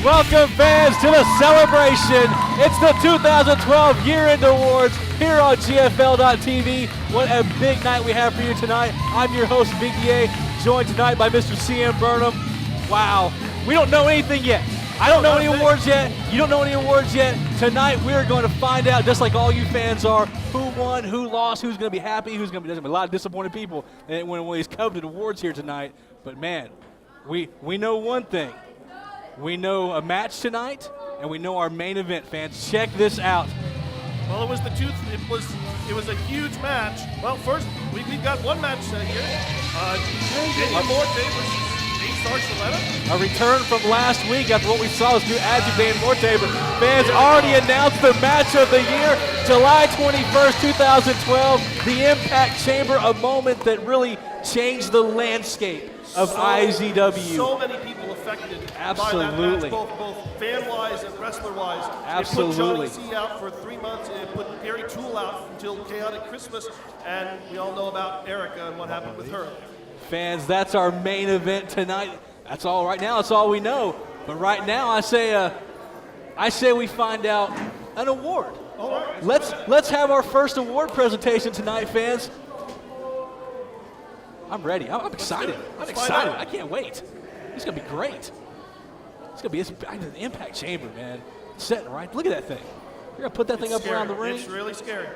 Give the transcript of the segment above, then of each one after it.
Welcome fans to the celebration. It's the 2012 Year-End Awards here on GFL.TV. What a big night we have for you tonight. I'm your host, Big DA, joined tonight by Mr. CM Burnham. Wow, we don't know anything yet. I don't know any awards yet. You don't know any awards yet. Tonight we're going to find out, just like all you fans are, who won, who lost, who's going to be happy, who's going to be. There's going to be a lot of disappointed people when these coveted awards here tonight. But man, we know one thing. We know a match tonight, and we know our main event, fans. Check this out. Well, it was a huge match. Well, first we've got one match here. Damen Morte versus A-Sergeant. A return from last week after what we saw was through Damen Morte, but fans already announced the match of the year, July 21st, 2012, the Impact Chamber, a moment that really changed the landscape of IZW. So many people affected Absolutely. by that match, both fan-wise and wrestler-wise. Absolutely. It put Johnny C out for 3 months. It put Gary Toole out until Chaotic Christmas, and we all know about Erica and what happened with her. Fans, that's our main event tonight. That's all right now. That's all we know. But right now, I say we find out an award. All right. Let's have our first award presentation tonight, fans. I'm ready. I'm excited. I'm excited. I can't wait. It's gonna be great. It's gonna be the Impact Chamber, man. Setting right. Look at that thing. You're gonna put that thing up around the ring. It's really scary.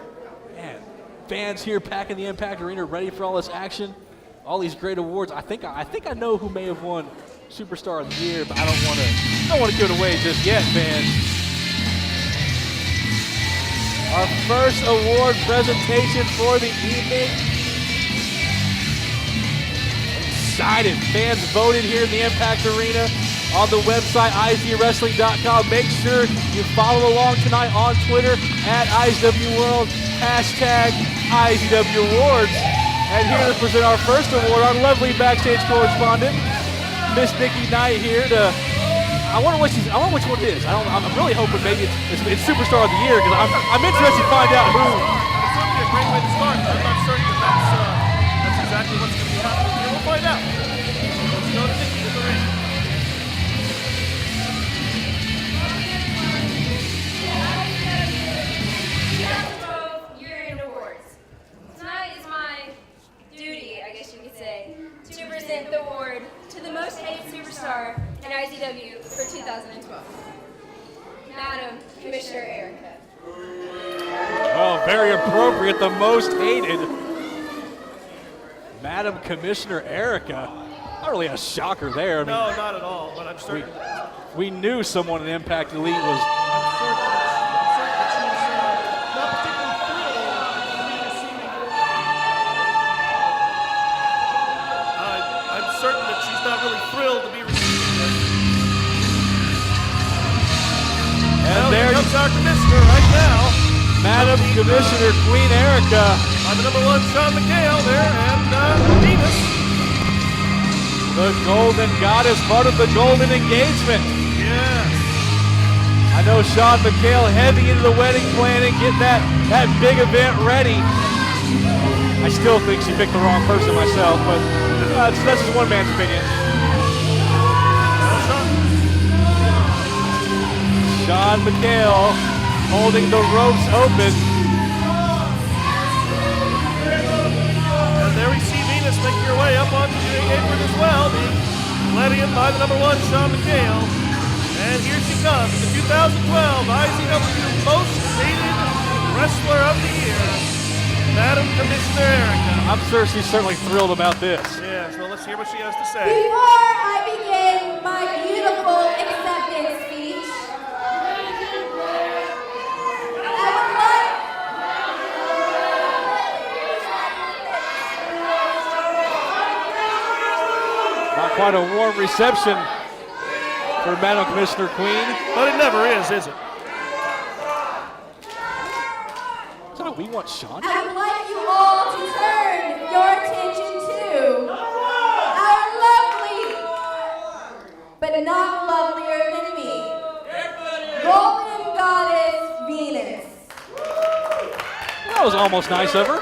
Man, fans here packing the Impact Arena, ready for all this action, all these great awards. I think I know who may have won Superstar of the Year, but I don't want to give it away just yet, fans. Our first award presentation for the evening. Excited. Fans voted here in the Impact Arena on the website IZWrestling.com. Make sure you follow along tonight on Twitter at IZW World, hashtag IZW Awards. And here to present our first award, our lovely backstage correspondent, Miss Nikki Knight here to. I wonder which one it is. I'm really hoping maybe it's Superstar of the Year because I'm interested to find out who. It's going to be a great way to start. I'm not certain that's exactly what's going to be happening here. We'll find out. Let's go to Nikki in the ring. Year-End Awards. Tonight is my duty, I guess you could say, to present the award to the most hated superstar in IZW for 2012. Madam Commissioner Erica. Oh, very appropriate. The most hated. Madam Commissioner Erica. Not really a shocker there. I mean, No, not at all, but I'm certain. we knew someone in Impact Elite was. I'm certain that she's not particularly thrilled to be receiving. I'm certain that she's not really thrilled to be receiving this. And Here there comes our commissioner right now. Madam Commissioner Queen Erica. I'm the #1 Shawn Mccale there, and Venus. The Golden Goddess, part of the Golden Engagement. Yes. I know Shawn Mccale heavy into the wedding planning, getting that big event ready. I still think she picked the wrong person myself, but that's just one man's opinion. Shawn Mccale holding the ropes open. And there we see Venus making her way up onto the apron as well, being led in by the #1 Shawn Mccale. And here she comes, the 2012 IZW Most Hated Wrestler of the Year, Madam Commissioner Erica. I'm sure she's certainly thrilled about this. Yeah, so let's hear what she has to say. Before I begin my beautiful acceptance speech, Not quite a warm reception for Madam Commissioner Queen. But it never is it? So we want Shawn. I would like you all to turn your attention to our lovely, but not lovelier than me, Golden Goddess Venus. That was almost nice of her.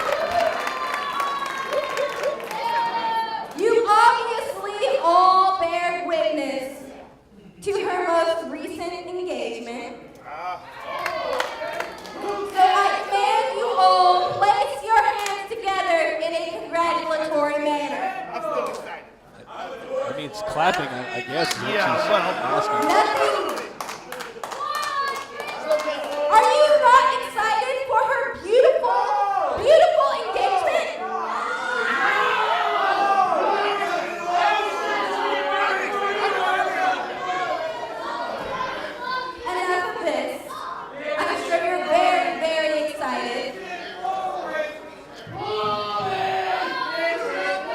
You obviously all bear witness to her most recent It's clapping, I guess. Is what Yeah, she's well. asking. Nothing. Are you not excited for her beautiful, beautiful engagement? And enough of this. I'm sure you're very, very excited.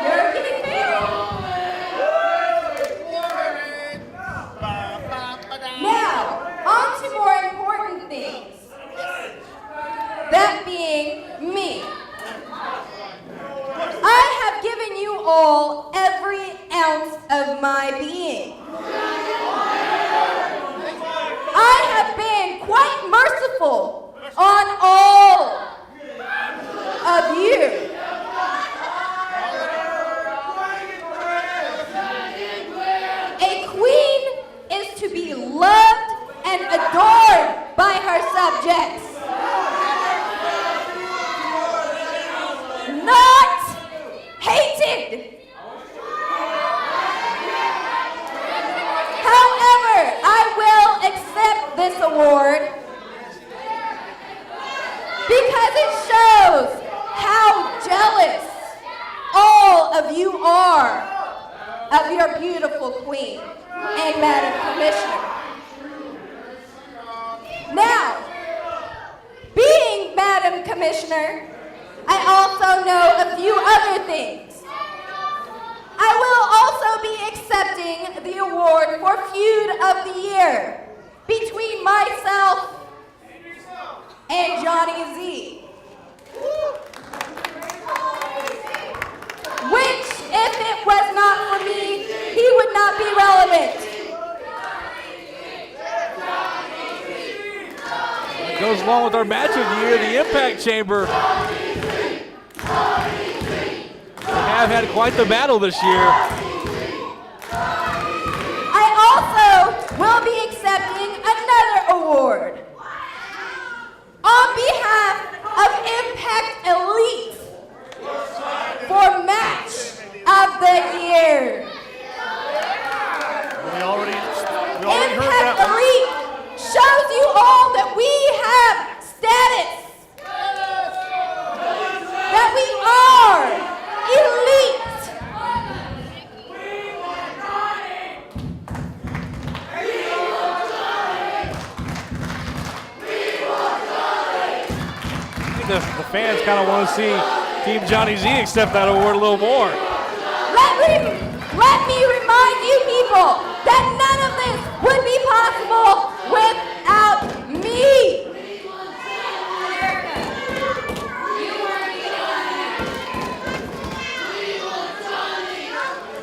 You're getting married. Now, on to more important things. That being me. I have given you all every ounce of my being. I have been quite merciful on all of you. A queen is to be loved and adored by her subjects, not hated. However, I will accept this award because it shows how jealous all of you are of your beautiful queen and Madam Commissioner. Now, being Madam Commissioner, I also know a few other things. I will also be accepting the award for Feud of the Year between myself and Johnny Z. Which, if it was not for me, he would not be relevant. It goes along with our match of the year, the Impact Chamber. They have had quite the battle this year. I also will be accepting another award. On behalf of Impact Elite for Match of the Year. We already heard Impact that one. Elite shows you all that we have status. That we are elite. I think the fans kind of want to see Team Johnny Z accept that award a little more. Let me remind you people that none of this would be possible without me.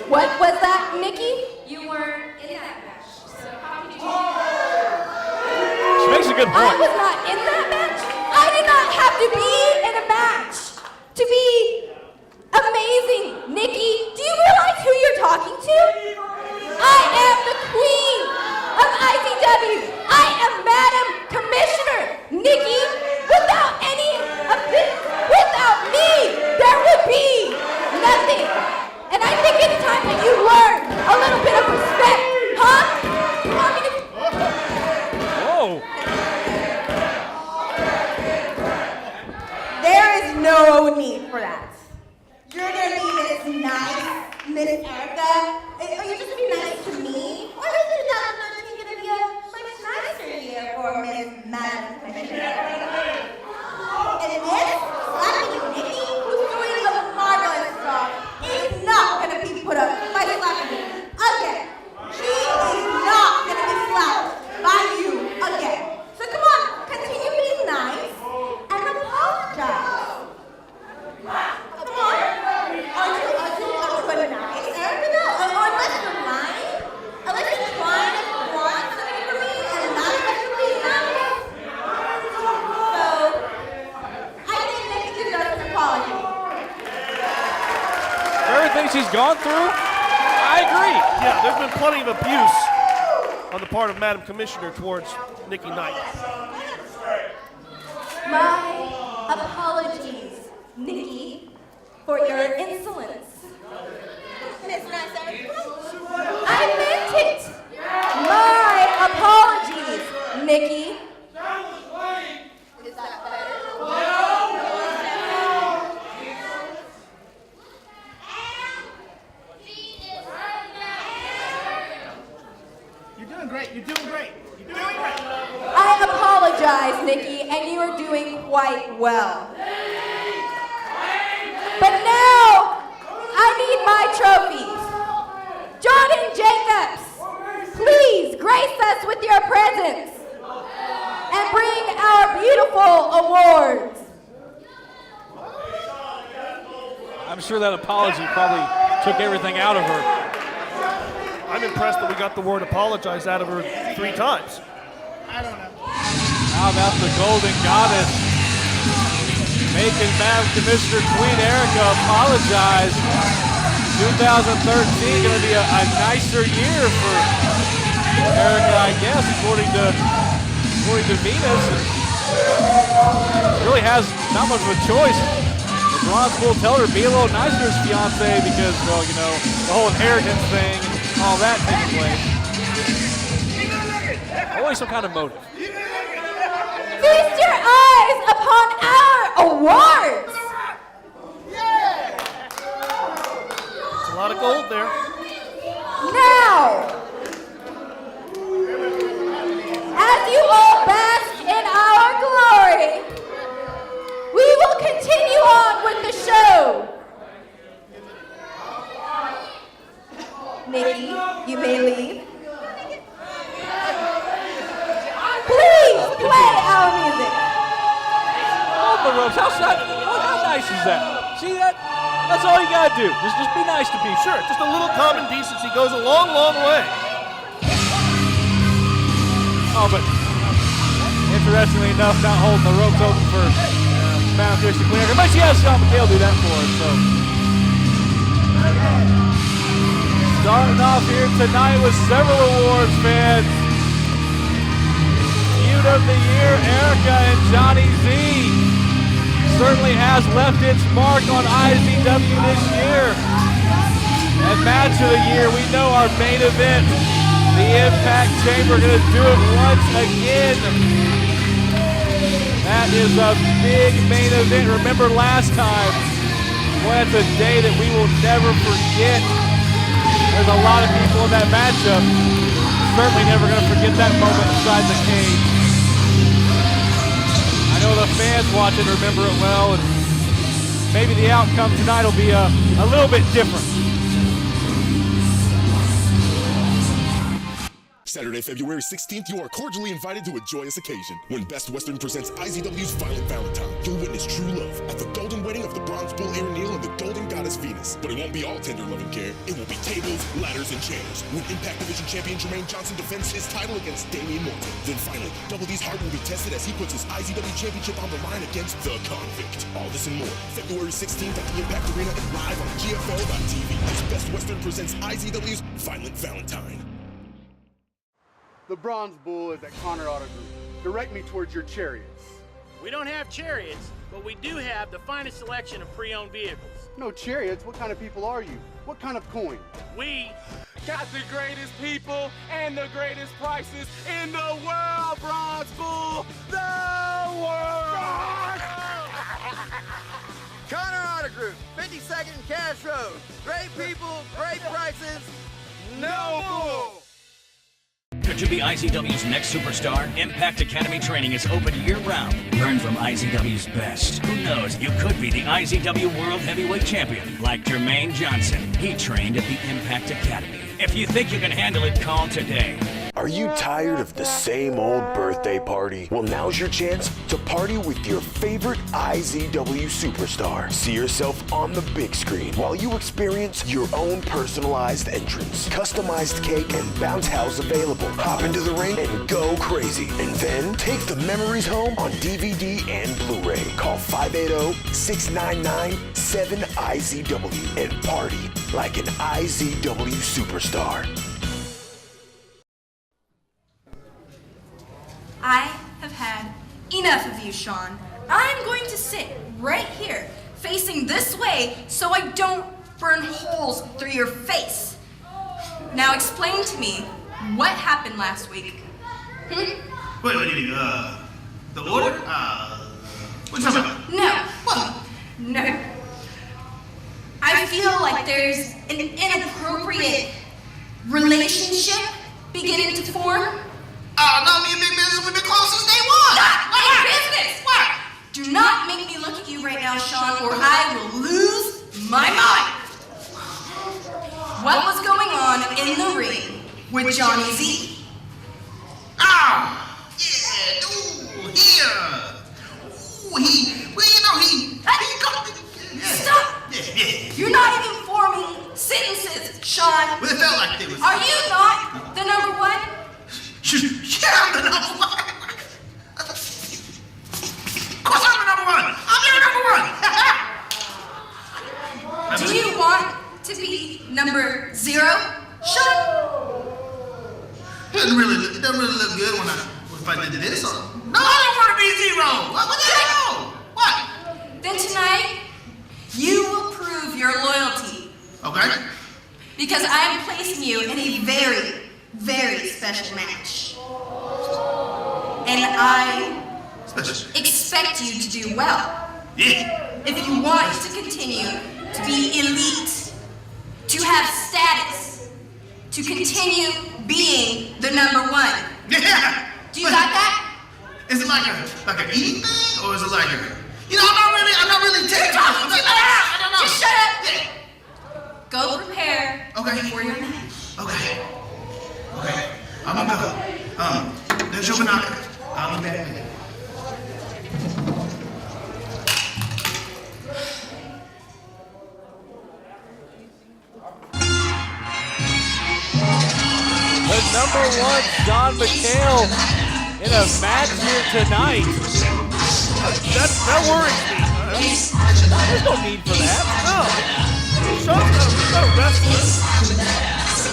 What was that, Nikki? You weren't in that match, so how could you? She makes a good I point. was not in that match. I did not have to be in a match to be amazing. Nikki, do you realize who you're talking to? I am the queen of IZW. I am Madam Commissioner. Nikki, without any of this, without me, there would be nothing. And I think it's time that you learn a little bit of respect, huh? You want me to? Whoa. There is no need for that. You're gonna be Miss Nice, Miss Erica. You're just gonna be nice to me. Or is 2013 gonna be a much nicer year for Miss Madam Commissioner? And this, slapping Nikki, who's doing a marvelous job, is not gonna be put up by slapping me again. She is not gonna be slapped by you again. So come on, continue being nice and apologize. Come on. Aren't you a nice Erica? No, unless you're lying, unless you're trying to want something from me and not actually nice. So, I think Nikki deserves an apology. Everything she's gone through, I agree. Yeah, there's been plenty of abuse on the part of Madam Commissioner towards Nikki Knight. My apologies, Nikki, for your insolence. Miss Nice Erica. great. You're doing great. You're doing great. I apologize, Nikki, and you are doing quite well. But now, I need my trophies. Jordan Jacobs, please grace us with your presence and bring our beautiful awards. I'm sure that apology probably took everything out of her. I'm impressed that we got the word apologize out of her 3 times. I don't know. How about the Golden Goddess making Madam Commissioner Queen Erica apologize? 2013 going to be a nicer year for Erica, I guess, according to Venus. Really has not much of a choice. The Bronze Bull told her be a little nicer to his fiance because, well, you know, the whole inheritance thing and all that taking place. Always some kind of motive. Feast your eyes upon our awards. A lot of gold there. Now, as you all bask in our glory, we will continue on with the show. Nikki, you may leave. Please play our music. On the ropes. How nice is that? See that? That's all you gotta do. Just be nice to people. Sure, just a little common decency goes a long, long way. Oh, but interestingly enough, not holding the ropes open for Madam Commissioner Queen Erica. But she has Shawn Mccale do that for us. So starting off here tonight with several awards, fans. Feud of the Year, Erica and Johnny Z. Certainly has left its mark on IZW this year. And Match of the Year, we know our main event, the Impact Chamber, going to do it once again. That is a big main event. Remember last time, well, that's a day that we will never forget. There's a lot of people in that matchup. Certainly never going to forget that moment inside the cage. I know the fans watching remember it well, and maybe the outcome tonight will be a little bit different. Saturday, February 16th, you are cordially invited to a joyous occasion when Best Western presents IZW's Violent Valentine. You'll witness true love at the golden wedding of the Bronze Bull Aaron Neal and the Golden Goddess Venus. But it won't be all tender loving care. It will be tables, ladders, and chairs. When Impact Division Champion Jermaine Johnson defends his title against Damen Morte. Then finally, Double D's heart will be tested as he puts his IZW Championship on the line against The Convict. All this and more, February 16th at the Impact Arena and live on GFL.TV as Best Western presents IZW's Violent Valentine. The Bronze Bull is at Connor Auto Group. Direct me towards your chariots. We don't have chariots, but we do have the finest selection of pre-owned vehicles. No chariots? What kind of people are you? What kind of coin? We got the greatest people and the greatest prices in the world, Bronze Bull! The world! Connor Auto Group, 52nd and Cash Road. Great people, great prices, no bull! Could you be IZW's next superstar? Impact Academy training is open year-round. Learn from IZW's best. Who knows, you could be the IZW World Heavyweight Champion, like Jermaine Johnson. He trained at the Impact Academy. If you think you can handle it, call today. Are you tired of the same old birthday party? Well, now's your chance to party with your favorite IZW superstar. See yourself on the big screen while you experience your own personalized entrance. Customized cake and bounce house available. Hop into the ring and go crazy. And then take the memories home on DVD and Blu-ray. Call 580-699-7IZW and party like an IZW superstar. I have had enough of you, Shawn. I'm going to sit right here, facing this way, so I don't burn holes through your face. Now explain to me what happened last week. Wait, the order? What you talking about? No, look, no. I feel like there's an inappropriate relationship beginning to form? No, me and Big Business, we've been close since day one. Not What? business! What? Do not make me look at you right now, Shawn, or I will lose my mind. What was going on in the ring with Johnny Z? Yeah, ooh, he Stop! Yeah. You're not even forming sentences, Shawn. Well, it felt like they was. Are you not the number one? Yeah, I'm the number one. Of course I'm the number one. I'm your number one. Do you want to be number 0, Shawn? It doesn't really look good when I did this. No, I don't want to be 0. What the hell? What? Then tonight, you will prove your loyalty. Okay. Because I am placing you in a very, very special match. And I expect you to do well. Yeah. If you want to continue to be elite, to have status, to continue being the number 1. Yeah. Do you got that? Is it like an eating thing, or is it like a? I'm not really taking. I don't know. Just shut up. Yeah. Go prepare for your match. Okay. I'm gonna go. There's your binoculars. I'll be back. The number 1, Shawn Mccale, in a match here tonight. That worries me. There's no need for that. No. Shawn's not a wrestler.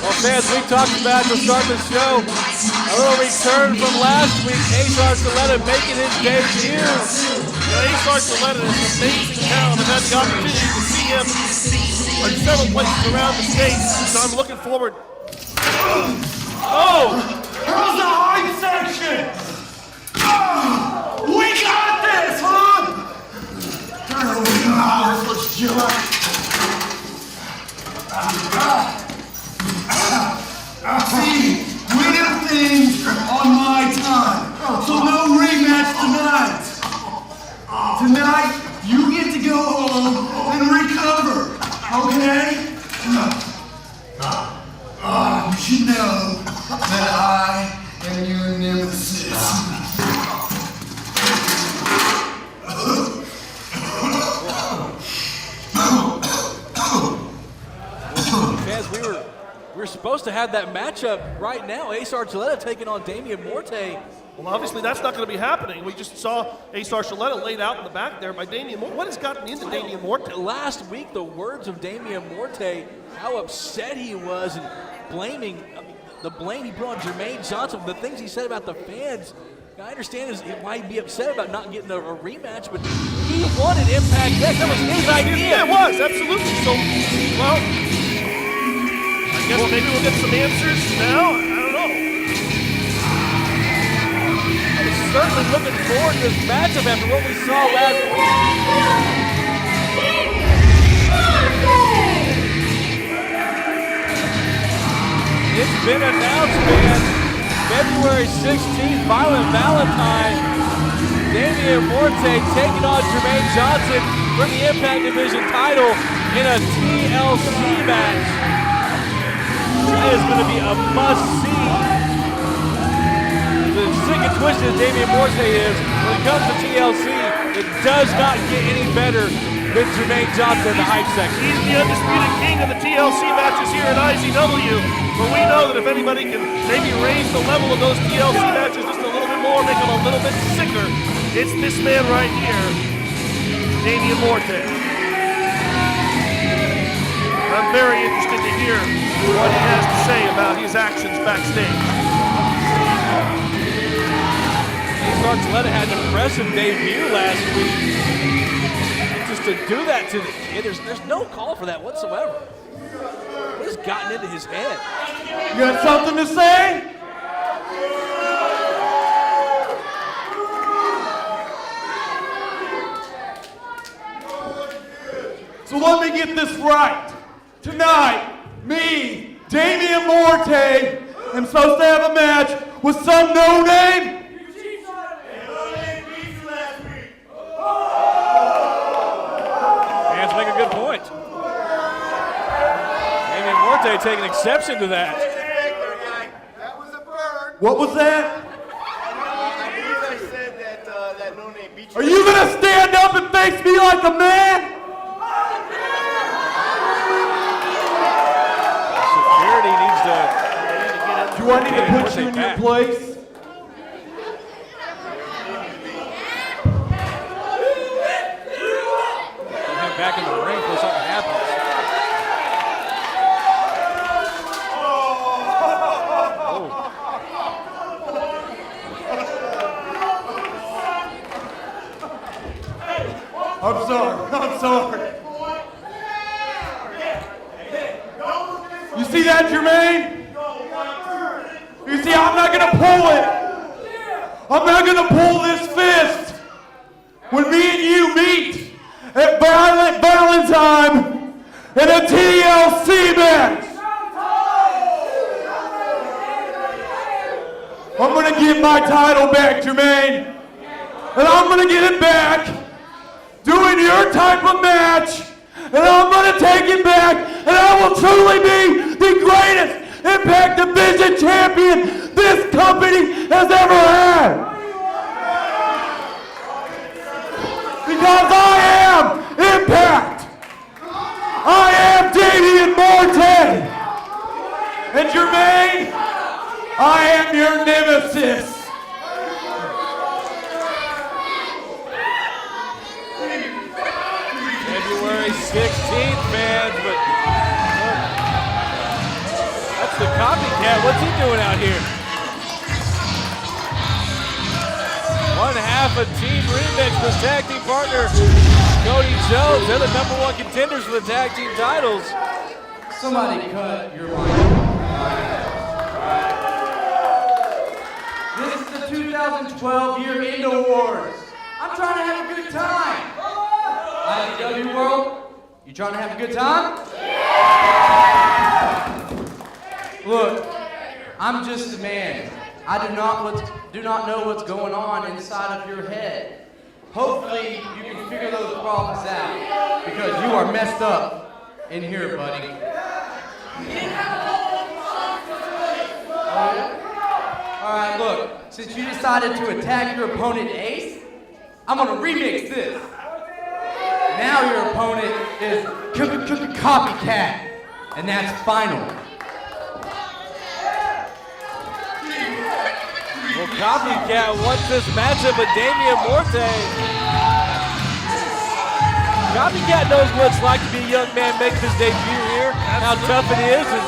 Well, fans, we talked about to start the show. A little return from last week. Ace Archuleta making his debut. Ace Archuleta is an amazing talent. I've had the opportunity to see him in several places around the state, so I'm looking forward. How's the high section? We got this, huh? Let's chill out. See, winning things on my time, so no rematch tonight. Tonight, you get to go home and recover, okay? You should know that I am your nemesis. Fans, we were supposed to have that matchup right now. Ace Archuleta taking on Damen Morte. Well, obviously that's not going to be happening. We just saw Ace Archuleta laid out in the back there by Damen Morte. What has gotten into Damen Morte? Last week, the words of Damen Morte, how upset he was and blaming, the blame he put on Jermaine Johnson, the things he said about the fans. I understand why he'd be upset about not getting a rematch, but he wanted Impact Next. That was his idea. Yeah, it was, absolutely. So, well, I guess maybe we'll get some answers now. I don't know. I was certainly looking forward to this matchup after what we saw last week. It's been announced, man. February 16th, Violent Valentine. Damen Morte taking on Jermaine Johnson for the Impact Division title in a TLC match. That is going to be a must-see. The sick and twisted Damen Morte is, when it comes to TLC, it does not get any better than Jermaine Johnson in the hype section. He's the undisputed king of the TLC matches here at IZW, but we know that if anybody can maybe raise the level of those TLC matches just a little bit more, make them a little bit sicker, it's this man right here, Damen Morte. I'm very interested to hear what he has to say about his actions backstage. Ace Archuleta had an impressive debut last week. Just to do that to the kid, there's no call for that whatsoever. What has gotten into his head? You got something to say? So let me get this right. Tonight, me, Damen Morte, am supposed to have a match with some no-name? Fans make a good point. Damen Morte taking exception to that. What was that? Are you gonna stand up and face me like a man? Security needs to. Do I need to put you in your place? Put him back in the ring before something happens. I'm sorry. You see that, Jermaine? You see, I'm not gonna pull it. I'm not gonna pull this fist. When me and you meet at Violent Valentine in a TLC match, I'm gonna get my title back, Jermaine. And I'm gonna get it back doing your type of match, and I'm gonna take it back, and I will truly be the greatest Impact Division champion this company has ever had. Because I am Impact. I am Damen Morte. And Jermaine, I am your nemesis. February 16th, fans, but that's the Copycat. What's he doing out here? One half a Team Remix with tag team partner Cody Jones. They're the #1 contenders for the tag team titles. Somebody cut your mic. This is the 2012 Year End Awards. I'm trying to have a good time. IZW World, you trying to have a good time? Yeah! Look, I'm just a man. I do not know what's going on inside of your head. Hopefully, you can figure those problems out, because you are messed up in here, buddy. All right, look, since you decided to attack your opponent Ace, I'm gonna remix this. Now your opponent is Copycat, and that's final. Well, Copycat wants this matchup with Damen Morte. Copycat knows what it's like to be a young man making his debut here, how tough it is, and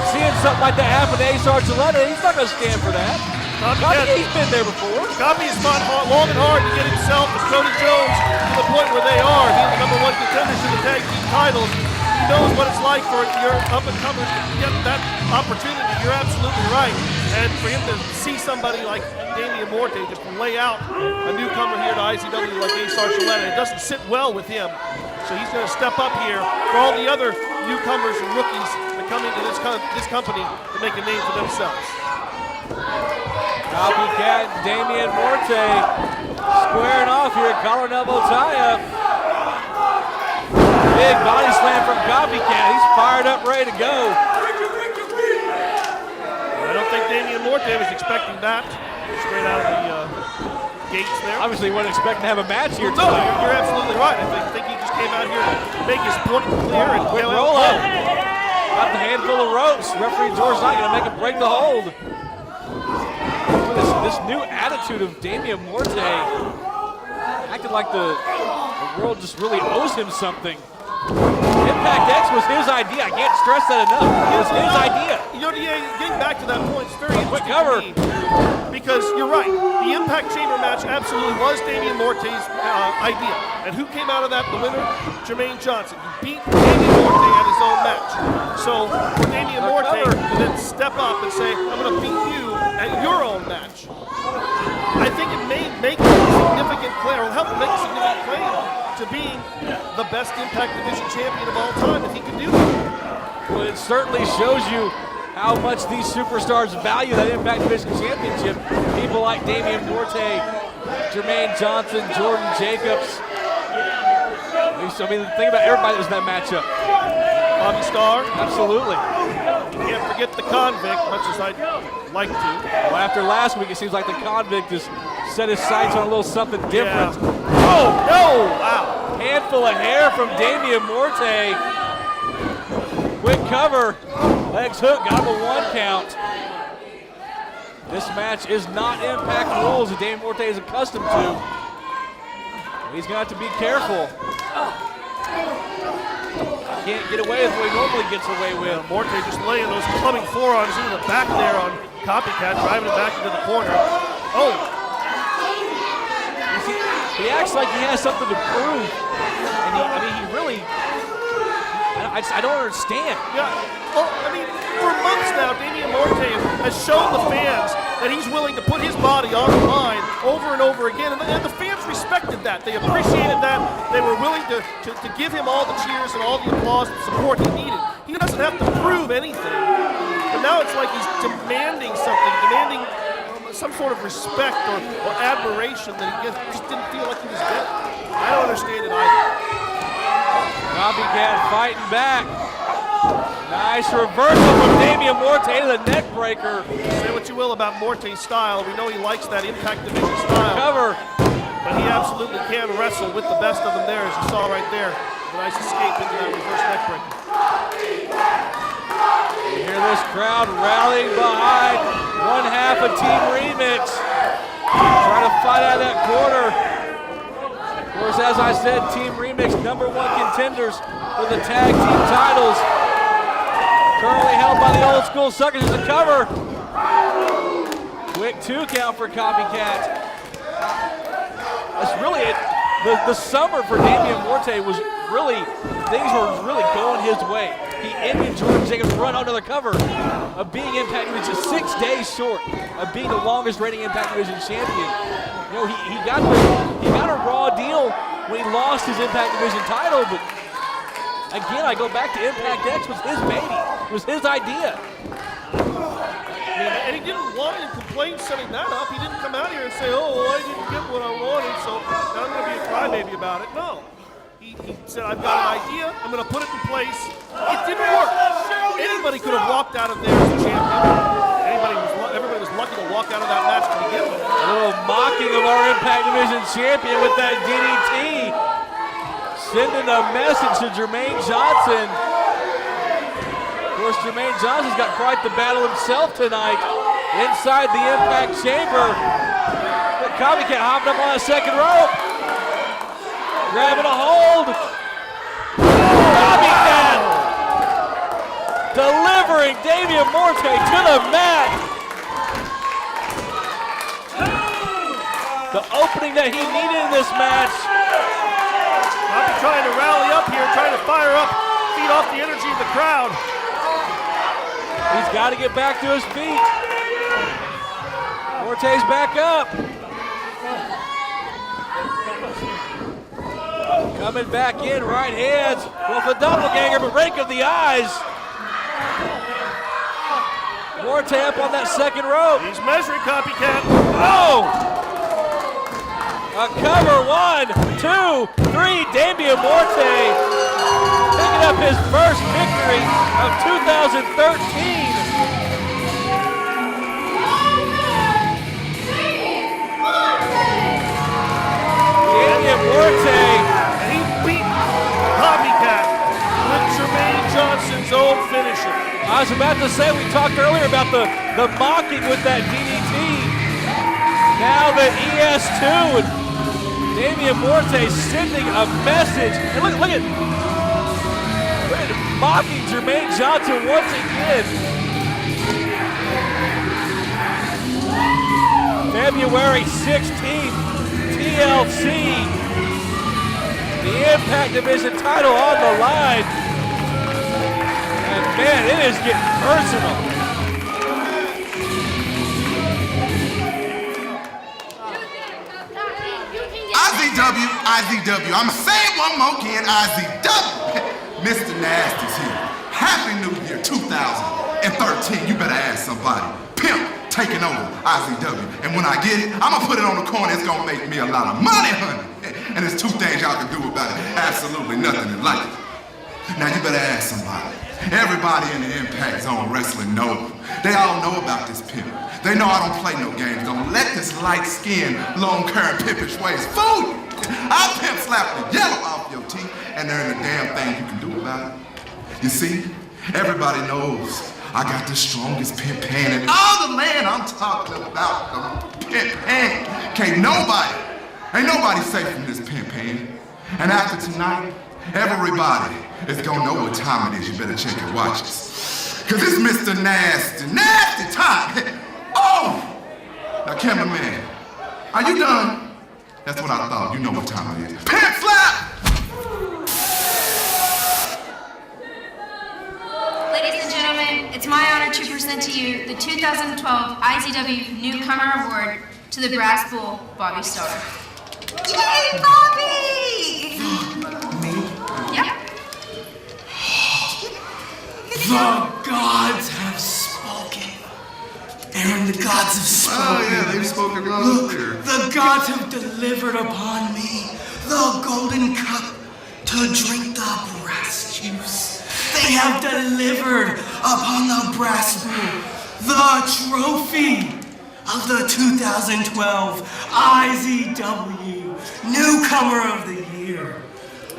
seeing something like that happen to Ace Archuleta, he's not going to stand for that. Copycat's been there before. Copy has fought long and hard to get himself and Cody Jones to the point where they are, being the #1 contenders to the tag team titles. He knows what it's like for your up-and-comers to get that opportunity. You're absolutely right. And for him to see somebody like Damen Morte just lay out a newcomer here to IZW like Ace Archuleta, it doesn't sit well with him. So he's going to step up here for all the other newcomers and rookies that come into this company to make a name for themselves. Copycat and Damen Morte squaring off here at collar and elbow tie-up. Big body slam from Copycat. He's fired up, ready to go. I don't think Damen Morte was expecting that straight out of the gates there. Obviously, he wasn't expecting to have a match here No, tonight. you're absolutely right. I think he just came out here to make his point clear and Quick go roll out. up. Got the handful of ropes. Referee George not going to make him break the hold. This new attitude of Damen Morte, acting like the world just really owes him something. Impact X was his idea. I can't stress that enough. It was his idea. You know, getting back to that point, it's very quick interesting cover. to me, because you're right. The Impact Chamber match absolutely was Damen Morte's idea. And who came out of that the winner? Jermaine Johnson. He beat Damen Morte at his own match. So for Damen Morte to then step up and say, I'm going to beat you at your own match, I think it may make a significant claim, or help make a significant claim to being the best Impact Division champion of all time if he can do that. Well, it certainly shows you how much these superstars value that Impact Division Championship. People like Damen Morte, Jermaine Johnson, Jordan Jacobs. I mean, think about everybody that was in that matchup. Bobby Starr? Absolutely. You can't forget the Convict, much as I'd like to. Well, after last week, it seems like the Convict has set his sights on a little something different. Yeah. Oh, no! Wow. Handful of hair from Damen Morte. Quick cover. Legs hook, got him a 1 count. This match is not Impact rules that Damen Morte is accustomed to. He's going to have to be careful. Can't get away with what he normally gets away with. Morte just laying those clubbing forearms into the back there on Copycat, driving it back into the corner. Oh! He acts like he has something to prove. And he really, I don't understand. Yeah, well, I mean, for months now, Damen Morte has shown the fans that he's willing to put his body on the line over and over again, and the fans respected that. They appreciated that. They were willing to give him all the cheers and all the applause and support he needed. He doesn't have to prove anything, but now it's like he's demanding something, demanding some sort of respect or admiration that he just didn't feel like he was getting. I don't understand it either. Copycat fighting back. Nice reversal from Damen Morte to the neck breaker. Say what you will about Morte's style. We know he likes that Impact Division style. Cover. But he absolutely can wrestle with the best of them there, as you saw right there. A nice escape into that reverse neck breaker. You hear this crowd rallying behind one half of Team Remix. Trying to fight out of that corner. Of course, as I said, Team Remix #1 contenders for the tag team titles. Currently held by the Old School Suckers as a cover. Quick 2 count for Copycat. That's really it. The summer for Damen Morte was really, things were really going his way. He ended Jordan Jacobs' run onto the cover of being Impact Division 6 days short of being the longest reigning Impact Division champion. You know, he got a raw deal when he lost his Impact Division title, but again, I go back to Impact X was his baby. It was his idea. And he didn't want to complain setting that up. He didn't come out here and say, oh, well, I didn't get what I wanted, so now I'm going to be a crybaby about it. No. He said, I've got an idea. I'm going to put it in place. It didn't work. Anybody could have walked out of there as a champion. Everybody was lucky to walk out of that match to begin with. A little mocking of our Impact Division champion with that DDT. Sending a message to Jermaine Johnson. Of course, Jermaine Johnson's got quite the battle himself tonight inside the Impact Chamber. But Copycat hopping up on that second rope. Grabbing a hold. Copycat delivering Damen Morte to the mat. The opening that he needed in this match. Copy trying to rally up here, trying to fire up, feed off the energy of the crowd. He's got to get back to his feet. Morte's back up. Coming back in, right hands. Well, the doppelganger, but rake of the eyes. Morte up on that second rope. He's measuring Copycat. Oh! A cover, 1, 2, 3. Damen Morte picking up his first victory of 2013. Damen Morte. And he beat Copycat with Jermaine Johnson's own finisher. I was about to say, we talked earlier about the mocking with that DDT. Now the ES2 and Damen Morte sending a message. And look at mocking Jermaine Johnson once again. February 16th, TLC. The Impact Division title on the line. And man, it is getting personal. IZW. I'ma say it one more again, IZW. Mr. Nasty's here. Happy New Year 2013. and 13, you better ask somebody. Pimp taking over IZW. And when I get it, I'm gonna put it on the corner. It's gonna make me a lot of money, honey. And there's two things y'all can do about it. Absolutely nothing in life. Now you better ask somebody. Everybody in the Impact Zone wrestling know. They all know about this pimp. They know I don't play no games. Don't let this light-skinned, long-current pimpish ways fool you. I'll pimp slap the yellow off your teeth, and there ain't a damn thing you can do about it. You see, everybody knows I got the strongest pimp hand in all the land. I'm talking about the pimp hand. Ain't nobody safe from this pimp hand. And after tonight, everybody is gonna know what time it is. You better check your watches. Cause it's Mr. Nasty time. Oh! Now cameraman, are you done? That's what I thought. You know what time it is. Pimp slap! Ladies and gentlemen, it's my honor to present to you the 2012 IZW Newcomer Award to the Brass Bull, Bobby Starr. Yay, Bobby! Yep. The gods have spoken. Aaron, the gods have spoken. Oh yeah, they've spoken loud clear. The gods have delivered upon me the golden cup to drink the brass juice. They have delivered upon the brass bull the trophy of the 2012 IZW Newcomer of the Year.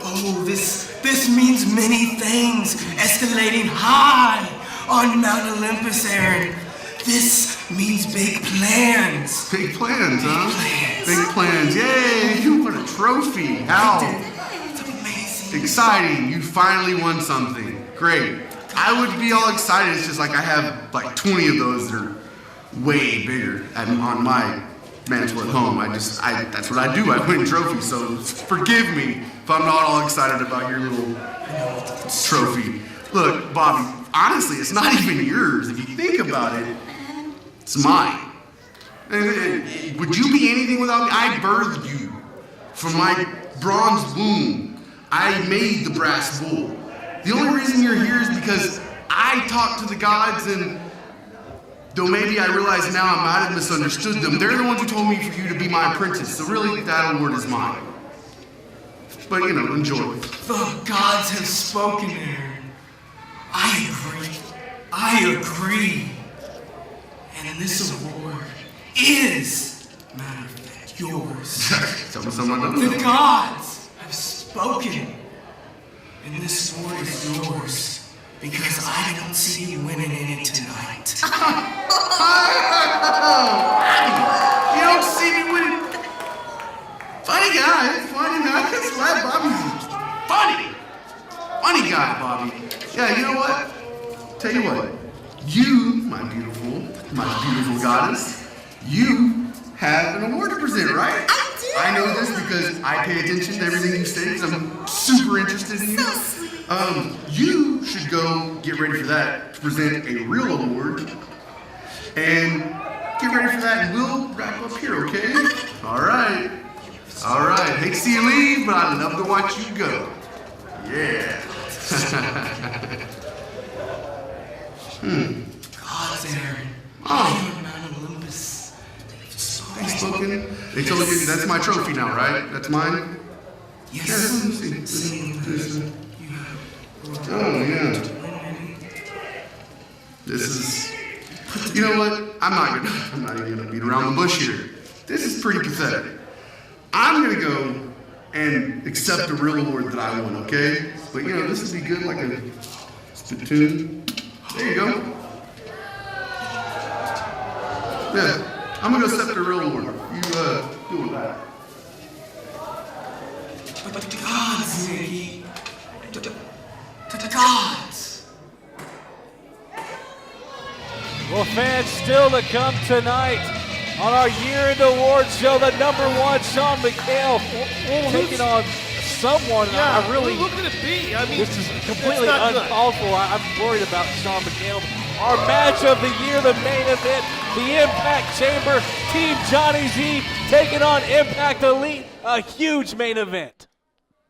Oh, this means many things, escalating high on Mount Olympus, Aaron. This means big plans. Big plans, huh? Big plans. Yay, you won a trophy. How exciting. You finally won something. Great. I would be all excited. It's just like I have like 20 of those that are way bigger on my mantle at home. That's what I do. I win trophies. So forgive me if I'm not all excited about your little trophy. Look, Bobby, honestly, it's not even yours. If you think about it, it's mine. Would you be anything without me? I birthed you from my bronze womb. I made the brass bull. The only reason you're here is because I talked to the gods, and though maybe I realize now I might have misunderstood them, they're the ones who told me for you to be my apprentice. So really, that award is mine. But, you know, enjoy. The gods have spoken, Aaron. I agree. And this award is, matter of fact, yours. Tell me something I don't know. The gods have spoken. And this award is yours because I don't see you winning it tonight. You don't see me winning. Funny guy. That's right, Bobby's funny guy, Bobby. Yeah, you know what? Tell you what. You, my beautiful goddess, you have an award to present, right? I do. I know this because I pay attention to everything you say because I'm super interested in you. So sweet. You should go get ready for that to present a real award. And get ready for that and we'll wrap up here, okay? All right. Hate to see you leave, but I'd love to watch you go. Yeah. Gods, Aaron. Oh. Mount Olympus. They spoken. They told you that's my trophy now, right? That's mine? Yes. Let me see. Oh, yeah. This is... You know what? I'm not even gonna beat around the bush here. This is pretty pathetic. I'm gonna go and accept the real award that I won, okay? But you know, this would be good, like a spittoon. There you go. Yeah, I'm gonna go accept the real award. You deal with that. But the gods, Nikki. The gods. Well, fans, still to come tonight on our year-end awards show, the #1 Shawn Mccale taking on someone. Yeah, I really, who could it be? I mean, this is completely it's not good. uncalled for. I'm worried about Shawn Mccale. Our match of the year, the main event, the Impact Chamber, Team Johnny Z taking on Impact Elite, a huge main event.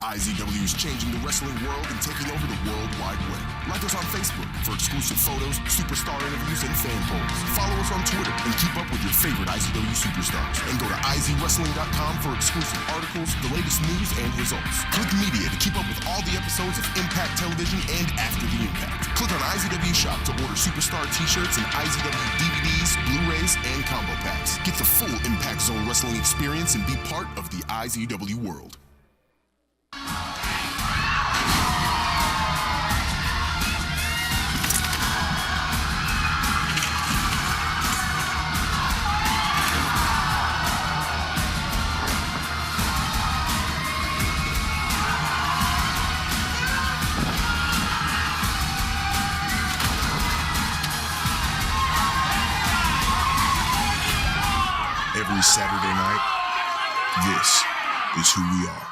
IZW is changing the wrestling world and taking over the World Wide Web. Like us on Facebook for exclusive photos, superstar interviews, and fan polls. Follow us on Twitter and keep up with your favorite IZW superstars. And go to izwrestling.com for exclusive articles, the latest news, and results. Click Media to keep up with all the episodes of Impact Television and After the Impact. Click on IZW Shop to order superstar t-shirts and IZW DVDs, Blu-rays, and combo packs. Get the full Impact Zone Wrestling experience and be part of the IZW world. Every Saturday night, this is who we are.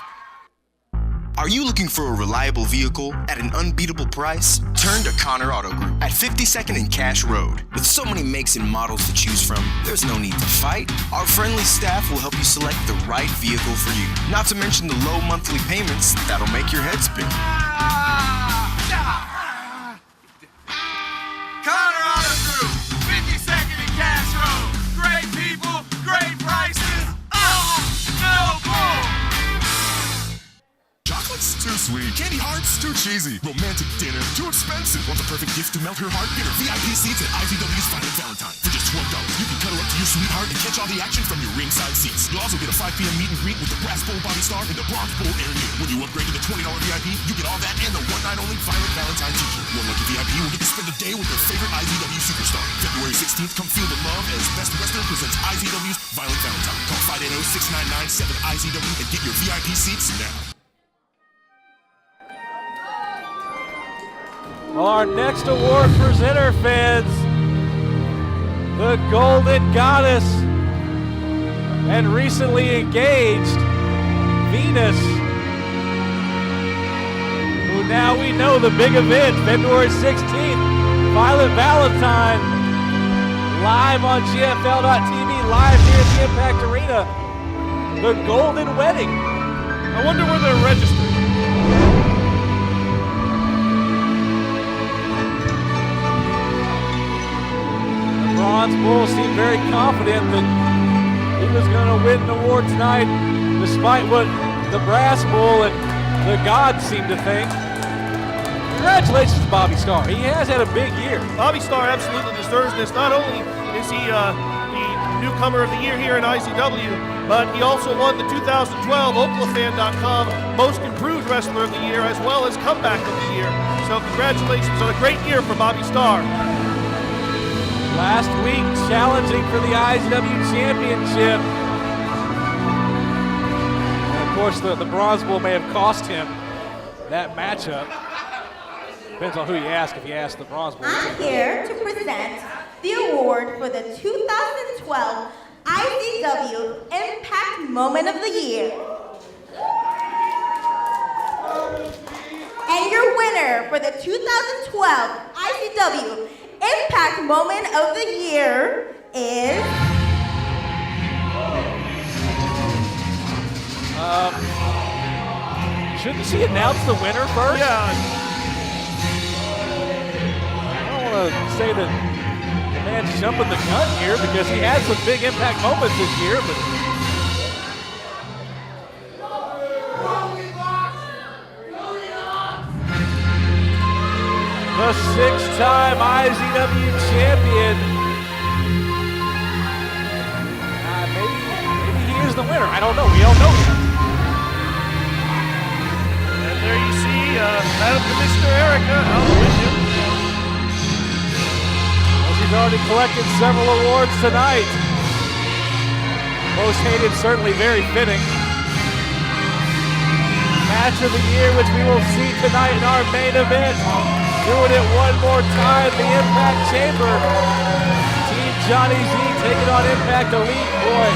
Are you looking for a reliable vehicle at an unbeatable price? Turn to Connor Auto Group at 52nd and Cash Road. With so many makes and models to choose from, there's no need to fight. Our friendly staff will help you select the right vehicle for you. Not to mention the low monthly payments that'll make your head spin. Connor Auto Group, 52nd and Cash Road. Great people, great prices. No bull. Chocolate's too sweet. Candy hearts too cheesy. Romantic dinner too expensive. Want the perfect gift to melt her heart? Get her VIP seats at IZW's Violent Valentine. For just $12, you can cuddle up to your sweetheart and catch all the action from your ringside seats. You'll also get a 5 p.m. meet and greet with the Brass Bowl Bobby Star and the Bronze Bowl Aaron Neal. When you upgrade to the $20 VIP, you get all that and the one night only Violent Valentine t-shirt. One lucky VIP will get to spend a day with their favorite IZW superstar. February 16th, come feel the love as Best Western presents IZW's Violent Valentine. Call 580-699-7IZW and get your VIP seats now. Our next award presenter, fans, the Golden Goddess and recently engaged Venus, who now we know the big event, February 16th, Violent Valentine, live on GFL.TV, live here at the Impact Arena, the Golden Wedding. I wonder where they're registered. Bronze Bull seemed very confident that he was going to win the award tonight, despite what the Brass Bull and the gods seem to think. Congratulations to Bobby Starr. He has had a big year. Bobby Starr absolutely deserves this. Not only is he the newcomer of the year here in IZW, but he also won the 2012 Oklafan.com Most Improved Wrestler of the Year, as well as Comeback of the Year. So congratulations on a great year for Bobby Starr. Last week, challenging for the IZW Championship. And of course, the Bronze Bull may have cost him that matchup. Depends on who you ask. If you ask the Bronze Bull. I'm here to present the award for the 2012 IZW Impact Moment of the Year. And your winner for the 2012 IZW Impact Moment of the Year is... Shouldn't she announce the winner first? Yeah. I don't want to say that the man's jumping the gun here because he had some big impact moments this year, but the six-time IZW champion. Maybe he is the winner. I don't know. We don't know yet. And there you see Madam Commissioner Erica out with him. Well, she's already collected several awards tonight. Most hated, certainly very fitting. Match of the year, which we will see tonight in our main event. Doing it one more time, the Impact Chamber. Team Johnny Z taking on Impact Elite. Boy,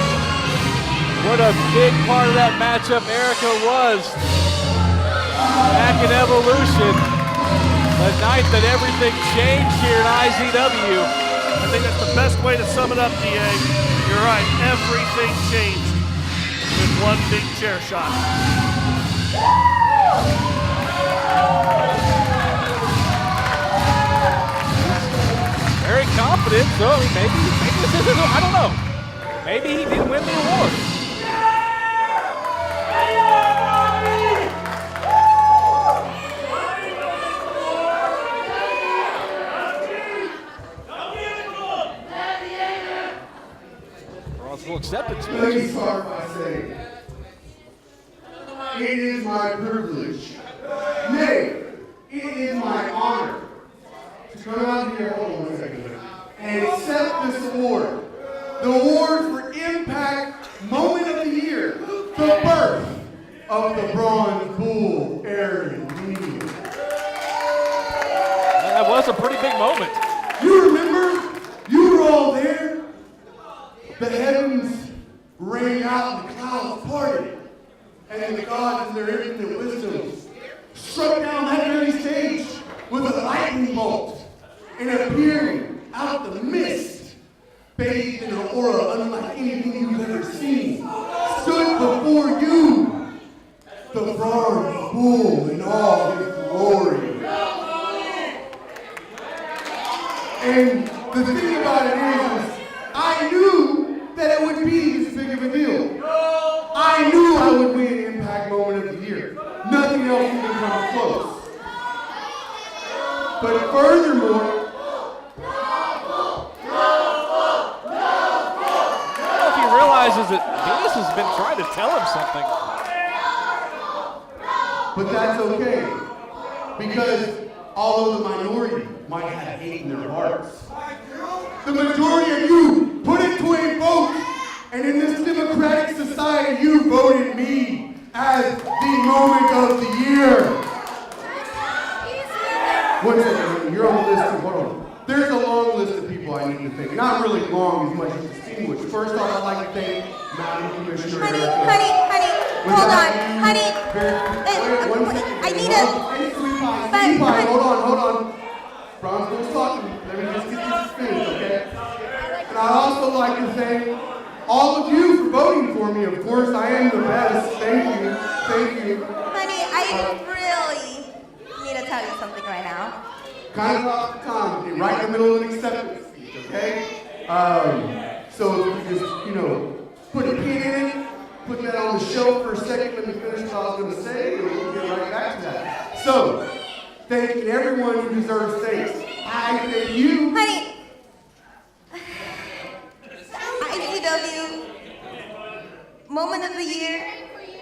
what a big part of that matchup Erica was back in Evolution. The night that everything changed here in IZW. I think that's the best way to sum it up, DA. You're right, everything changed with one big chair shot. confident, so I mean, maybe this isn't, I don't know. Maybe he didn't win the award. Bronze acceptance. Let me start by saying, it is my privilege, nay, it is my honor to come out here, hold on one second, and accept this award. The award for Impact Moment of the Year, the birth of the Bronze Bull Aaron Media. That was a pretty big moment. You remember? You were all there. The heavens rained out and the clouds parted. And then the gods in their infinite wisdom struck down that very stage with a lightning bolt and appearing out of the mist, bathed in an aura unlike anything you've ever seen, stood before you, the bronze bull in all his glory. And the thing about it is, I knew that it would be this big of a deal. I knew I would win Impact Moment of the Year. Nothing else even comes close. But furthermore, I don't know if he realizes that Venus has been trying to tell him something. but that's okay. Because although the minority might have hate in their hearts, the majority of you put it to a vote, and in this democratic society, you voted me as the moment of the year. One second, you're on the list too, hold on. There's a long list of people I need to thank. Not really long as much as distinguished. First off, I'd like to thank Madam Commissioner. Honey, hold on, honey. I need a. Sweet pie, hold on. Bronze Bull's talking. Let me just get this finished, okay? And I'd also like to thank all of you for voting for me. Of course, I am the best. Thank you. Honey, I really need to tell you something right now. Kind of off the time, right in the middle of an acceptance speech, okay? So if you just, put a pin in it, put that on the shelf for a second, let me finish what I was going to say, and we'll get right back to that. So, thank everyone who deserves thanks. I thank you. Honey, IZW Moment of the Year.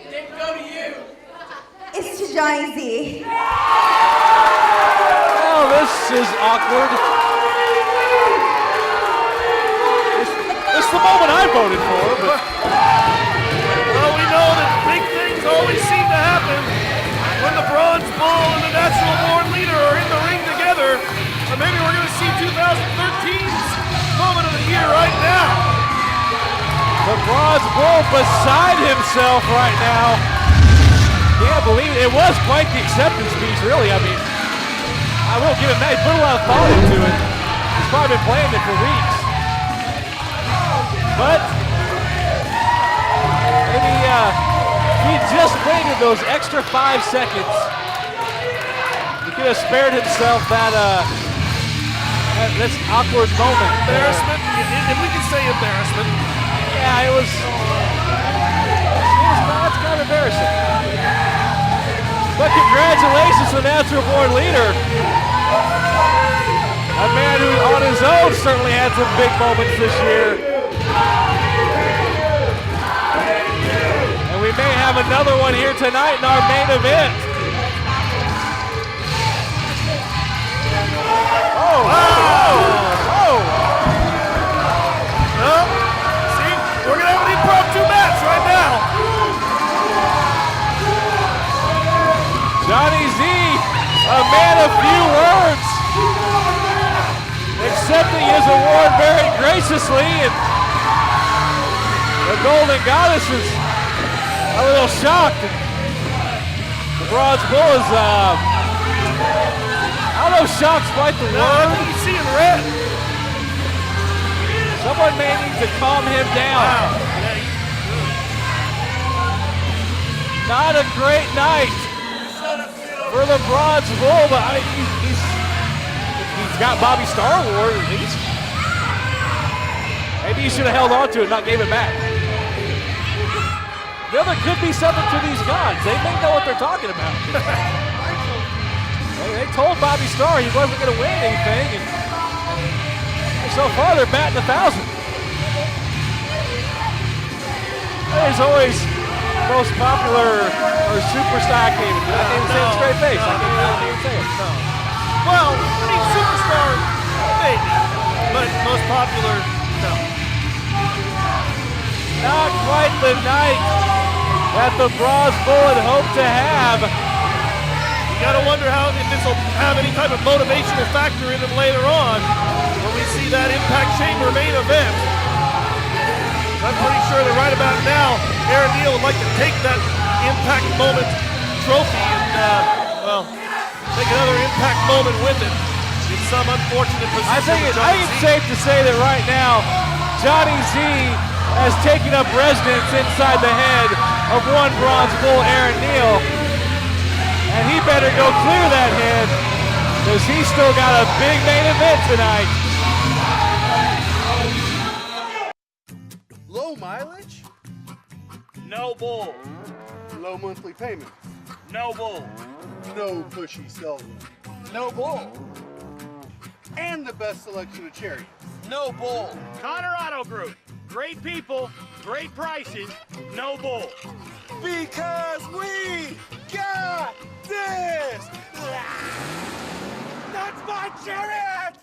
Didn't go to you. It's to Johnny Z. Oh, this is awkward. It's the moment I voted for, but... Well, we know that big things always seem to happen when the Bronze Bull and the National Award Leader are in the ring together. So maybe we're going to see 2013's Moment of the Year right now. The Bronze Bull beside himself right now. Can't believe it. It was quite the acceptance speech, really. I mean, I will give him that. He put a lot of thought into it. He's probably been playing it for weeks. But maybe he just waited those extra 5 seconds. He could have spared himself that this awkward moment. Embarrassment, if we can say embarrassment. Yeah, it was that's kind of embarrassing. But congratulations to the National Award Leader. A man who on his own certainly had some big moments this year. And we may have another one here tonight in our main event. See, we're going to have an impromptu match right now. Johnny Z, a man of few words, accepting his award very graciously, and the Golden Goddess is a little shocked. The Bronze Bull is, I don't know if shock's quite the word. I think he's seeing red. Someone may need to calm him down. Wow. Not a great night for the Bronze Bull, but I mean, he's got Bobby Star Award at least. Maybe you should have held on to it, not gave it back. Well, there could be something to these gods. They may know what they're talking about. They told Bobby Starr he wasn't going to win anything, and so far they're batting 1,000. There's always most popular or superstar. I can't even say it straight face. I can't even say it. No. Well, I mean, superstar, maybe, but most popular, no. Not quite the night that the Bronze Bull had hoped to have. You gotta wonder if this will have any type of motivational factor in it later on when we see that Impact Chamber main event. I'm pretty sure that right about now, Aaron Neal would like to take that Impact Moment trophy and, well, take another Impact Moment with it in some unfortunate position. I think it's safe to say that right now, Johnny Z has taken up residence inside the head of one Bronze Bull, Aaron Neal. And he better go clear that head, because he's still got a big main event tonight. Low mileage? No bull. Low monthly payment? No bull. No pushy selling? No bull. And the best selection of chariots? No bull. Connor Auto Group. Great people, great prices, no bull. Because we got this! That's my chariot!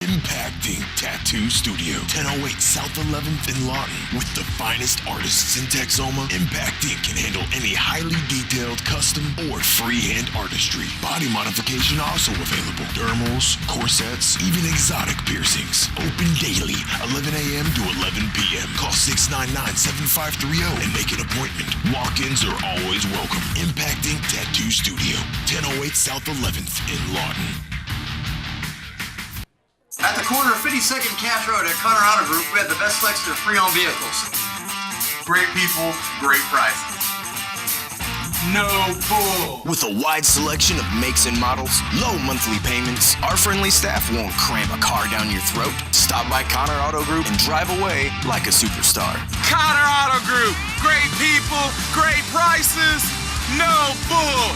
Impacting Tattoo Studio, 1008 South 11th in Lawton. With the finest artists in Texoma, Impacting can handle any highly detailed custom or freehand artistry. Body modification also available. Dermals, corsets, even exotic piercings. Open daily, 11 a.m. to 11 p.m. Call 699-7530 and make an appointment. Walk-ins are always welcome. Impacting Tattoo Studio, 1008 South 11th in Lawton. At the corner of 52nd Cash Road at Connor Auto Group, we have the best selection of pre-owned vehicles. Great people, great prices. No bull. With a wide selection of makes and models, low monthly payments, our friendly staff won't cram a car down your throat. Stop by Connor Auto Group and drive away like a superstar. Connor Auto Group. Great people, great prices, no bull.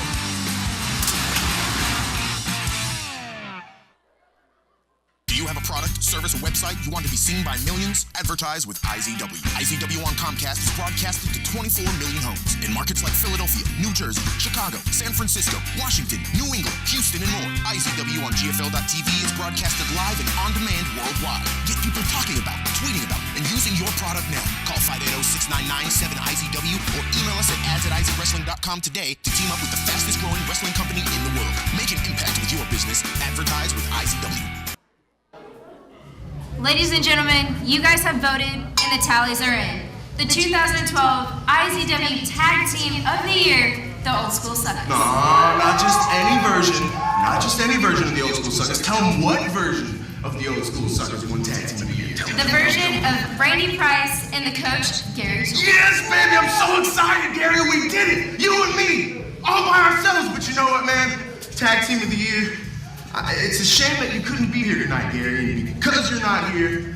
Do you have a product, service, or website you want to be seen by millions? Advertise with IZW. IZW on Comcast is broadcasted to 24 million homes in markets like Philadelphia, New Jersey, Chicago, San Francisco, Washington, New England, Houston, and more. IZW on GFL.TV is broadcasted live and on demand worldwide. Get people talking about, tweeting about, and using your product now. Call 580-699-7IZW or email us at ads@izwrestling.com today to team up with the fastest growing wrestling company in the world. Make an impact with your business. Advertise with IZW. Ladies and gentlemen, you guys have voted and the tallies are in. The 2012 IZW Tag Team of the Year, the Old School Suckers. No, not just any version. Not just any version of the Old School Suckers. Tell them what version of the Old School Suckers won Tag Team of the Year. The version of Randy Price and the coach, Gary Toole. Yes, baby, I'm so excited, Gary. We did it. You and me. All by ourselves. But you know what, man? Tag Team of the Year. It's a shame that you couldn't be here tonight, Gary. Because you're not here,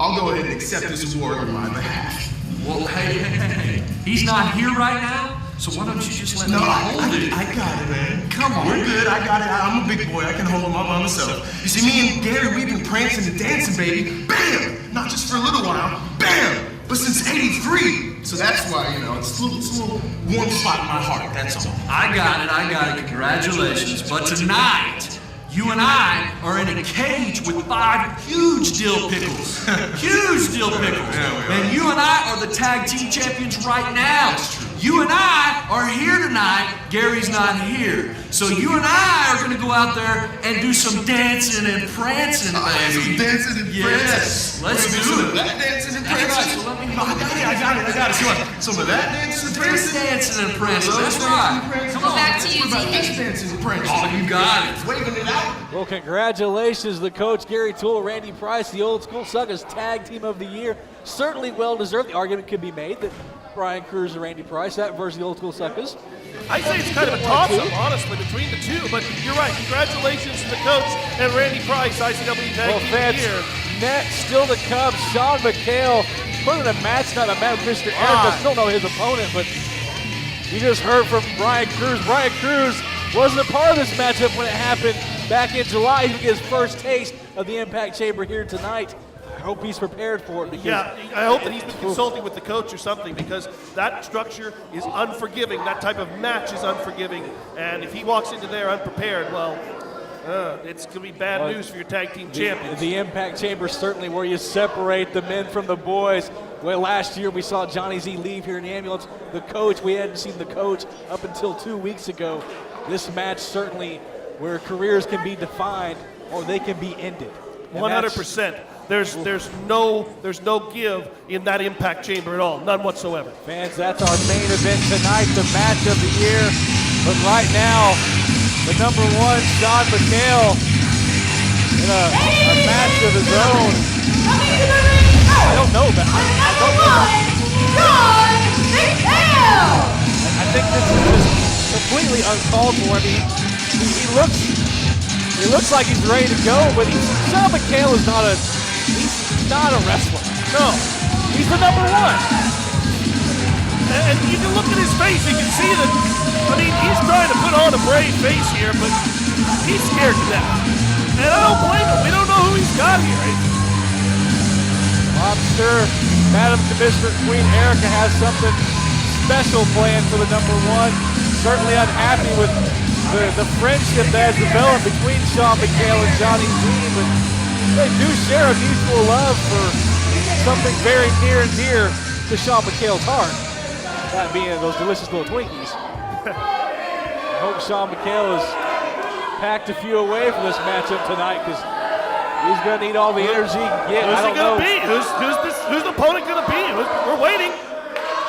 I'll go ahead and accept this award on my behalf. Well, hey, he's not here right now, so why don't you just let me hold it? I got it, man. Come on. We're good, I got it. I'm a big boy, I can hold him up by myself. You see, me and Gary, we've been prancing and dancing, baby. Bam! Not just for a little while, bam! But since '83. So that's why, it's a little warm spot in my heart, that's all. I got it. Congratulations. But tonight, you and I are in a cage with 5 huge dill pickles. Huge dill pickles. And you and I are the tag team champions right now. You and I are here tonight. Gary's not here. So you and I are going to go out there and do some dancing and prancing, baby. Dancing and prancing. Yes, let's do it. That dancing and prancing. That's right, so let me I got it. Some of that dancing and prancing. Dancing and prancing, that's right. Come on, back to you, Z. Dancing and prancing. Oh, you got it. Waving it out. Well, congratulations to Coach Gary Toole, Randy Price, the Old School Suckers Tag Team of the Year. Certainly well deserved. The argument could be made that Brian Cruz and Randy Price, that versus the Old School Suckers. I say it's kind of a toss-up, honestly, between the two, but you're right. Congratulations to the coach and Randy Price, ICW Tag Team of the Year. Next, still the Cubs, Shawn Mccale, put in a match tonight, Mr. Eric. Still know his opponent, but you just heard from Brian Cruz. Brian Cruz wasn't a part of this matchup when it happened back in July. He's going to get his first taste of the Impact Chamber here tonight. I hope he's prepared for it. Yeah, I hope that he's been consulting with the coach or something, because that structure is unforgiving. That type of match is unforgiving. And if he walks into there unprepared, well, it's going to be bad news for your tag team champions. The Impact Chamber is certainly where you separate the men from the boys. Well, last year we saw Johnny Z leave here in the ambulance. The coach, we hadn't seen the coach up until 2 weeks ago. This match certainly where careers can be defined or they can be ended. 100%. There's no give in that Impact Chamber at all, none whatsoever. Fans, that's our main event tonight, the match of the year. But right now, the number one, Shawn Mccale, in a match of his own. I don't know about it. I don't know. Shawn Mccale! I think this is just completely uncalled for. I mean, he looks like he's ready to go, but Shawn Mccale is not a wrestler. No. He's the number one. And you can look at his face, you can see that, I mean, he's trying to put on a brave face here, but he's scared to death. And I don't blame him. We don't know who he's got here. Well, I'm sure Madam Commissioner Queen Erica has something special planned for the number one. Certainly unhappy with the friendship that has developed between Shawn Mccale and Johnny Z, but they do share a mutual love for something very near and dear to Shawn Mccale's heart, that being those delicious little Twinkies. I hope Shawn Mccale has packed a few away for this matchup tonight, because he's going to need all the energy he can get. Who's I don't know. Who's the opponent going to be? We're waiting.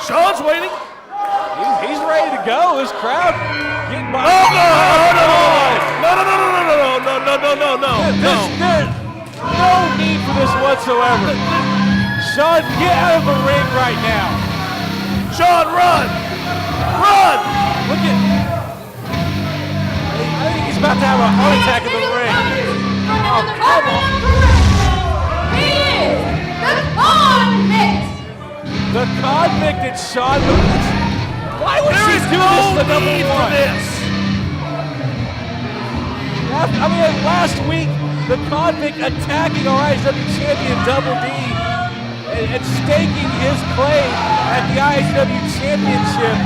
Sean's waiting. He's ready to go. This crowd getting by. No. No need for this whatsoever. Shawn, get out of the ring right now. Shawn, run! Run! Look at. I think he's about to have a heart attack in the ring. Oh, come on. He is the convict! The convict at Shawn. Why would she do this to the number one? I mean, last week, the convict attacking our IZW champion Double D and staking his claim at the IZW championship.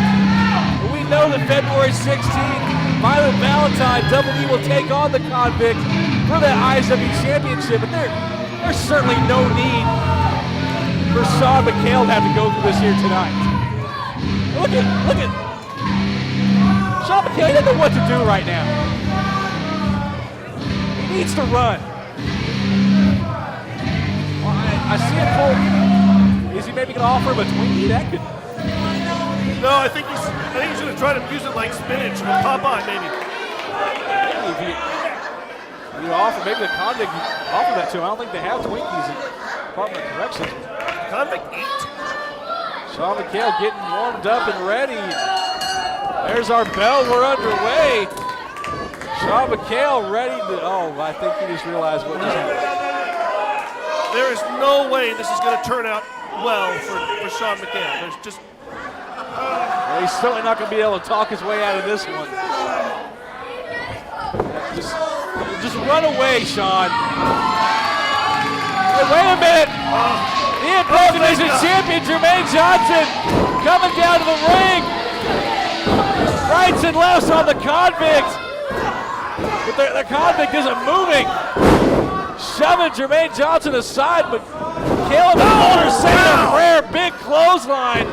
We know that February 16th, Violent Valentine, Double D will take on the convict for that IZW championship, and there's certainly no need for Shawn Mccale to have to go through this here tonight. Look at Shawn Mccale, he doesn't know what to do right now. He needs to run. Well, I see him pull. Is he maybe going to offer him a Twinkie? That could. No, I think he's going to try to use it like spinach or Popeye, maybe. Maybe if you offer, maybe the convict offer that to him. I don't think they have Twinkies in Department of Corrections. Convict eat. Shawn Mccale getting warmed up and ready. There's our bell. We're underway. Shawn Mccale ready to. Oh, I think he just realized what just happened. There is no way this is going to turn out well for Shawn Mccale. There's just. Well, he's certainly not going to be able to talk his way out of this one. Just run away, Shawn. Hey, wait a minute. The Impact Division champion, Jermaine Johnson, coming down to the ring. Rights and lefts on the convict. But the convict isn't moving. Shoving Jermaine Johnson aside, but Caleb Holder saying a prayer, big clothesline.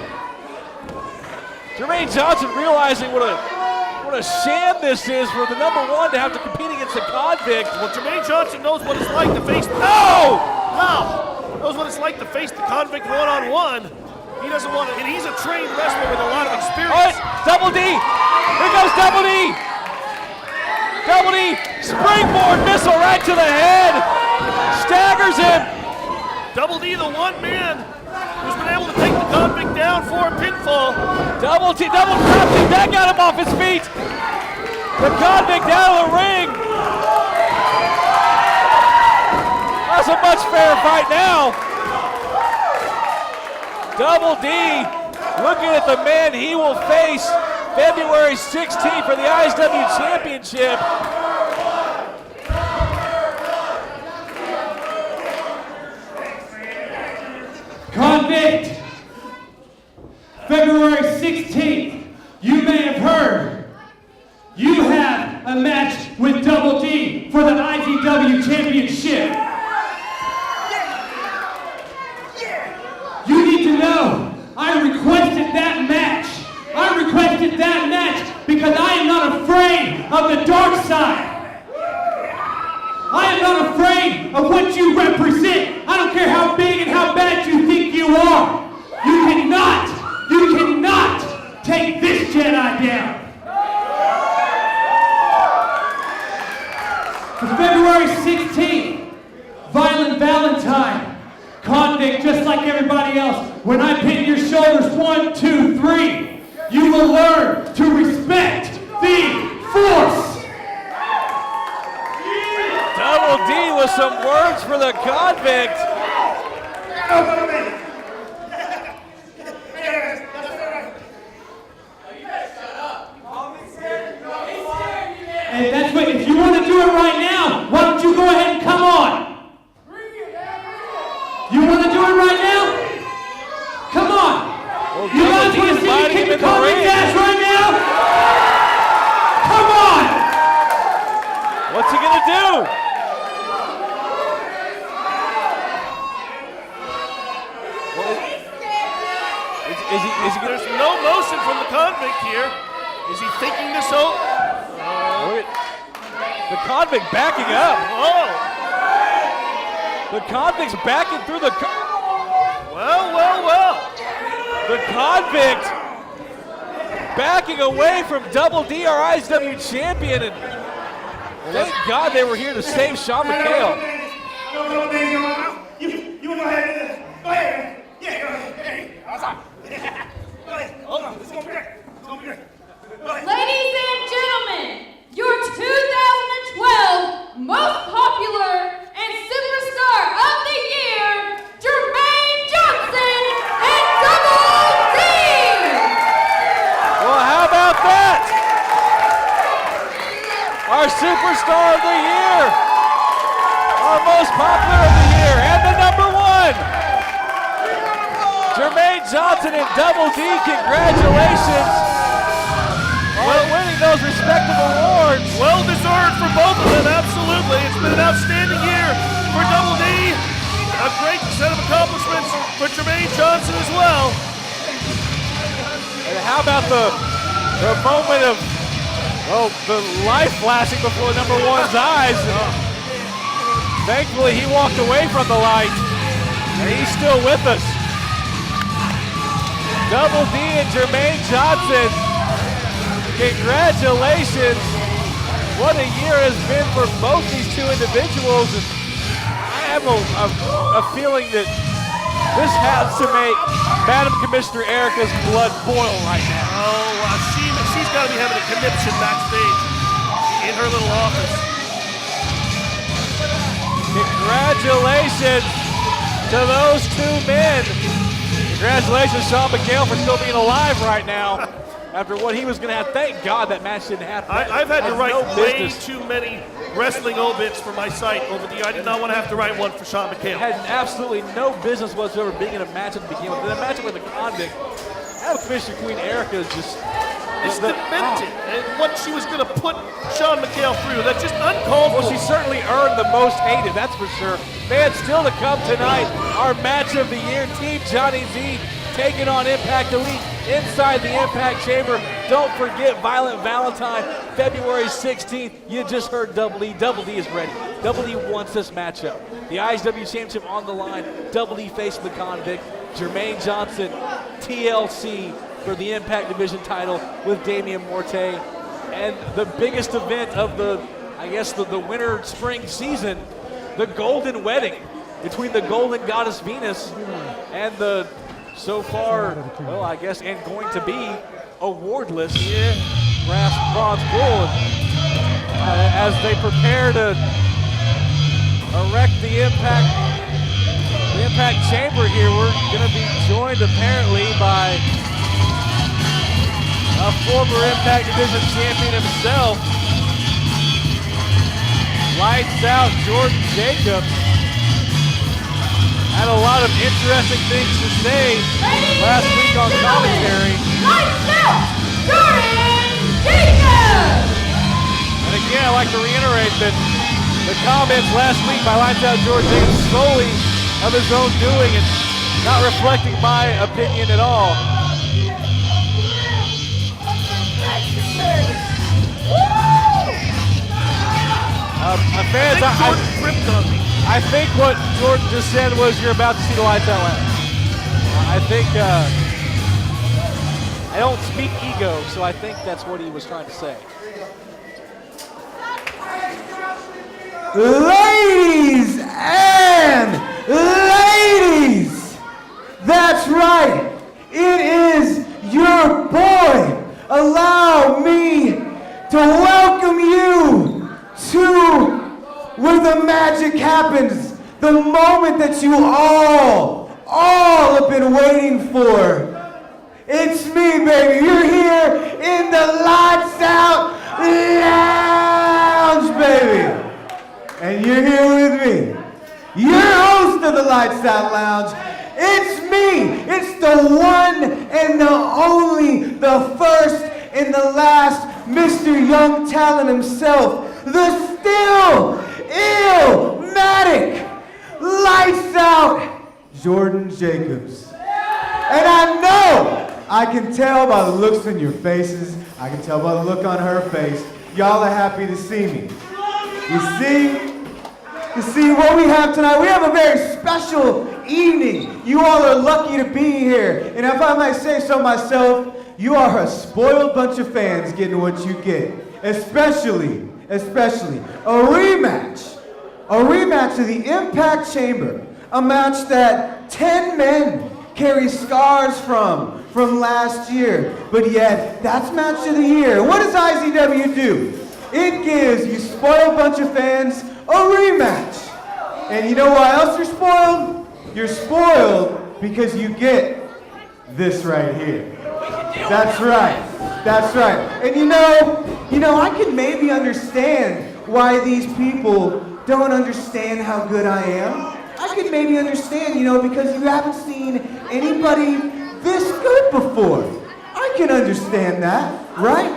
Jermaine Johnson realizing what a sham this is for the number one to have to compete against the convict. Well, Jermaine Johnson knows what it's like to face. No! Knows what it's like to face the convict one-on-one. He doesn't want to, and he's a trained wrestler with a lot of experience. All right, Double D. Here goes Double D. Double D, springboard missile right to the head. Staggers him. Double D, the one man who's been able to take the Convict down for a pinfall. Double crossing, that got him off his feet. The Convict out of the ring. That's a much fairer fight now. Double D looking at the man he will face February 16th for the IZW Championship. Convict, February 16th, you may have heard, you have a match with Double D for the IZW Championship. You need to know, I requested that match. I requested that match because I am not afraid of the dark side. I am not afraid of what you represent. I don't care how big and how bad you think you are. You cannot take this Jedi down. For February 16th, Violent Valentine. Convict, just like everybody else, when I pin your shoulders 1, 2, 3, you will learn to respect the Force. Double D with some words for the Convict. And that's what, if you want to do it right now, why don't you go ahead and come on? You want to do it right now? Come on. Well, you guys want to see me kick the Convict ass right now? Come on. What's he going to do? Is he there's no motion from the Convict here. Is he thinking this over? The Convict backing up. Whoa. The Convict's backing through the... Well. The Convict backing away from Double D, our IZW champion. And thank God they were here to save Shawn Mccale. You want to go ahead? Go ahead. Yeah, go ahead. Hey, outside. Go ahead. Hold on. This is going to be great. It's going to be great. Ladies and gentlemen, your 2012 most popular and superstar of the year, Jermaine Johnson and Double D! Well, how about that? Our superstar of the year, our most popular of the year, and the #1. Jermaine Johnson and Double D, congratulations on winning those respective awards. Well deserved for both of them, absolutely. It's been an outstanding year for Double D. A great set of accomplishments for Jermaine Johnson as well. And how about the moment of, the life flashing before #1's eyes. Thankfully, he walked away from the light, and he's still with us. Double D and Jermaine Johnson, congratulations. What a year has been for both these two individuals. And I have a feeling that this has to make Madam Commissioner Erica's blood boil right now. She's got to be having a conniption backstage in her little office. Congratulations to those two men. Congratulations, Shawn Mccale, for still being alive right now. After what he was going to have, thank God that match didn't happen. I've had to write way too many wrestling obits for my site over the year. I did not want to have to write one for Shawn Mccale. Had absolutely no business whatsoever being in a matchup to begin with. The matchup with the Convict, Madam Commissioner Queen Erica is just... It's demented, and what she was going to put Shawn Mccale through, that's just uncalled for. Well, she certainly earned the most hated, that's for sure. Fans, still to come tonight, our match of the year, Team Johnny Z taking on Impact Elite inside the Impact Chamber. Don't forget Violent Valentine, February 16th. You just heard Double D. Double D is ready. Double D wants this matchup. The IZW Championship on the line. Double D facing the Convict. Jermaine Johnson, TLC for the Impact Division title with Damen Morte. And the biggest event of the winter spring season, the Golden Wedding between the Golden Goddess Venus and the so far, well, I guess, and going to be awardless bronze bull. As they prepare to erect the impact chamber here, we're going to be joined apparently by a former Impact Division champion himself. Lights out Jordan Jacobs. Had a lot of interesting things to say last week on commentary. Lights out Jordan Jacobs! And again, I'd like to reiterate that the comments last week by Lights Out Jordan Jacobs solely of his own doing and not reflecting my opinion at all. Fans, I think what Jordan just said was you're about to see the Lights Out Lounge. I think, I don't speak ego, so I think that's what he was trying to say. Ladies and ladies, that's right, it is your boy. Allow me to welcome you to where the magic happens, the moment that you all have been waiting for. It's me, baby. You're here in the Lights Out Lounge, baby. And you're here with me. Your host of the Lights Out Lounge. It's me. It's the one and the only, the first and the last Mr. Young Talent himself. The still illmatic Lights Out Jordan Jacobs. And I know, I can tell by the looks in your faces, I can tell by the look on her face, y'all are happy to see me. You see what we have tonight? We have a very special evening. You all are lucky to be here. And if I might say so myself, you are a spoiled bunch of fans getting what you get. Especially a rematch of the Impact Chamber, a match that 10 men carry scars from last year, but yet that's match of the year. What does IZW do? It gives you spoiled bunch of fans a rematch. And you know why else you're spoiled? You're spoiled because you get this right here. That's right. And you know, I can maybe understand why these people don't understand how good I am. I could maybe understand, because you haven't seen anybody this good before. I can understand that, right?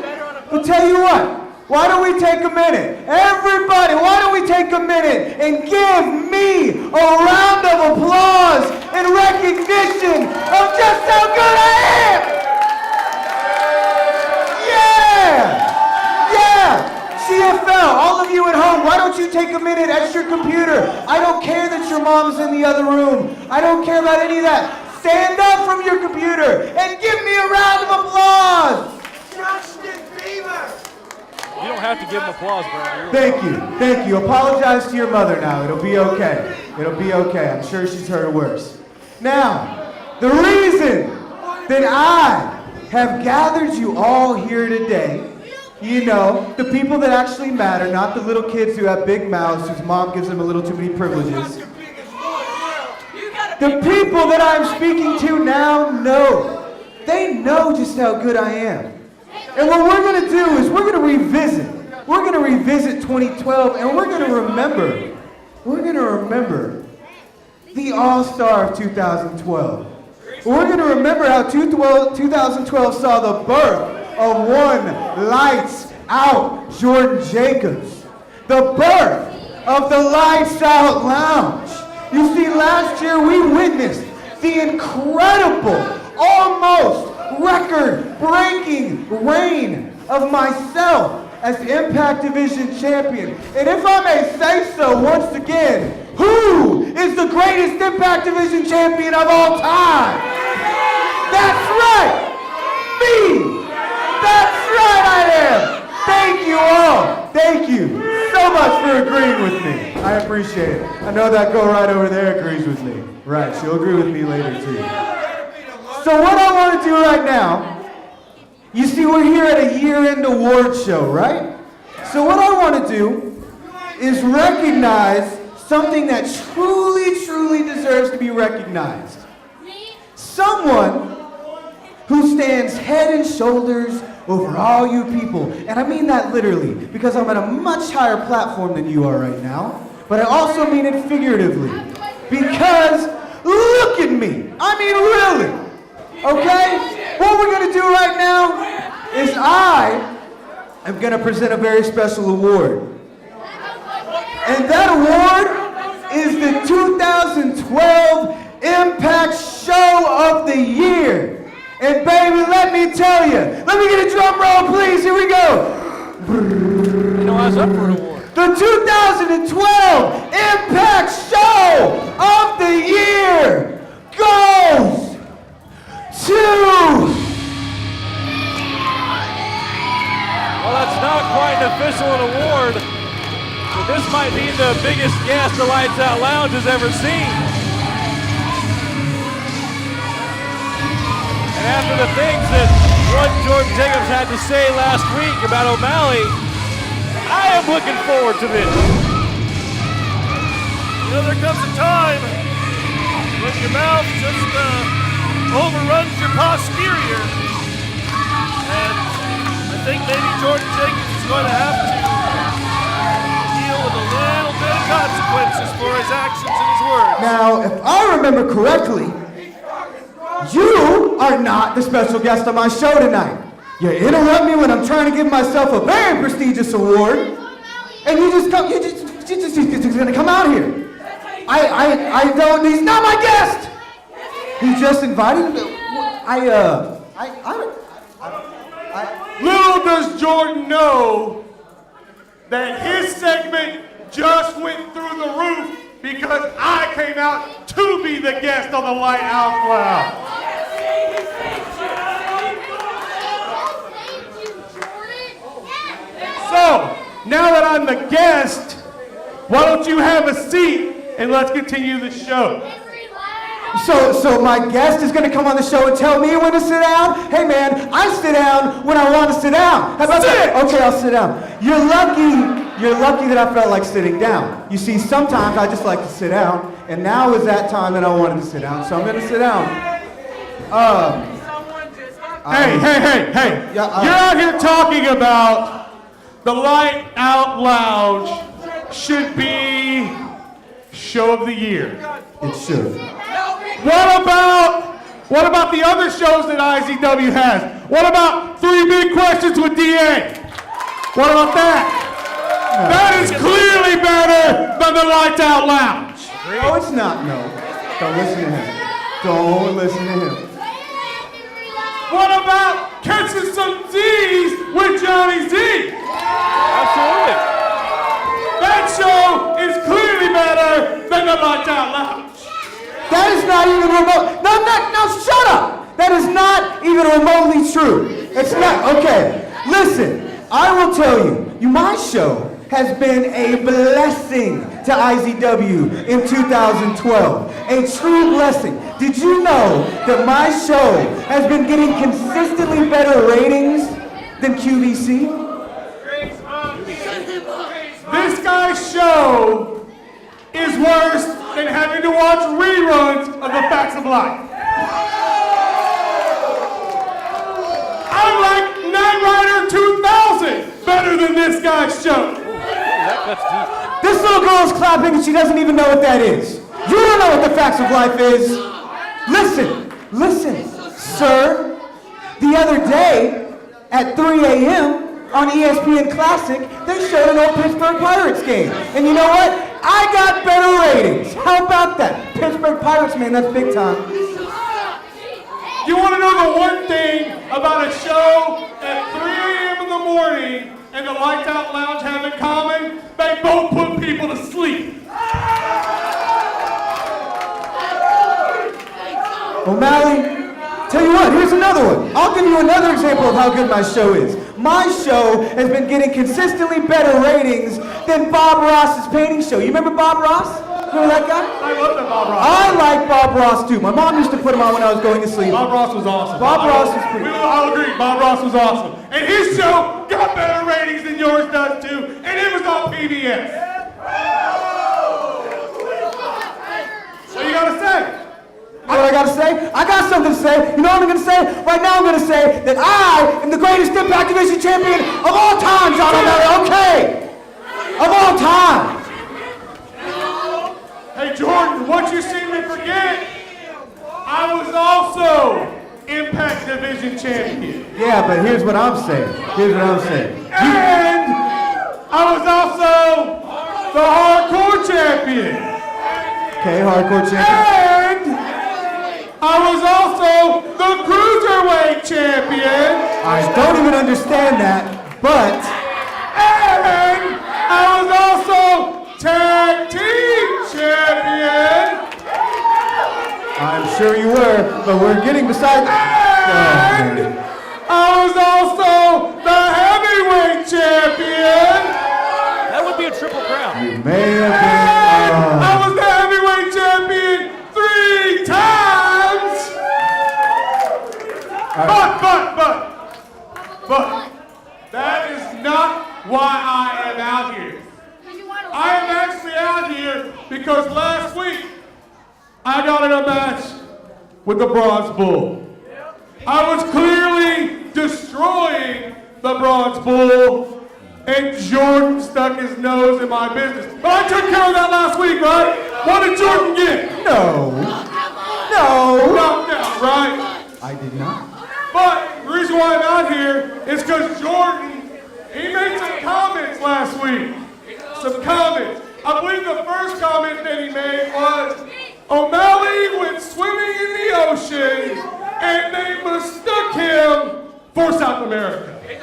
But tell you what, why don't we take a minute? Everybody, why don't we take a minute and give me a round of applause in recognition of just how good I am? Yeah! CFL, all of you at home, why don't you take a minute at your computer? I don't care that your mom's in the other room. I don't care about any of that. Stand up from your computer and give me a round of applause. Justin Bieber. You don't have to give him applause, bro. Thank you. Apologize to your mother now. It'll be okay. I'm sure she's heard worse. Now, the reason that I have gathered you all here today, the people that actually matter, not the little kids who have big mouths whose mom gives them a little too many privileges. The people that I'm speaking to now know. They know just how good I am. And what we're going to do is we're going to revisit 2012, and we're going to remember the All-Star of 2012. We're going to remember how 2012 saw the birth of one Lights Out Jordan Jacobs. The birth of the Lights Out Lounge. You see, last year we witnessed the incredible, almost record-breaking reign of myself as Impact Division Champion. And if I may say so once again, who is the greatest Impact Division Champion of all time? That's right! Me! That's right, I am! Thank you all! Thank you so much for agreeing with me. I appreciate it. I know that girl right over there agrees with me. Right, she'll agree with me later too. So what I want to do right now, you see we're here at a year-end award show, right? So what I want to do is recognize something that truly, truly deserves to be recognized. Someone who stands head and shoulders over all you people. And I mean that literally, because I'm at a much higher platform than you are right now. But I also mean it figuratively. Because look at me. I mean really. Okay? What we're going to do right now is I am going to present a very special award. And that award is the 2012 Impact Show of the Year. And baby, let me tell you, let me get a drum roll, please. Here we go. You know, I was up for an award. The 2012 Impact Show of the Year goes to... Well, that's not quite an official award, but this might be the biggest guest the Lights Out Lounge has ever seen. And after the things that one Jordan Jacobs had to say last week about O'Malley, I am looking forward to this. You know, there comes a time when your mouth just overruns your posterior. And I think maybe Jordan Jacobs is going to have to deal with a little bit of consequences for his actions and his words. Now, if I remember correctly, you are not the special guest on my show tonight. You interrupt me when I'm trying to give myself a very prestigious award, and you just gonna come out here. I don't, he's not my guest! He just invited me. Little does Jordan know that his segment just went through the roof because I came out to be the guest on the Lighthouse Lounge. So, now that I'm the guest, why don't you have a seat and let's continue the show. So my guest is gonna come on the show and tell me when to sit down? Hey man, I sit down when I want to sit down. How about that? Okay, I'll sit down. You're lucky that I felt like sitting down. You see, sometimes I just like to sit down, and now is that time that I wanted to sit down, so I'm gonna sit down. Hey, you're out here talking about the Light Out Lounge should be show of the year. It should. What about the other shows that IZW has? What about 3 Big Questions with DA? What about that? That is clearly better than the Lights Out Lounge. No, it's not, no. Don't listen to him. Don't listen to him. What about Catching Some Z's with Johnny Z? Absolutely. That show is clearly better than the Lights Out Lounge. That is not even remote. No, shut up. That is not even remotely true. It's not. Okay, listen. I will tell you, my show has been a blessing to IZW in 2012. A true blessing. Did you know that my show has been getting consistently better ratings than QVC? This guy's show is worse than having to watch reruns of The Facts of Life. I like Knight Rider 2000 better than this guy's show. This little girl is clapping and she doesn't even know what that is. You don't know what The Facts of Life is. Listen, sir. The other day at 3 a.m. on ESPN Classic, they showed an old Pittsburgh Pirates game. And you know what? I got better ratings. How about that? Pittsburgh Pirates, man, that's big time. You want to know the one thing about a show at 3 a.m. in the morning and the Lights Out Lounge have in common? They both put people to sleep. O'Malley, tell you what, here's another one. I'll give you another example of how good my show is. My show has been getting consistently better ratings than Bob Ross's painting show. You remember Bob Ross? Remember that guy? I love that Bob Ross. I like Bob Ross too. My mom used to put him on when I was going to sleep. Bob Ross was awesome. Bob Ross was pretty. I'll agree. Bob Ross was awesome. And his show got better ratings than yours does too. And it was on PBS. What you gotta say? You know what I gotta say? I got something to say. You know what I'm gonna say? Right now I'm gonna say that I am the greatest Impact Division champion of all time, John O'Malley. Okay. Of all time. Hey Jordan, what you seem to forget, I was also Impact Division champion. Yeah, but here's what I'm saying. And I was also the hardcore champion. Okay, hardcore champion. And I was also the cruiserweight champion. I don't even understand that, but. And I was also tag team champion. I'm sure you were, but we're getting beside. And I was also the heavyweight champion. That would be a triple crown. You may have been. I was the heavyweight champion 3 times. But that is not why I am out here. I am actually out here because last week I got in a match with the Bronze Bull. I was clearly destroying the Bronze Bull, and Jordan stuck his nose in my business. But I took care of that last week, right? What did Jordan get? No, Knocked out, right? I did not. But the reason why I'm out here is because Jordan, he made some comments last week. Some comments. I believe the first comment that he made was, O'Malley went swimming in the ocean and they mistook him for South America. He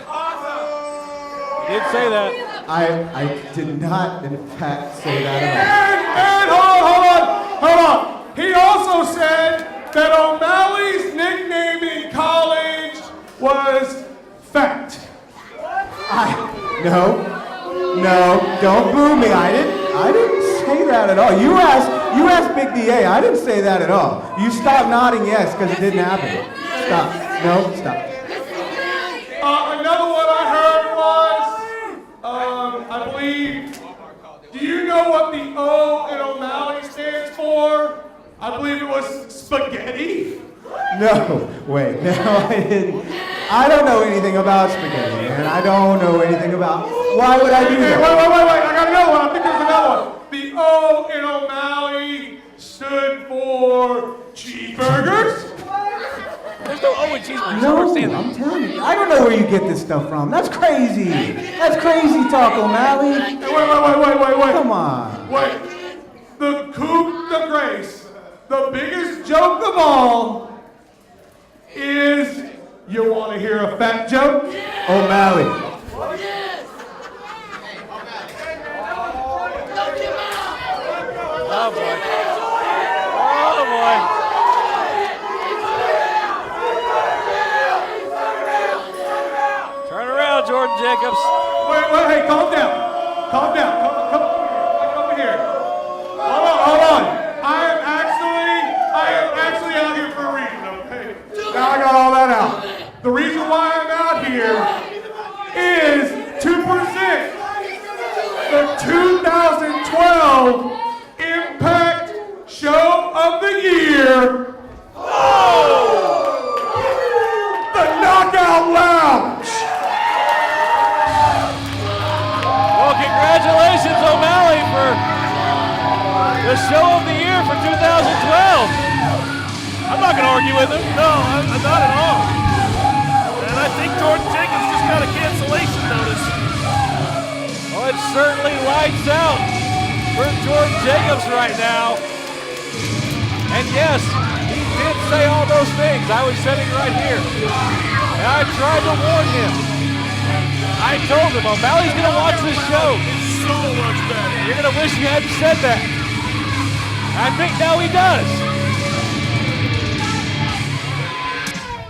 did say that. I did not, in fact, say that at all. And hold on. He also said that O'Malley's nickname in college was Fat. No, don't boo me. I didn't say that at all. You asked Big DA. I didn't say that at all. You stop nodding yes because it didn't happen. Stop. No, stop. Another one I heard was, I believe, do you know what the O in O'Malley stands for? I believe it was spaghetti. No, wait, no, I didn't. I don't know anything about spaghetti, man. I don't know anything about. Why would I do that? Wait, I got another one. I think there's another one. The O in O'Malley stood for cheeseburgers. There's no O in cheeseburgers. No, I'm telling you. I don't know where you get this stuff from. That's crazy. That's crazy talk, O'Malley. Wait. Come on. Wait. The coup de grace, the biggest joke of all, is, you want to hear a fat joke? O'Malley. Oh boy. Oh boy. Turn around, Jordan Jacobs. Wait, hey, calm down. Come over here. Hold on. I am actually out here for a reason, okay? Now I got all that out. The reason why I'm out here is to present the 2012 Impact Show of the Year. The Knockout Lounge. Well, congratulations, O'Malley, for the Show of the Year for 2012. I'm not going to argue with him. No, I'm not at all. And I think Jordan Jacobs just got a cancellation notice. Well, it certainly lights out for Jordan Jacobs right now. And yes, he did say all those things. I was sitting right here. And I tried to warn him. I told him, O'Malley's going to watch this show. So much better. You're going to wish you hadn't said that. I think now he does.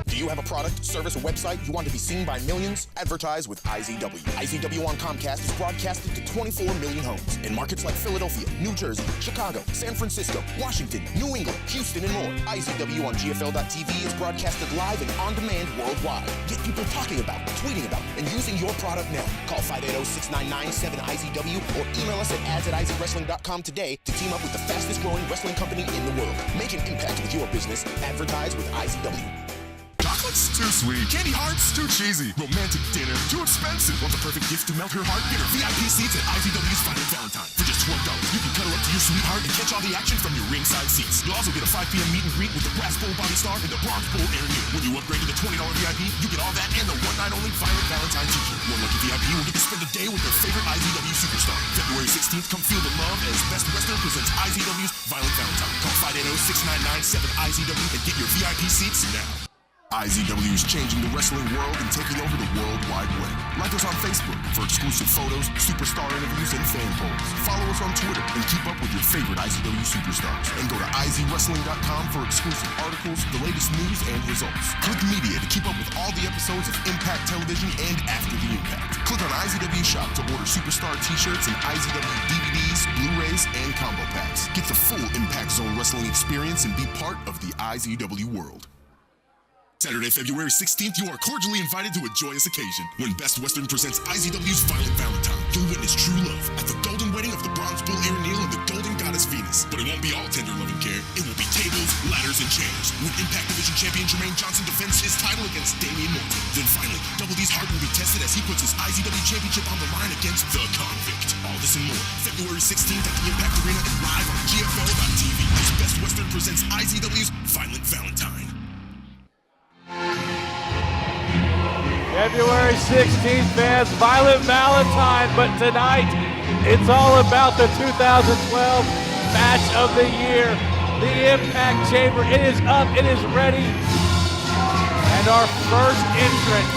Do you have a product, service, or website you want to be seen by millions? Advertise with IZW. IZW on Comcast is broadcasted to 24 million homes in markets like Philadelphia, New Jersey, Chicago, San Francisco, Washington, New England, Houston, and more. IZW on GFL.TV is broadcasted live and on demand worldwide. Get people talking about, tweeting about, and using your product now. Call 580-6997-IZW or email us at ads@izwrestling.com today to team up with the fastest growing wrestling company in the world. Make an impact with your business. Advertise with IZW. Chocolates? Too sweet. Candy hearts? Too cheesy. Romantic dinner? Too expensive. Want the perfect gift to melt her heart? Get her VIP seats at IZW's Violent Valentine. For just $12, you can cuddle up to your sweetheart and catch all the action from your ringside seats. You'll also get a 5 p.m. meet and greet with the Brass Bowl Bobby Star and the Bronze Bowl Aaron Neal. When you upgrade to the $20 VIP, you get all that and the one-night-only Violent Valentine t-shirt. One lucky VIP will get to spend a day with their favorite IZW superstar. February 16th, come feel the love as Best Western presents IZW's Violent Valentine. Call 580-6997-IZW and get your VIP seats now. IZW is changing the wrestling world and taking over the World Wide Web. Like us on Facebook for exclusive photos, superstar interviews, and fan polls. Follow us on Twitter and keep up with your favorite IZW superstars. And go to izwrestling.com for exclusive articles, the latest news, and results. Click Media to keep up with all the episodes of Impact Television and After the Impact. Click on IZW Shop to order superstar t-shirts and IZW DVDs, Blu-rays, and combo packs. Get the full Impact Zone wrestling experience and be part of the IZW world. Saturday, February 16th, you are cordially invited to a joyous occasion when Best Western presents IZW's Violent Valentine. You'll witness true love at the golden wedding of the Bronze Bull Aaron Neal and the Golden Goddess Venus. But it won't be all tender love and care. It will be tables, ladders, and chairs. When Impact Division Champion Jermaine Johnson defends his title against Damen Morte. Then finally, Double D's heart will be tested as he puts his IZW Championship on the line against the Convict. All this and more, February 16th at the Impact Arena and live on GFL.TV as Best Western presents IZW's Violent Valentine. February 16th, fans, Violent Valentine, but tonight it's all about the 2012 Match of the Year. The Impact Chamber, it is up, it is ready. And our first entrant.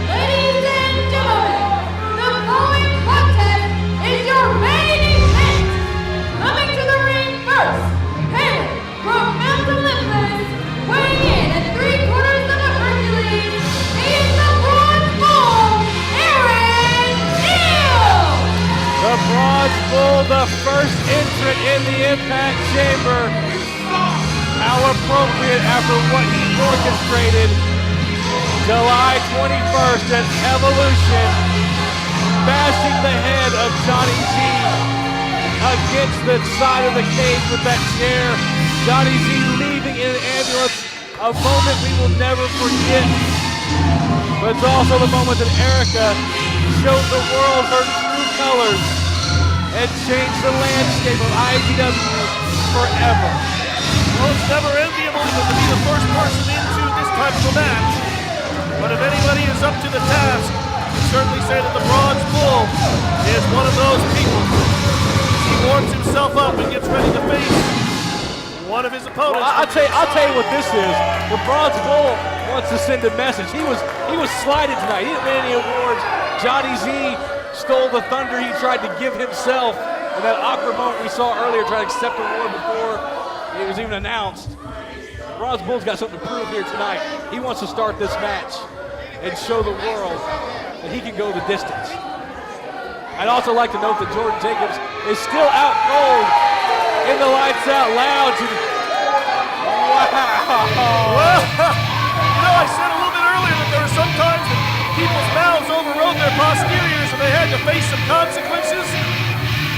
Ladies and gentlemen, the following contest is your main event. Coming to the ring first, hailing from Mount Olympus, weighing in at 3/4 of a Hercules, he is the Bronze Bull, Aaron Neal. The Bronze Bull, the first entrant in the Impact Chamber. How appropriate after what he orchestrated July 21st at Evolution, bashing the head of Johnny Z against the side of the cage with that chair. Johnny Z leaving in an ambulance, a moment we will never forget. But it's also the moment that Erica showed the world her true colors and changed the landscape of IZW forever. Well, it's never enviable to be the first person into this type of a match. But if anybody is up to the task, I can certainly say that the Bronze Bull is one of those people. He warms himself up and gets ready to face one of his opponents. Well, I'll tell you what this is. The Bronze Bull wants to send a message. He was slighted tonight. He didn't win any awards. Johnny Z stole the thunder he tried to give himself in that awkward moment we saw earlier, trying to accept the award before it was even announced. Bronze Bull's got something to prove here tonight. He wants to start this match and show the world that he can go the distance. I'd also like to note that Jordan Jacobs is still out cold in the Lights Out Lounge. Wow. Well, I said a little bit earlier that there were some times that people's mouths overrode their posteriors and they had to face some consequences.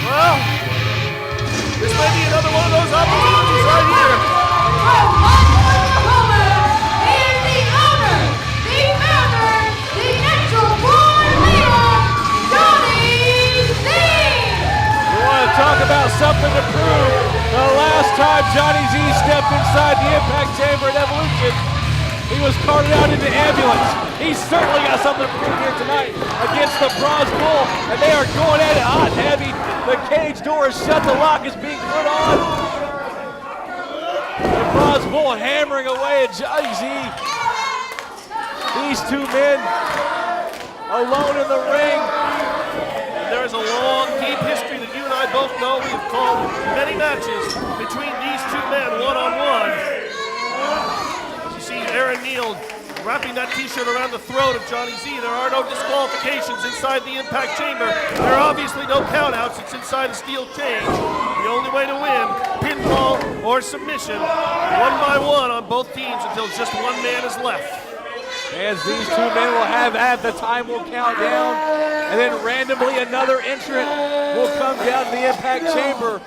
Well, this may be another one of those opportunities right here. From Lawton, Oklahoma, he is the owner, the founder, the natural-born leader, Johnny Z. You want to talk about something to prove? The last time Johnny Z stepped inside the Impact Chamber at Evolution, he was carted out in the ambulance. He's certainly got something to prove here tonight against the Bronze Bull, and they are going at it hot and heavy. The cage door is shut, the lock is being put on. The Bronze Bull hammering away at Johnny Z. These two men alone in the ring. There is a long, deep history that you and I both know. We have called many matches between these two men one-on-one. You see Aaron Neal wrapping that t-shirt around the throat of Johnny Z. There are no disqualifications inside the Impact Chamber. There are obviously no countouts. It's inside a steel cage. The only way to win, pinfall or submission, one by one on both teams until just one man is left. As these two men will have at the time will count down, and then randomly another entrant will come down to the Impact Chamber.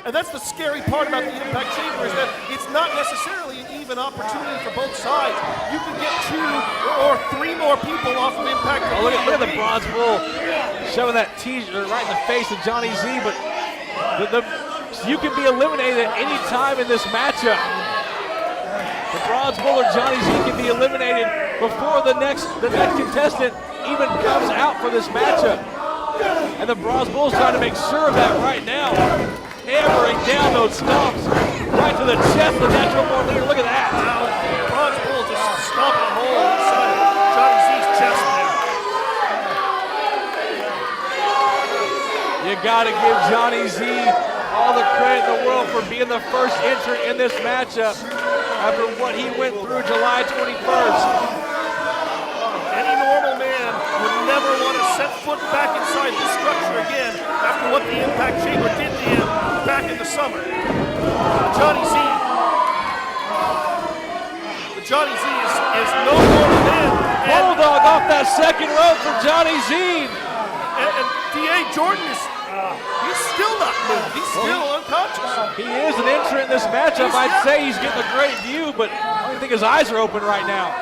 And that's the scary part about the Impact Chamber, is that it's not necessarily an even opportunity for both sides. You can get 2 or 3 more people off of Impact. Oh, look at the Bronze Bull shoving that t-shirt right in the face of Johnny Z, but you can be eliminated at any time in this matchup. The Bronze Bull or Johnny Z can be eliminated before the next contestant even comes out for this matchup. And the Bronze Bull's trying to make sure of that right now. Hammering down those stomps right to the chest of the Natural Born Leader. Look at that. Now, Bronze Bull just stomping a hole inside Johnny Z's chest there. You gotta give Johnny Z all the credit in the world for being the first entrant in this matchup after what he went through July 21st. Any normal man would never want to set foot back inside this structure again after what the Impact Chamber did to him back in the summer. Johnny Z is no normal man. Bulldog off that second rope for Johnny Z. And D.A. Jordan he's still not moved. He's still unconscious. He is an entrant in this matchup. I'd say he's getting a great view, but I don't think his eyes are open right now.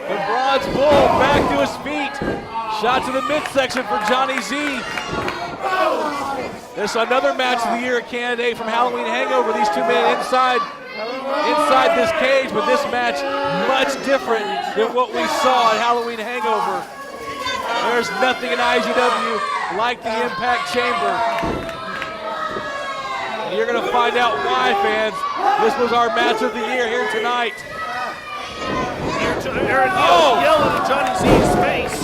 The Bronze Bull back to his feet. Shot to the midsection for Johnny Z. This another match of the year candidate from Halloween Hangover. These two men inside this cage, but this match much different than what we saw at Halloween Hangover. There's nothing in IZW like the Impact Chamber. And you're gonna find out why, fans. This was our match of the year here tonight. Aaron Neal yelling at Johnny Z's face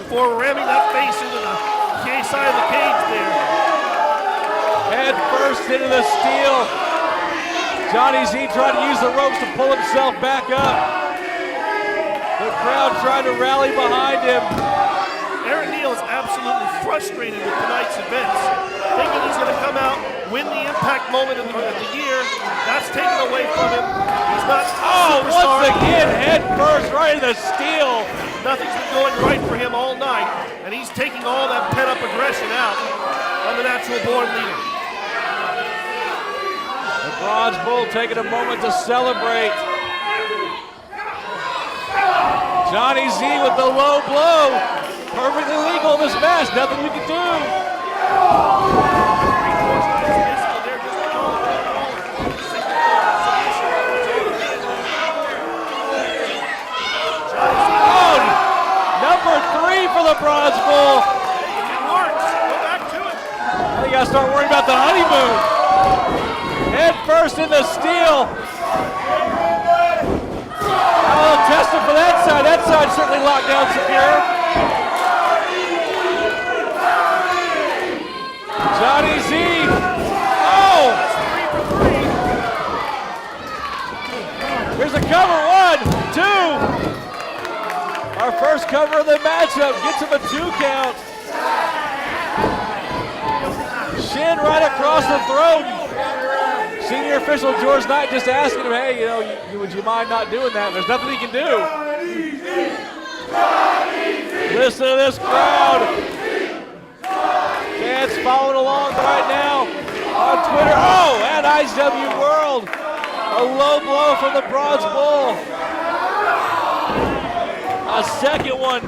before ramming that face into the side of the cage there. Head first into the steel. Johnny Z trying to use the ropes to pull himself back up. The crowd trying to rally behind him. Aaron Neal is absolutely frustrated with tonight's events, thinking he's going to come out, win the Impact moment of the year. That's taken away from him. He's not superstar. Once again, head first right in the steel. Nothing's been going right for him all night, and he's taking all that pent-up aggression out on the Natural Born Leader. The Bronze Bull taking a moment to celebrate. Johnny Z with the low blow. Perfectly legal in this match, nothing you can do. Number 3 for the Bronze Bull. It works. Go back to it. Now you gotta start worrying about the honeymoon. Head first in the steel. Oh, testing for that side. That side certainly locked down secure. Johnny Z. Oh! Here's a cover. 1, 2. Our first cover of the matchup gets him a 2 count. Shin right across the throat. Senior official George Knight just asking him, hey, would you mind not doing that? There's nothing he can do. Listen to this crowd. Fans following along right now on Twitter. Oh, and IZW World. A low blow from the Bronze Bull. A second one.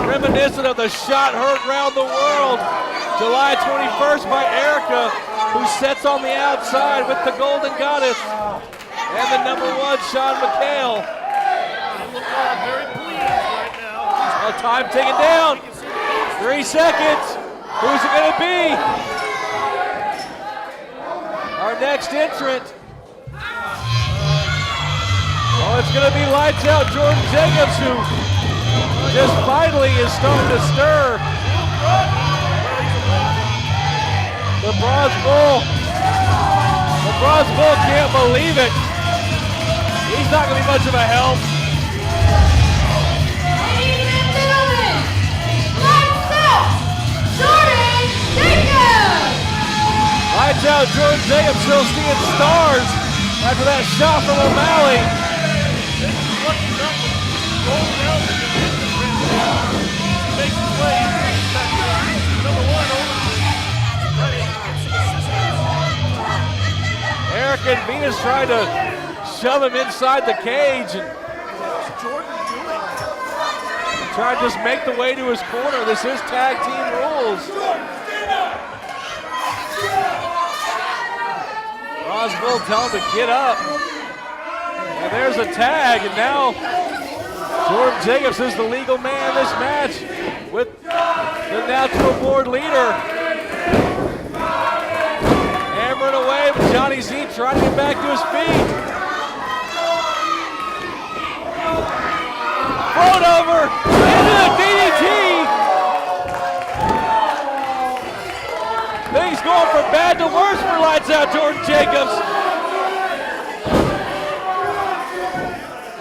Reminiscent of the shot heard around the world. July 21st by Erica, who sets on the outside with the Golden Goddess. And the number 1, Shawn Mccale. Very pleased right now. Time taken down. 3 seconds. Who's it going to be? Our next entrant. Oh, it's going to be lights out Jordan Jacobs, who just finally is starting to stir. The Bronze Bull can't believe it. He's not going to be much of a help. Ladies and gentlemen, lights out, Jordan Jacobs! Lights out, Jordan Jacobs still seeing stars after that shot from O'Malley. Makes his way back to number one over. Eric and Venus tried to shove him inside the cage and try to just make the way to his corner. This is tag team rules. Roswell telling him to get up. And there's a tag, and now Jordan Jacobs is the legal man in this match with the natural board leader. Hammering away, but Johnny Z trying to get back to his feet. Float over into the DDT. Things going from bad to worse for Lights Out Jordan Jacobs.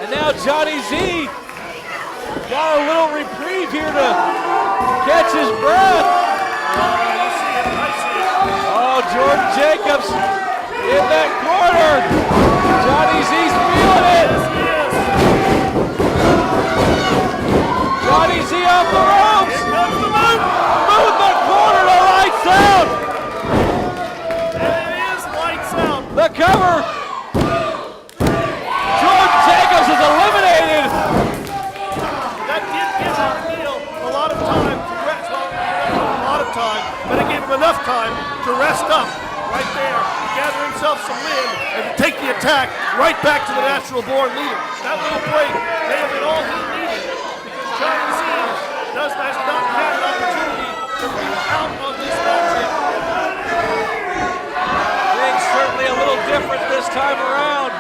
And now Johnny Z got a little reprieve here to catch his breath. Oh, Jordan Jacobs in that corner. Johnny Z's feeling it. Johnny Z off the ropes. Move the corner to Lights Out. And it is Lights Out. The cover. Jordan Jacobs is eliminated. That did give O'Neal a lot of time to rest. Well, not a lot of time, but it gave him enough time to rest up right there, to gather himself some wind, and to take the attack right back to the natural born leader. That little break may have been all he needed, because Johnny Z has not had an opportunity to reach out on this match. Things certainly a little different this time around.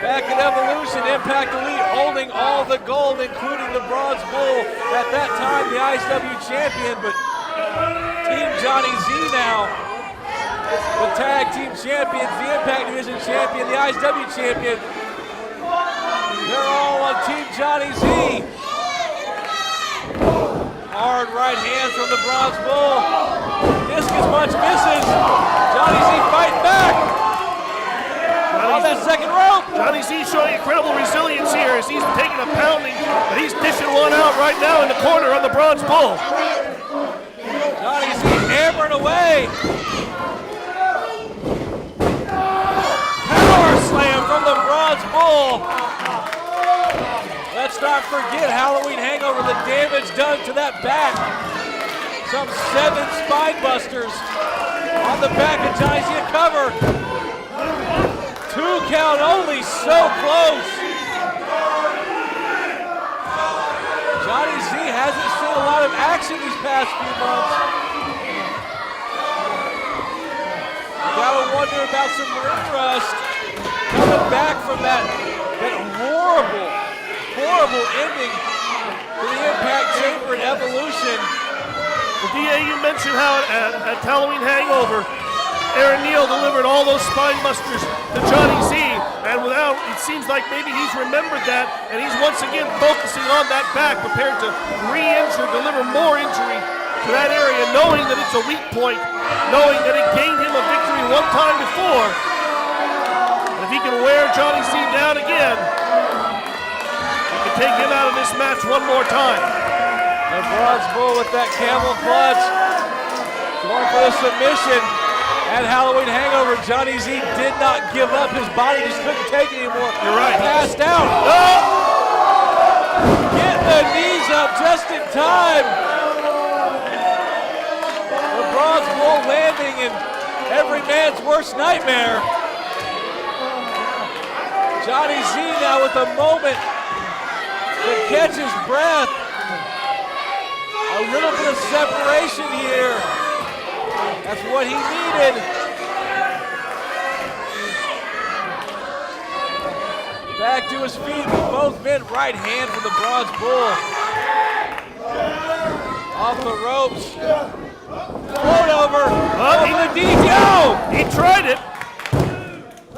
Back in Evolution, Impact Elite holding all the gold, including the Bronze Bull, at that time the IZW champion, but Team Johnny Z now, the tag team champions, the Impact Division champion, the IZW champion. They're all on Team Johnny Z. Hard right hands from the Bronze Bull. Discus punch misses. Johnny Z fighting back. On that second rope. Johnny Z showing incredible resilience here as he's taking a pounding, but he's dishing one out right now in the corner on the Bronze Bull. Johnny Z hammering away. Power slam from the Bronze Bull. Let's not forget Halloween Hangover, the damage done to that back. Some 7 spine busters on the back of Johnny Z. A cover. 2 count only, so close. Johnny Z hasn't seen a lot of action these past few months. You gotta wonder about some ring rust coming back from that horrible ending to the Impact Chamber and Evolution. Well, DA, you mentioned how at Halloween Hangover, Aaron Neal delivered all those spine busters to Johnny Z, and it seems like maybe he's remembered that, and he's once again focusing on that back, prepared to re-injure, deliver more injury to that area, knowing that it's a weak point, knowing that it gained him a victory one time before. And if he can wear Johnny Z down again, he can take him out of this match one more time. The Bronze Bull with that camel clutch, going for the submission. At Halloween Hangover, Johnny Z did not give up. His body just couldn't take it anymore. You're right. Passed out. Oh! Getting the knees up just in time. The Bronze Bull landing in every man's worst nightmare. Johnny Z now with a moment to catch his breath. A little bit of separation here. That's what he needed. Back to his feet with both men. Right hand from the Bronze Bull. Off the ropes. Float over. The DQ. He tried it.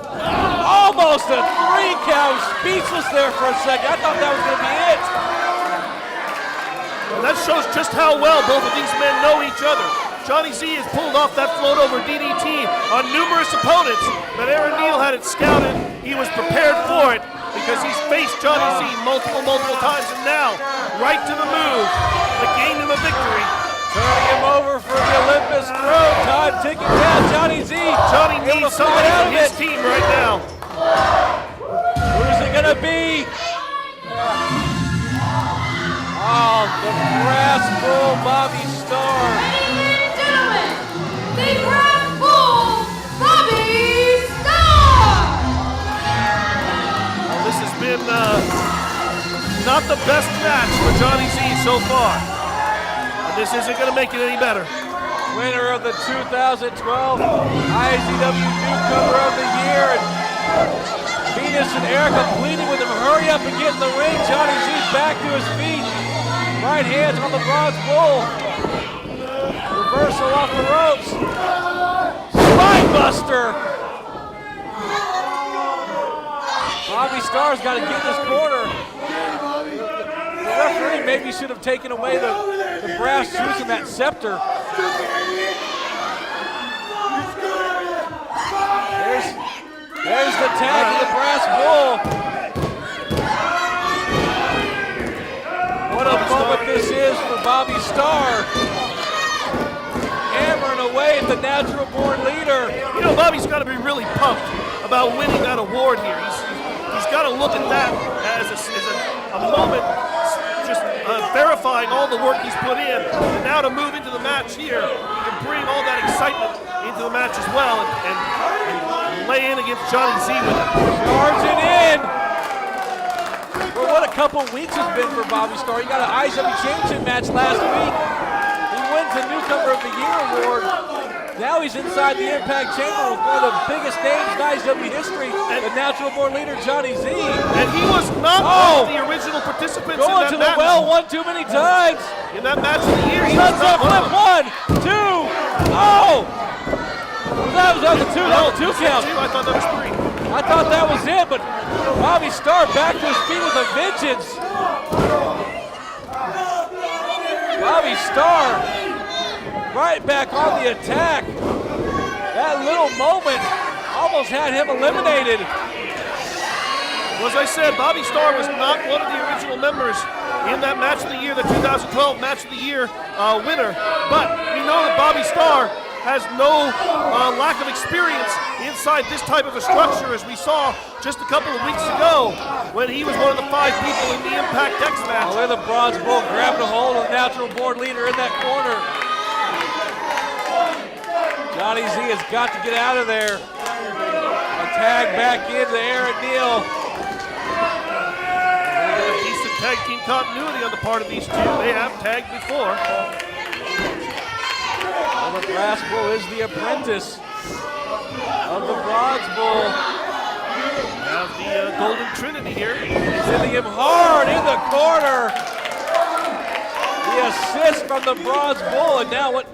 Almost a 3 count. Speechless there for a second. I thought that was going to be it. And that shows just how well both of these men know each other. Johnny Z has pulled off that float over DDT on numerous opponents, but Aaron Neal had it scouted. He was prepared for it because he's faced Johnny Z multiple times, and now, right to the move, that gained him a victory. Turning him over for the Olympus throw. Time ticking down. Johnny Z. Johnny needs somebody on his team right now. Who's it gonna be? Oh, the Brass Bull, Bobby Starr. The Brass Bull, Bobby Starr! Well, this has been not the best match for Johnny Z so far. And this isn't going to make it any better. Winner of the 2012 IZW Newcomer of the Year. And Venus and Erica pleading with him, hurry up and get in the ring. Johnny Z back to his feet. Right hands on the Bronze Bull. Reversal off the ropes. Spine buster. Bobby Starr's got to get this corner. The referee maybe should have taken away the brass juice and that scepter. There's the tag of the Brass Bull. What a moment this is for Bobby Starr. Hammering away at the natural born leader. You know, Bobby's got to be really pumped about winning that award here. He's got to look at that as a moment, just verifying all the work he's put in. And now to move into the match here, he can bring all that excitement into the match as well and lay in against Johnny Z with it. Charging in. Well, what a couple weeks has been for Bobby Starr. He got an IZW Championship match last week. He wins the Newcomer of the Year award. Now he's inside the Impact Chamber with one of the biggest names in IZW history, the natural born leader, Johnny Z. And he was not one of the original participants in that match. Going to the well one too many times. In that match of the year, he was not flip. 1, 2, oh! That was a two, that was a 2 count. I thought that was 3. I thought that was it, but Bobby Starr back to his feet with a vengeance. Bobby Starr right back on the attack. That little moment almost had him eliminated. Well, as I said, Bobby Starr was not one of the original members in that match of the year, the 2012 match of the year winner. But we know that Bobby Starr has no lack of experience inside this type of a structure, as we saw just a couple of weeks ago when he was one of the 5 people in the Impact X match. Look at the Bronze Bull grabbing a hold of the natural born leader in that corner. Johnny Z has got to get out of there. A tag back into Aaron Neal. A decent tag team continuity on the part of these two. They have tagged before. Well, the Brass Bull is the apprentice of the Bronze Bull. We have the Golden Trinity here. He's hitting him hard in the corner. The assist from the Bronze Bull, and now what?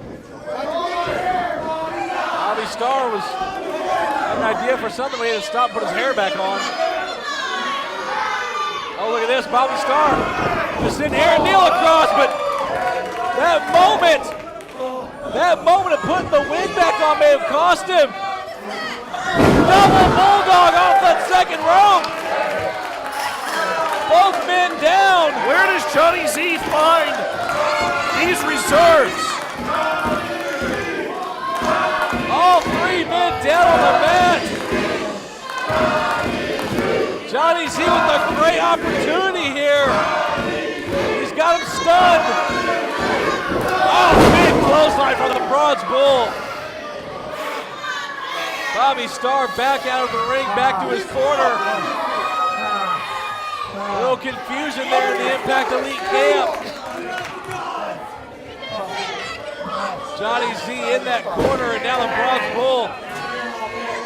Bobby Starr was an idea for something. We had to stop and put his hair back on. Oh, look at this, Bobby Starr just sitting Aaron Neal across, but that moment of putting the win back on may have cost him. Double Bulldog off that second rope. Both men down. Where does Johnny Z find these reserves? All 3 men down on the mat. Johnny Z with a great opportunity here. He's got him stunned. Oh, big clothesline from the Bronze Bull. Bobby Starr back out of the ring, back to his corner. A little confusion there in the Impact Elite camp. Johnny Z in that corner, and now the Bronze Bull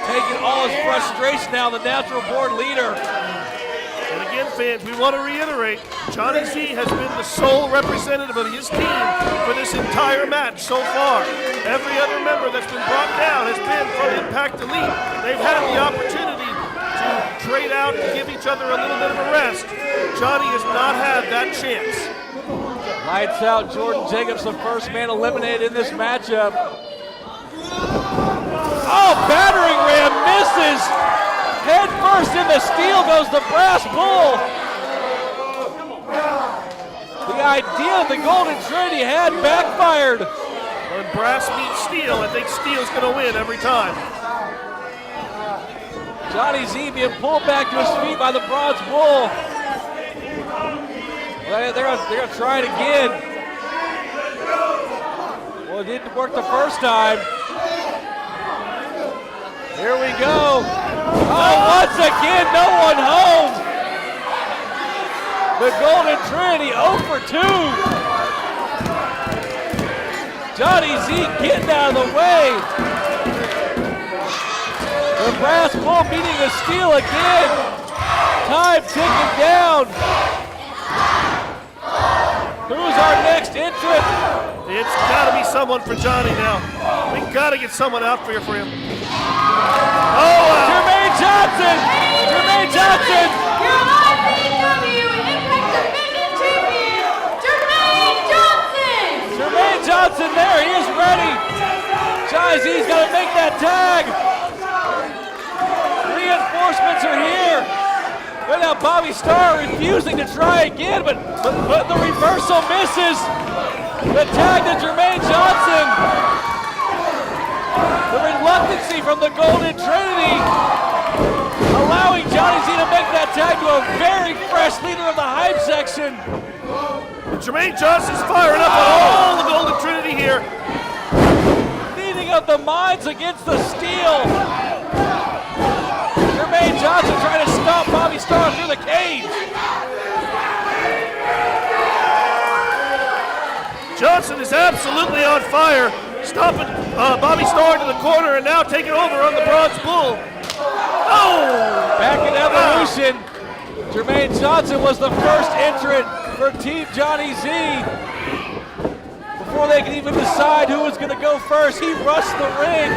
taking all his frustration now, the natural born leader. And again, fans, we want to reiterate, Johnny Z has been the sole representative of his team for this entire match so far. Every other member that's been brought down has been from Impact Elite. They've had the opportunity to trade out and give each other a little bit of a rest. Johnny has not had that chance. Lights out, Jordan Jacobs, the first man eliminated in this matchup. Oh, battering ram misses. Head first in the steel goes the brass bull. The idea the Golden Trinity had backfired. When brass meets steel, I think steel's going to win every time. Johnny Z being pulled back to his feet by the bronze bull. They're going to try it again. Well, it didn't work the first time. Here we go. Oh, once again, no one home. The Golden Trinity 0 for 2. Johnny Z getting out of the way. The brass bull beating the steel again. Time ticking down. Who's our next entrant? It's got to be someone for Johnny now. We got to get someone out for him. Oh, wow. Jermaine Johnson! Jermaine Johnson! Your IZW Impact Division Champion, Jermaine Johnson! Jermaine Johnson there, he is ready. Johnny Z's got to make that tag. Reinforcements are here. But now Bobby Starr refusing to try again, but the reversal misses. The tag to Jermaine Johnson. The reluctancy from the Golden Trinity allowing Johnny Z to make that tag to a very fresh leader of the hype section. Jermaine Johnson's firing up on all the Golden Trinity here. Meeting of the minds against the steel. Jermaine Johnson trying to stop Bobby Starr through the cage. Johnson is absolutely on fire, stopping Bobby Starr to the corner and now taking over on the bronze bull. Oh! Back in Evolution, Jermaine Johnson was the first entrant for Team Johnny Z. Before they could even decide who was going to go first, he rushed the ring.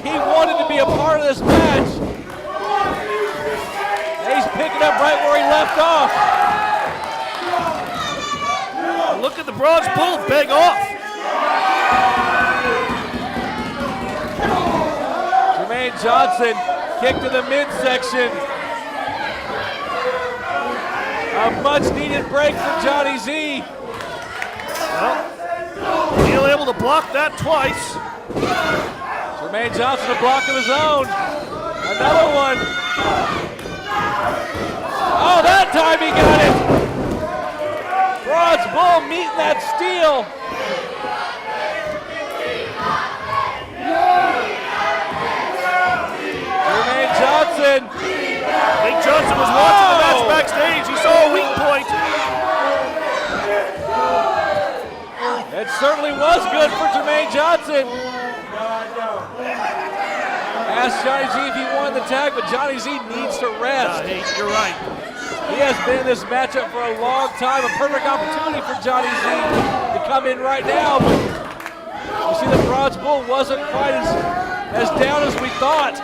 He wanted to be a part of this match. And he's picking up right where he left off. Look at the bronze bull beg off. Jermaine Johnson kick to the midsection. A much needed break for Johnny Z. Well, he'll able to block that twice. Jermaine Johnson a block of his own. Another one. Oh, that time he got it. Bronze bull meeting that steel. Jermaine Johnson. I think Johnson was watching the match backstage. He saw a weak point. It certainly was good for Jermaine Johnson. Asked Johnny Z if he wanted the tag, but Johnny Z needs to rest. You're right. He has been in this matchup for a long time. A perfect opportunity for Johnny Z to come in right now. But you see the bronze bull wasn't quite as down as we thought.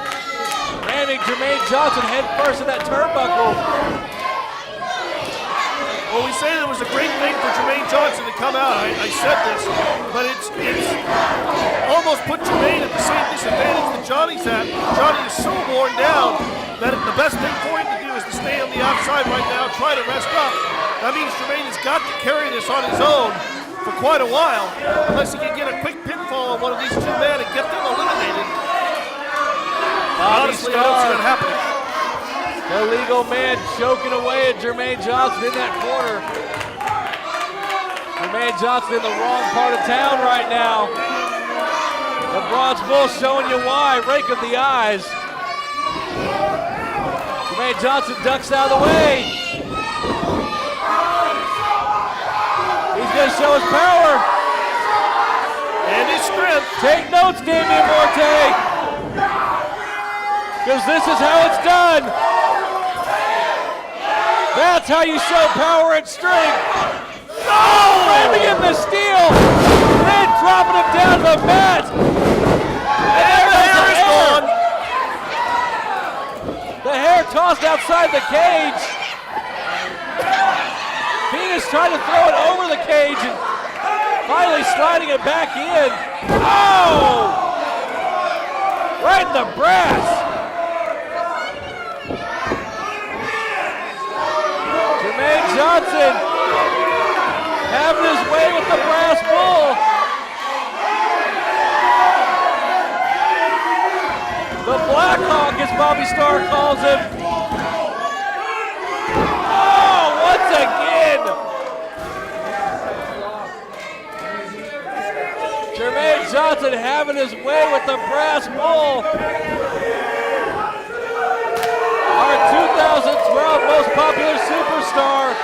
Ramming Jermaine Johnson head first in that turnbuckle. Well, we say it was a great thing for Jermaine Johnson to come out. I said this, but it's almost put Jermaine at the same disadvantage that Johnny's at. Johnny is so worn down that the best thing for him to do is to stay on the outside right now, try to rest up. That means Jermaine has got to carry this on his own for quite a while, unless he can get a quick pinfall on one of these two men and get them eliminated. Honestly, I don't see that happening. The legal man choking away at Jermaine Johnson in that corner. Jermaine Johnson in the wrong part of town right now. The bronze bull showing you why, rake of the eyes. Jermaine Johnson ducks out of the way. He's going to show his power. And his strength. Take notes, Damen Morte. Because this is how it's done. That's how you show power and strength. Oh, ramming in the steel. Then dropping him down to the mat. And the hair is gone. The hair tossed outside the cage. Venus trying to throw it over the cage and finally sliding it back in. Oh! Right in the brass. Jermaine Johnson having his way with the brass bull. The Black Hawk, as Bobby Starr calls him. Oh, once again. Jermaine Johnson having his way with the brass bull. Our 2012 most popular superstar.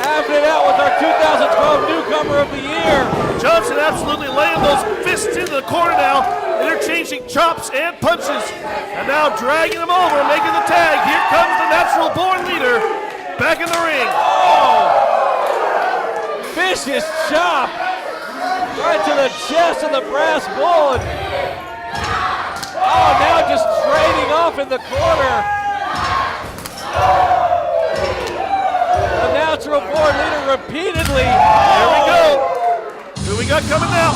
Having it out with our 2012 newcomer of the year. Johnson absolutely laying those fists into the corner now, interchanging chops and punches, and now dragging him over, making the tag. Here comes the natural born leader back in the ring. Oh! Vicious chop right to the chest of the brass bull. Oh, now just trading off in the corner. The natural born leader repeatedly. Here we go. Who we got coming now?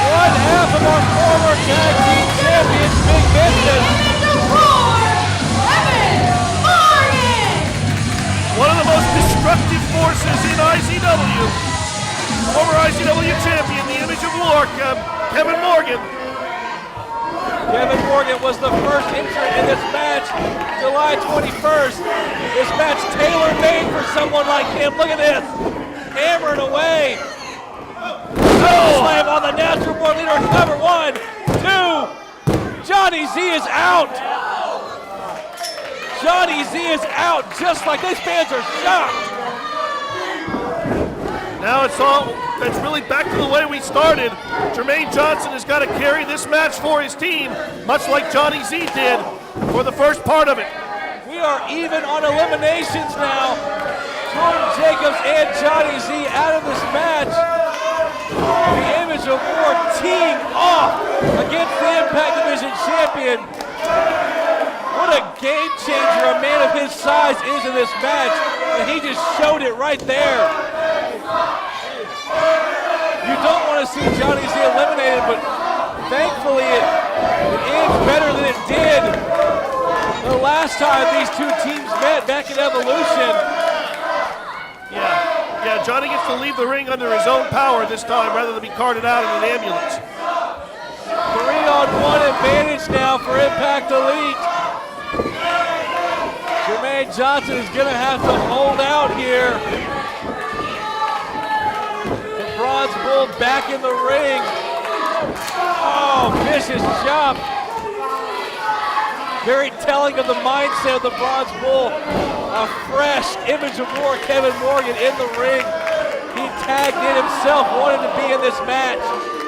One half of our former tag team champions, Big Business. One of the most destructive forces in IZW. Former IZW champion, the Image of War, Kevin Morgan. Kevin Morgan was the first entrant in this match, July 21st. This match tailor-made for someone like him. Look at this, hammering away. Slam on the natural born leader. Cover 1, 2. Johnny Z is out. Johnny Z is out, just like these fans are shocked. Now it's really back to the way we started. Jermaine Johnson has got to carry this match for his team, much like Johnny Z did for the first part of it. We are even on eliminations now. Jordan Jacobs and Johnny Z out of this match. The Image of War teeing off against the Impact Division champion. What a game changer a man of his size is in this match, and he just showed it right there. You don't want to see Johnny Z eliminated, but thankfully it ends better than it did the last time these two teams met back in Evolution. Yeah, Johnny gets to leave the ring under his own power this time rather than be carted out in an ambulance. 3-on-1 advantage now for Impact Elite. Jermaine Johnson is going to have to hold out here. The Bronze Bull back in the ring. Oh, vicious chop. Very telling of the mindset of the Bronze Bull. A fresh Image of War Kevin Morgan in the ring. He tagged in himself, wanted to be in this match.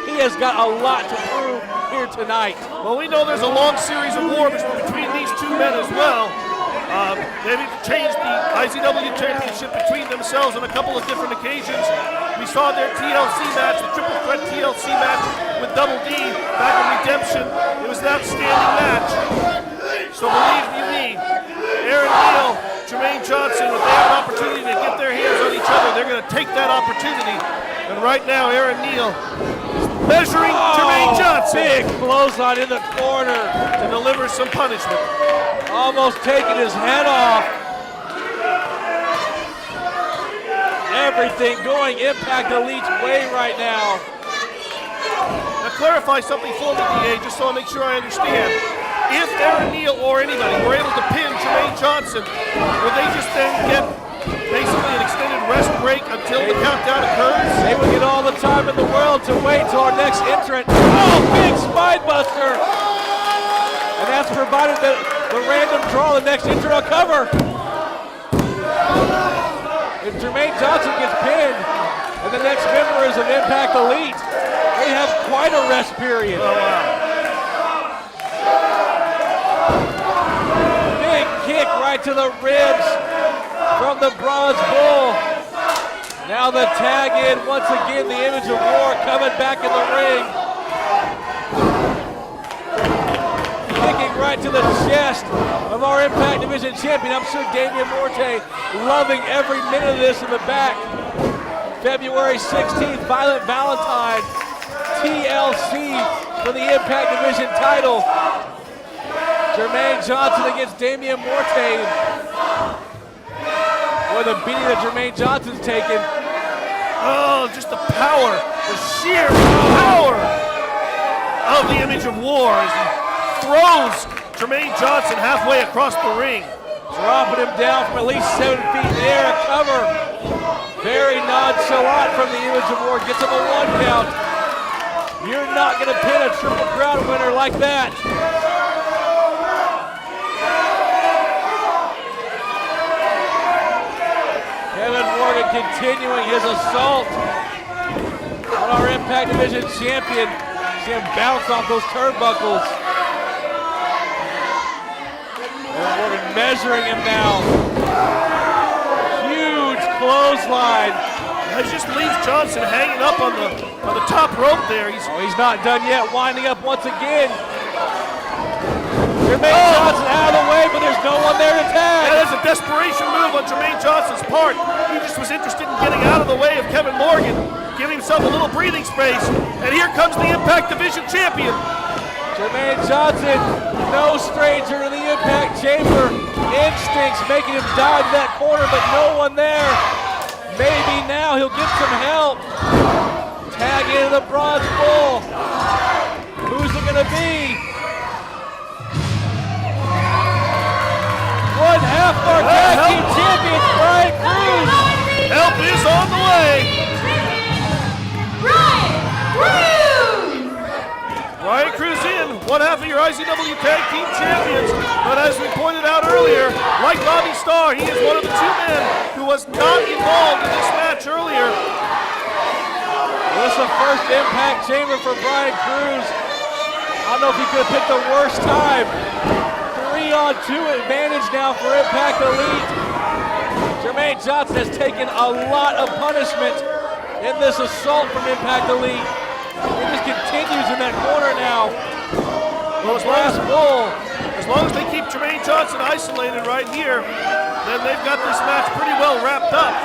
He has got a lot to prove here tonight. Well, we know there's a long series of war between these two men as well. They've changed the IZW Championship between themselves on a couple of different occasions. We saw their TLC match, the Triple Threat TLC match with Double D back in Redemption. It was an outstanding match. So believe you me, Aaron Neal, Jermaine Johnson, if they have an opportunity to get their hands on each other, they're going to take that opportunity. And right now, Aaron Neal is measuring Jermaine Johnson. Big clothesline in the corner to deliver some punishment. Almost taking his head off. Everything going Impact Elite's way right now. Now clarify something for me, DA, just so I make sure I understand. If Aaron Neal or anybody were able to pin Jermaine Johnson, would they just then get basically an extended rest break until the countdown occurs? They would get all the time in the world to wait till our next entrant. Oh, big spine buster! And that's provided the random draw, the next entrant will cover. If Jermaine Johnson gets pinned, and the next member is an Impact Elite, they have quite a rest period. Oh, wow. kick right to the ribs from the Bronze Bull. Now the tag in, once again, the Image of War coming back in the ring. Kicking right to the chest of our Impact Division champion. I'm sure Damen Morte loving every minute of this in the back. February 16th, Violent Valentine, TLC for the Impact Division title. Jermaine Johnson against Damen Morte. Boy, the beating that Jermaine Johnson's taken. Oh, just the power, the sheer power of the Image of War as he throws Jermaine Johnson halfway across the ring. Dropping him down from at least 7 feet in the air, a cover. Very nonchalant from the Image of War, gets him a 1 count. You're not gonna pin a Triple Crown winner like that. Kevin Morgan continuing his assault on our Impact Division champion. See him bounce off those turnbuckles. Kevin Morgan measuring him now. Huge clothesline. That just leaves Johnson hanging up on the top rope there. He's not done yet, winding up once again. Jermaine Johnson out of the way, but there's no one there to tag. That is a desperation move on Jermaine Johnson's part. He just was interested in getting out of the way of Kevin Morgan, giving himself a little breathing space. And here comes the Impact Division champion. Jermaine Johnson, no stranger to the Impact Chamber. Instincts making him dive that corner, but no one there. Maybe now he'll get some help. Tag into the Bronze Bull. Who's it gonna be? One half of our tag team champions, Brian Cruz. Help is on the way. Brian Cruz in, one half of your IZW Tag Team Champions. But as we pointed out earlier, like Bobby Starr, he is one of the 2 men who was not involved in this match earlier. This is the first Impact Chamber for Brian Cruz. I don't know if he could have picked the worst time. 3-on-2 advantage now for Impact Elite. Jermaine Johnson has taken a lot of punishment in this assault from Impact Elite. He just continues in that corner now. Well, as long as they keep Jermaine Johnson isolated right here, then they've got this match pretty well wrapped up.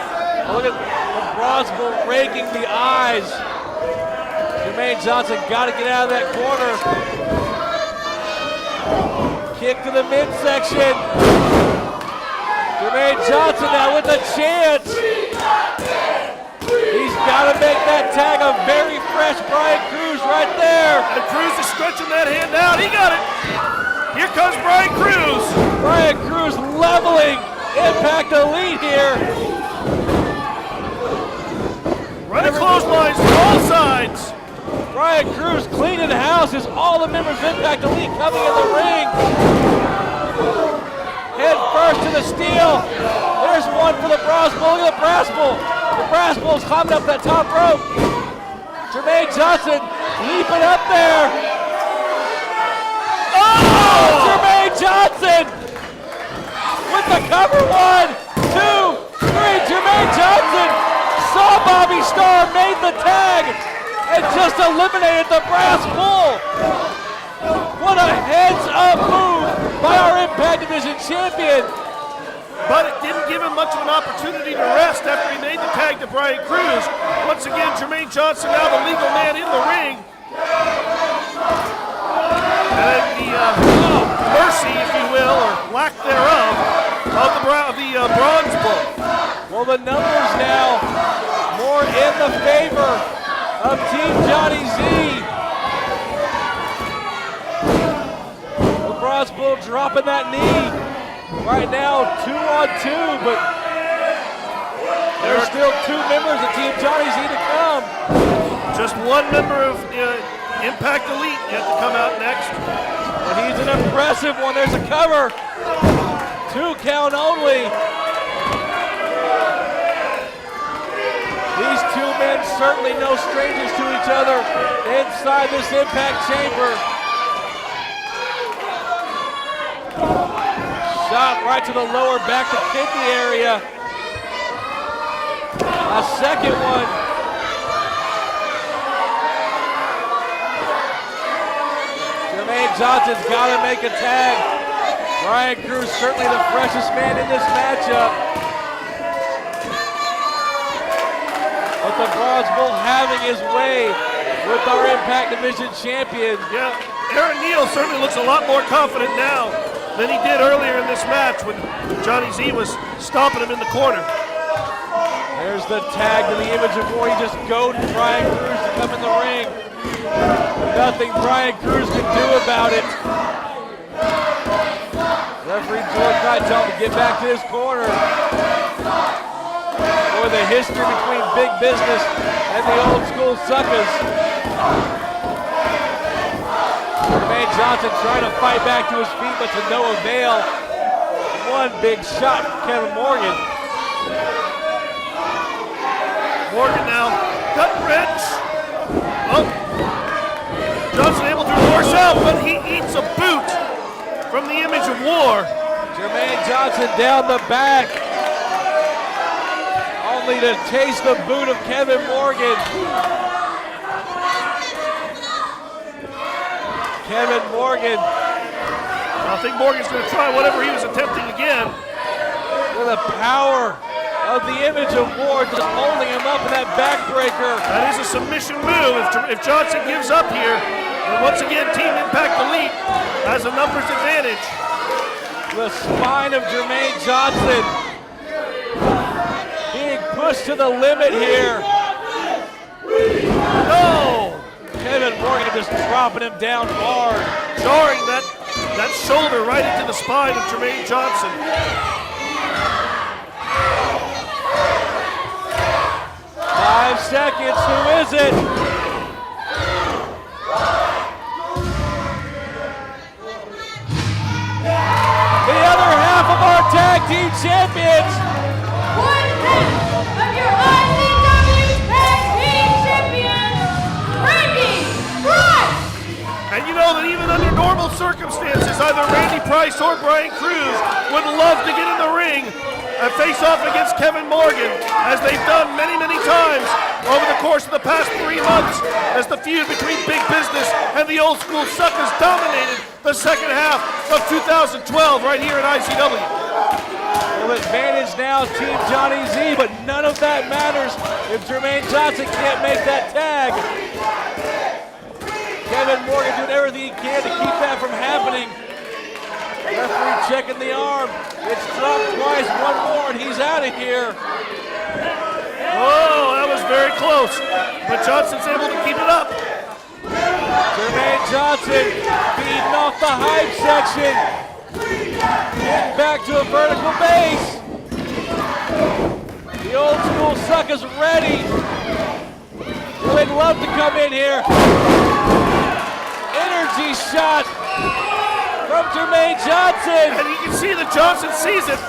Look at the Bronze Bull raking the eyes. Jermaine Johnson got to get out of that corner. Kick to the midsection. Jermaine Johnson now with a chance. He's got to make that tag a very fresh Brian Cruz right there. And Cruz is stretching that hand out. He got it. Here comes Brian Cruz. Brian Cruz leveling Impact Elite here. Running clotheslines from all sides. Brian Cruz cleaning house as all the members of Impact Elite coming in the ring. Head first to the steel. There's one for the Bronze Bull. Look at the Brass Bull. The Brass Bull's climbing up that top rope. Jermaine Johnson leaping up there. Oh! Jermaine Johnson with the cover. 1, 2, 3. Jermaine Johnson saw Bobby Starr, made the tag, and just eliminated the Brass Bull. What a heads-up move by our Impact Division champion. But it didn't give him much of an opportunity to rest after he made the tag to Brian Cruz. Once again, Jermaine Johnson now the legal man in the ring. And the mercy, if you will, or lack thereof, of the Bronze Bull. Well, the numbers now more in the favor of Team Johnny Z. The Bronze Bull dropping that knee. Right now, 2-on-2, but there's still 2 members of Team Johnny Z to come. Just 1 member of Impact Elite yet to come out next. And he's an impressive one. There's a cover. 2 count only. These 2 men certainly no strangers to each other inside this Impact Chamber. shot right to the lower back to kidney area. A second one. Jermaine Johnson's got to make a tag. Brian Cruz certainly the freshest man in this matchup. But the Bronze Bull having his way with our Impact Division champion. Yeah, Aaron Neal certainly looks a lot more confident now than he did earlier in this match when Johnny Z was stomping him in the corner. There's the tag to the Image of War. He just goaded Brian Cruz to come in the ring. Nothing Brian Cruz can do about it. Referee George Knight telling him to get back to his corner. Boy, the history between Big Business and the Old School Suckers. Jermaine Johnson trying to fight back to his feet, but to no avail. One big shot from Kevin Morgan. Morgan now, gut wrench. Oh, Johnson able to force out, but he eats a boot from the Image of War. Jermaine Johnson down the back. Only to taste the boot of Kevin Morgan. Kevin Morgan. I think Morgan's going to try whatever he was attempting again. With the power of the Image of War, just holding him up in that backbreaker. That is a submission move. If Johnson gives up here, then once again Team Impact Elite has a numbers advantage. The spine of Jermaine Johnson being pushed to the limit here. No! Kevin Morgan just dropping him down hard. Jarring that shoulder right into the spine of Jermaine Johnson. 5 seconds, who is it? The other half of our tag team champions. One half of your IZW Tag Team Champions, Randy Price! And you know that even under normal circumstances, either Randy Price or Brian Cruz would love to get in the ring and face off against Kevin Morgan, as they've done many, many times over the course of the past 3 months, as the feud between Big Business and the Old School Suckers dominated the second half of 2012 right here at IZW. Full advantage now, Team Johnny Z, but none of that matters if Jermaine Johnson can't make that tag. Kevin Morgan doing everything he can to keep that from happening. Referee checking the arm. It's dropped twice, one more, and he's out of here. Oh, that was very close, but Johnson's able to keep it up. Jermaine Johnson feeding off the hype section. Getting back to a vertical base. The Old School Suckers ready. They'd love to come in here. Energy shot from Jermaine Johnson. And you can see that Johnson sees it.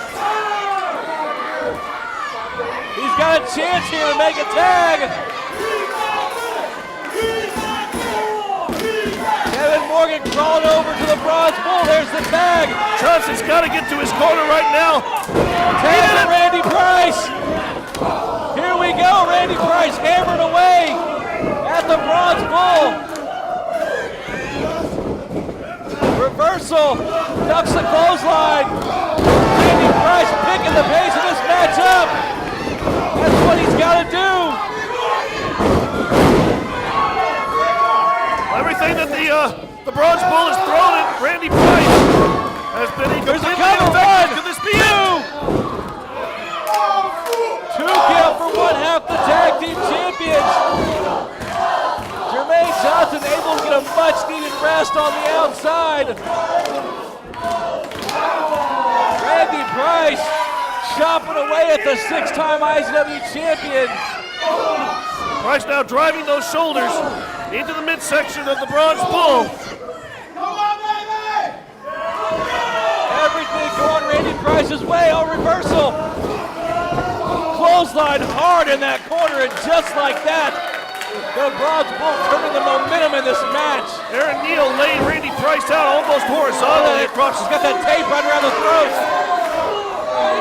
He's got a chance here to make a tag. Kevin Morgan crawling over to the Bronze Bull. There's the tag. Johnson's got to get to his corner right now. Tag to Randy Price. Here we go. Randy Price hammering away at the Bronze Bull. Reversal, ducks the clothesline. Randy Price picking the pace of this matchup. That's what he's got to do. Everything that the Bronze Bull has thrown at Randy Price has been completely effective. Could this be it? 2 count for one half the tag team champions. Jermaine Johnson able to get a much-needed rest on the outside. Randy Price chopping away at the 6-time IZW champion. Price now driving those shoulders into the midsection of the Bronze Bull. Everything going Randy Price's way. Oh, reversal. Clothesline hard in that corner, and just like that, the Bronze Bull turning the momentum in this match. Aaron Neal laid Randy Price Price out almost horizontally across. He's got that tape right around the throat.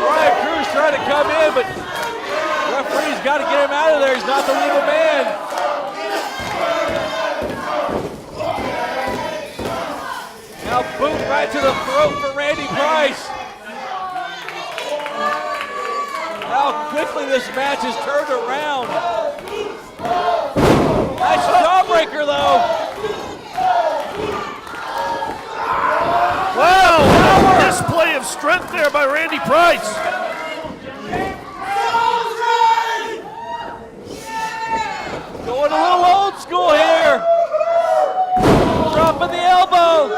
Brian Cruz trying to come in, but referee's got to get him out of there. He's not the legal man. Now boot right to the throat for Randy Price. How quickly this match has turned around. Nice jawbreaker though. Wow, display of strength there by Randy Price. Going a little old school here. Dropping the elbow.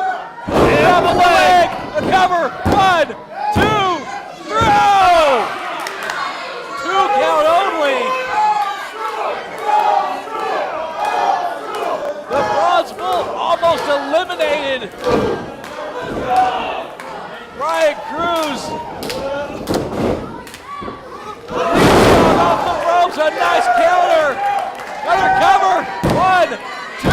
And the leg. A cover. 1, 2, throw. 2 count only. The Bronze Bull almost eliminated. Brian Cruz. Off the ropes, a nice counter. Another cover. 1, 2,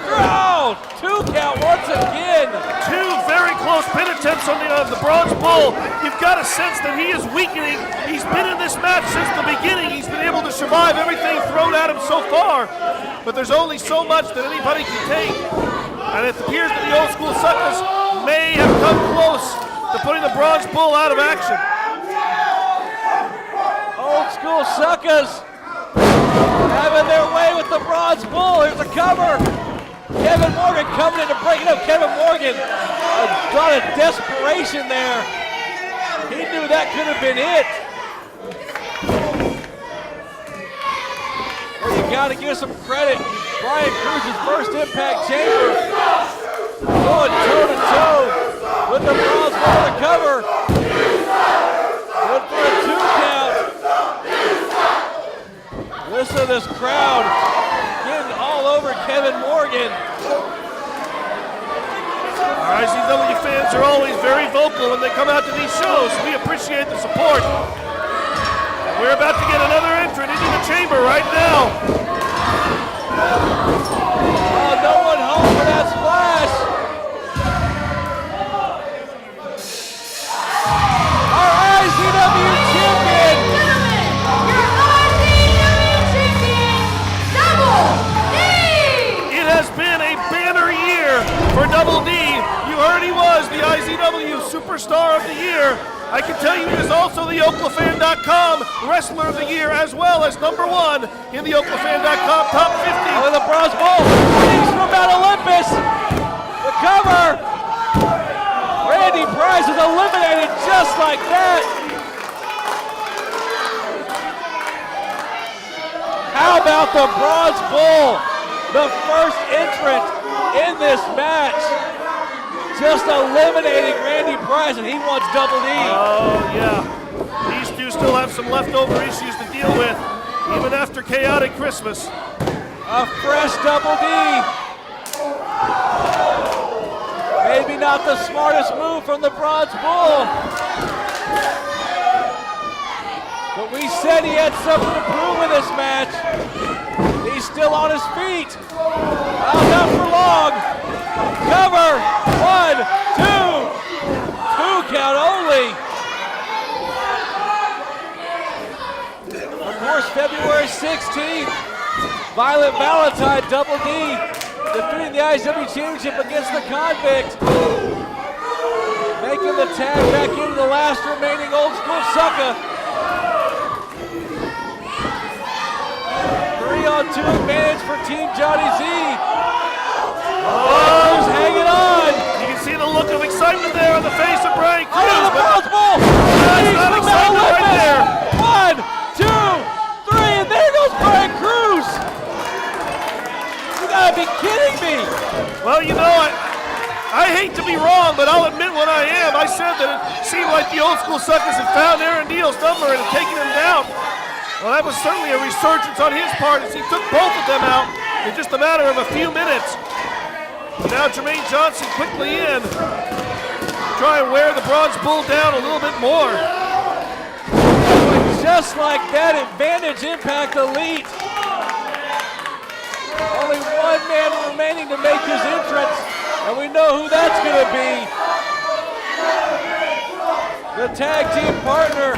throw. 2 count once again. 2 very close pin attempts on the Bronze Bull. You've got a sense that he is weakening. He's been in this match since the beginning. He's been able to survive everything thrown at him so far. But there's only so much that anybody can take. And it appears that the old school suckers may have come close to putting the Bronze Bull out of action. Old school suckers having their way with the Bronze Bull. Here's a cover. Kevin Morgan coming in to break it up. Kevin Morgan, a lot of desperation there. He knew that could have been it. Well, you got to give some credit. Brian Cruz's first Impact Chamber going toe-to-toe with the Bronze Bull to cover. Good for a 2 count. Listen to this crowd getting all over Kevin Morgan. Our IZW fans are always very vocal when they come out to these shows. We appreciate the support. We're about to get another entrant into the chamber right now. Oh, no one home for that splash. Our IZW champion. Your IZW champion, Double D. It has been a banner year for Double D. You heard he was the IZW Superstar of the Year. I can tell you he is also the Oklafan.com Wrestler of the Year, as well as #1 in the Oklafan.com Top 50. Oh, the Bronze Bull rings from Mount Olympus. The cover. Randy Price is eliminated just like that. How about the Bronze Bull? The first entrant in this match. Just eliminating Randy Price, and he wants Double D. Oh, yeah. These two still have some leftover issues to deal with, even after chaotic Christmas. A fresh Double D. Maybe not the smartest move from the Bronze Bull. But we said he had something to prove in this match. He's still on his feet. Oh, not for long. Cover. 1, 2. 2 count only. Of course, February 16th, Violent Valentine, Double D, defeating the IZW Championship against the Convict. Making the tag back into the last remaining old school sucker. 3-on-2 advantage for Team Johnny Z. Oh, who's hanging on? You can see the look of excitement there on the face of Brian Cruz. Oh, the Bronze Bull! That's not excitement right there. 1, 2, 3, and there goes Brian Cruz! You gotta be kidding me! Well, you know, I hate to be wrong, but I'll admit what I am. I said that it seemed like the old school suckers had found Aaron Neal's number and had taken him down. Well, that was certainly a resurgence on his part as he took both of them out in just a matter of a few minutes. Now Jermaine Johnson quickly in, try and wear the Bronze Bull down a little bit more. Just like that, Advantage Impact Elite. Only one man remaining to make his entrance, and we know who that's going to be. The tag team partner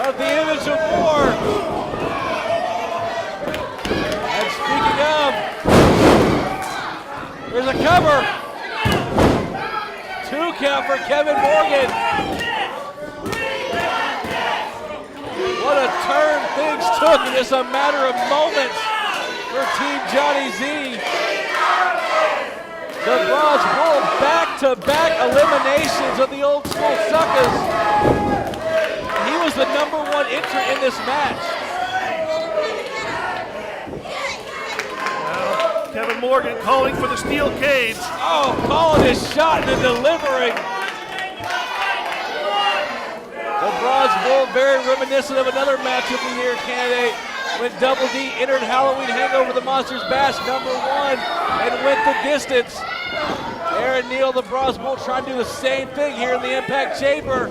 of the Image of War. And speaking of, there's a cover. 2 count for Kevin Morgan. What a turn things took in just a matter of moments for Team Johnny Z. The Bronze Bull back-to-back eliminations of the old school suckers. He was the #1 entrant in this match. Well, Kevin Morgan calling for the steel cage. Oh, calling his shot and delivering. The Bronze Bull, very reminiscent of another match of the year candidate when Double D entered Halloween Hangover, the Monsters Bash #1, and went the distance. Aaron Neal, the Bronze Bull, trying to do the same thing here in the Impact Chamber.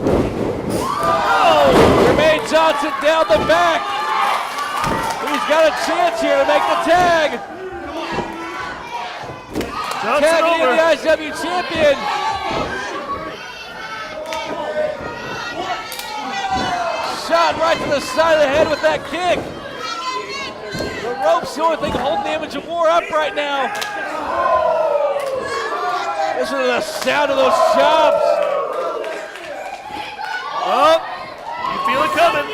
Oh, Jermaine Johnson down the back. He's got a chance here to make the tag. Tag in the IZW champion. Shot right to the side of the head with that kick. The rope's the only thing holding the Image of War up right now. Listen to the sound of those chops. Oh, you feel it coming.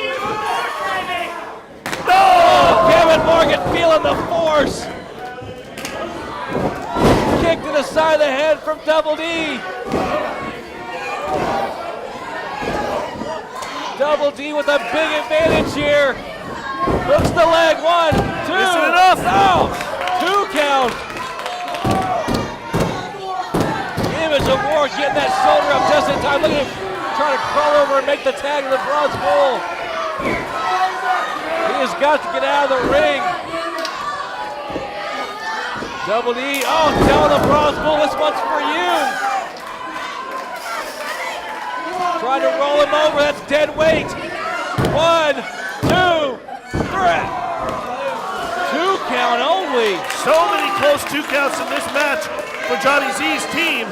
No! Oh, Kevin Morgan feeling the force. Kick to the side of the head from Double D. Double D with a big advantage here. Hooks the leg, 1, 2. Isn't enough. No, 2 count. Image of War getting that shoulder up just in time. Look at him trying to crawl over and make the tag of the Bronze Bull. He has got to get out of the ring. Double D, oh, telling the Bronze Bull, this one's for you. Trying to roll him over, that's dead weight. 1, 2, 3. 2 count only. So many close 2 counts in this match for Johnny Z's team.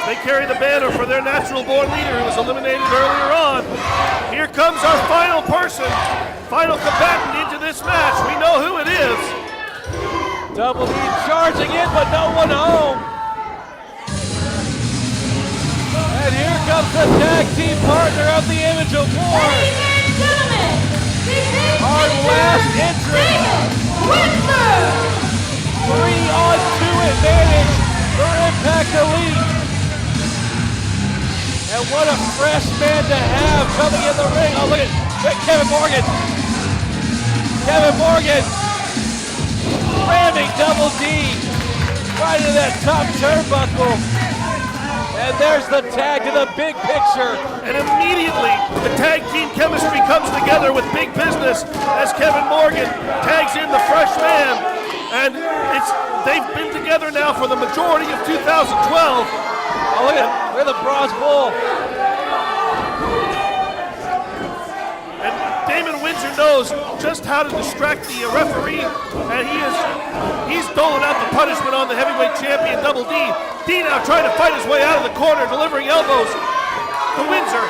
They carry the banner for their natural-born leader who was eliminated earlier on. Here comes our final person, final combatant into this match. We know who it is. Double D charging in, but no one home. And here comes the tag team partner of the Image of War. Ladies and gentlemen, our last entrant. 3-on-2 advantage for Impact Elite. And what a fresh man to have coming in the ring. Oh, look at Kevin Morgan. Kevin Morgan ramming Double D right into that top turnbuckle. And there's the tag to the big picture. And immediately, the tag team chemistry comes together with big business as Kevin Morgan tags in the fresh man. And they've been together now for the majority of 2012. Oh, look at the Bronze Bull. And Damon Windsor knows just how to distract the referee, and he's doling out the punishment on the heavyweight champion, Double D. D now trying to fight his way out of the corner, delivering elbows to Windsor.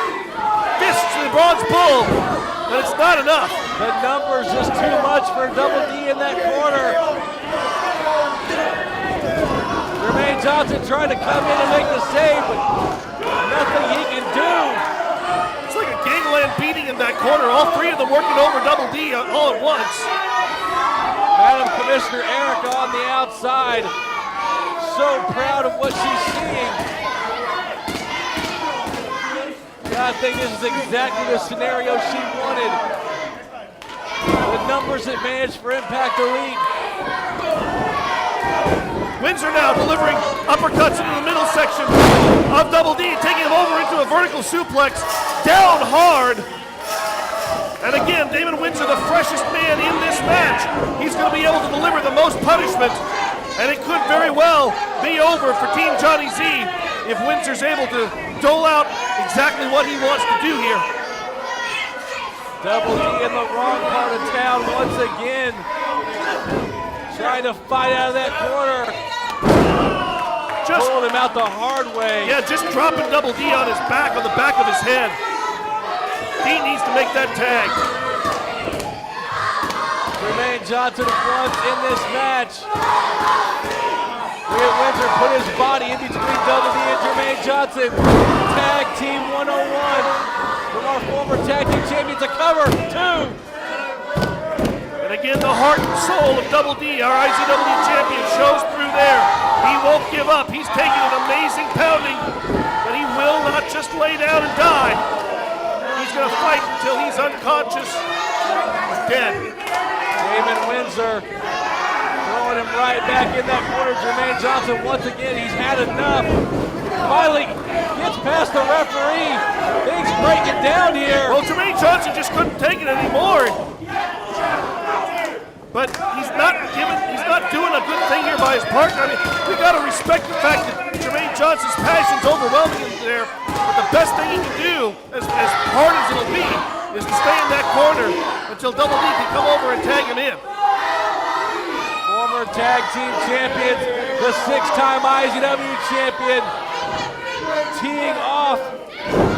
Fists to the Bronze Bull, but it's not enough. The numbers just too much for Double D in that corner. Jermaine Johnson trying to come in and make the save, but nothing he can do. It's like a gangland beating in that corner. All 3 of them working over Double D all at once. Madam Commissioner Erica on the outside. So proud of what she's seeing. I think this is exactly the scenario she wanted. The numbers advantage for Impact Elite. Windsor now delivering uppercuts into the middle section of Double D, taking him over into a vertical suplex, down hard. And again, Damon Windsor, the freshest man in this match. He's going to be able to deliver the most punishment, and it could very well be over for Team Johnny Z if Windsor's able to dole out exactly what he wants to do here. Double D in the wrong part of town once again. Trying to fight out of that corner. bailed him out the hard way. Yeah, just dropping Double D on his back, on the back of his head. D needs to make that tag. Jermaine Johnson once in this match. Reed Windsor put his body in between Double D and Jermaine Johnson. Tag Team 101 from our former tag team champions. A cover, 2. And again, the heart and soul of Double D, our IZW champion, shows through there. He won't give up. He's taking an amazing pounding, but he will not just lay down and die. He's going to fight until he's unconscious or dead. Damen Windsor throwing him right back in that corner. Jermaine Johnson, once again, he's had enough. Finally gets past the referee. Things breaking down here. Well, Jermaine Johnson just couldn't take it anymore. But he's not doing a good thing here by his partner. I mean, we got to respect the fact that Jermaine Johnson's passion's overwhelming him there. But the best thing he can do, as hard as it'll be, is to stay in that corner until Double D can come over and tag him in. Former tag team champions, the 6-time IZW champion, teeing off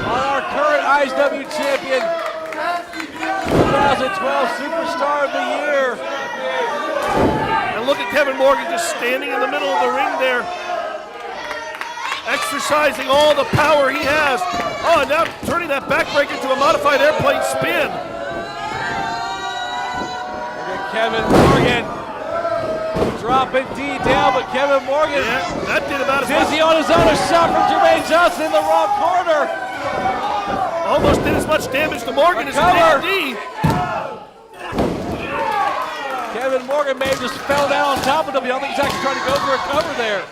on our current IZW champion, 2012 Superstar of the Year. And look at Kevin Morgan just standing in the middle of the ring there, exercising all the power he has. Oh, and now turning that backbreaker into a modified airplane spin. Look at Kevin Morgan dropping D down, but Kevin Morgan, that did about as dizzy on his own. A shot from Jermaine Johnson in the wrong corner. Almost did as much damage to Morgan as he did D. Kevin Morgan may have just fell down on top of him. I don't think he's actually trying to go for a cover there.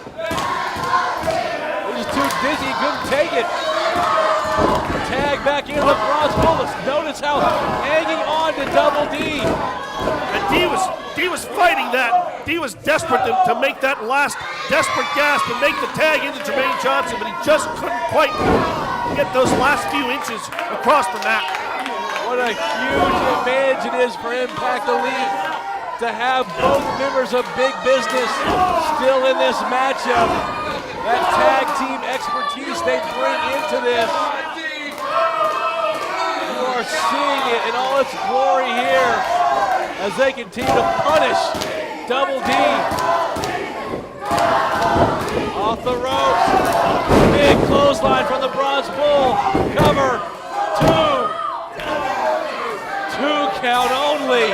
He's just too dizzy, he couldn't take it. Tag back into the bronze bull. Notice how hanging on to Double D. And D was fighting that. D was desperate to make that last desperate gasp and make the tag into Jermaine Johnson, but he just couldn't quite get those last few inches across the mat. What a huge advantage it is for Impact Elite to have both members of Big Business still in this matchup. That tag team expertise they bring into this. You are seeing it in all its glory here as they continue to punish Double D. Off the ropes. Big clothesline from the Bronze Bull. Cover. 2 count only.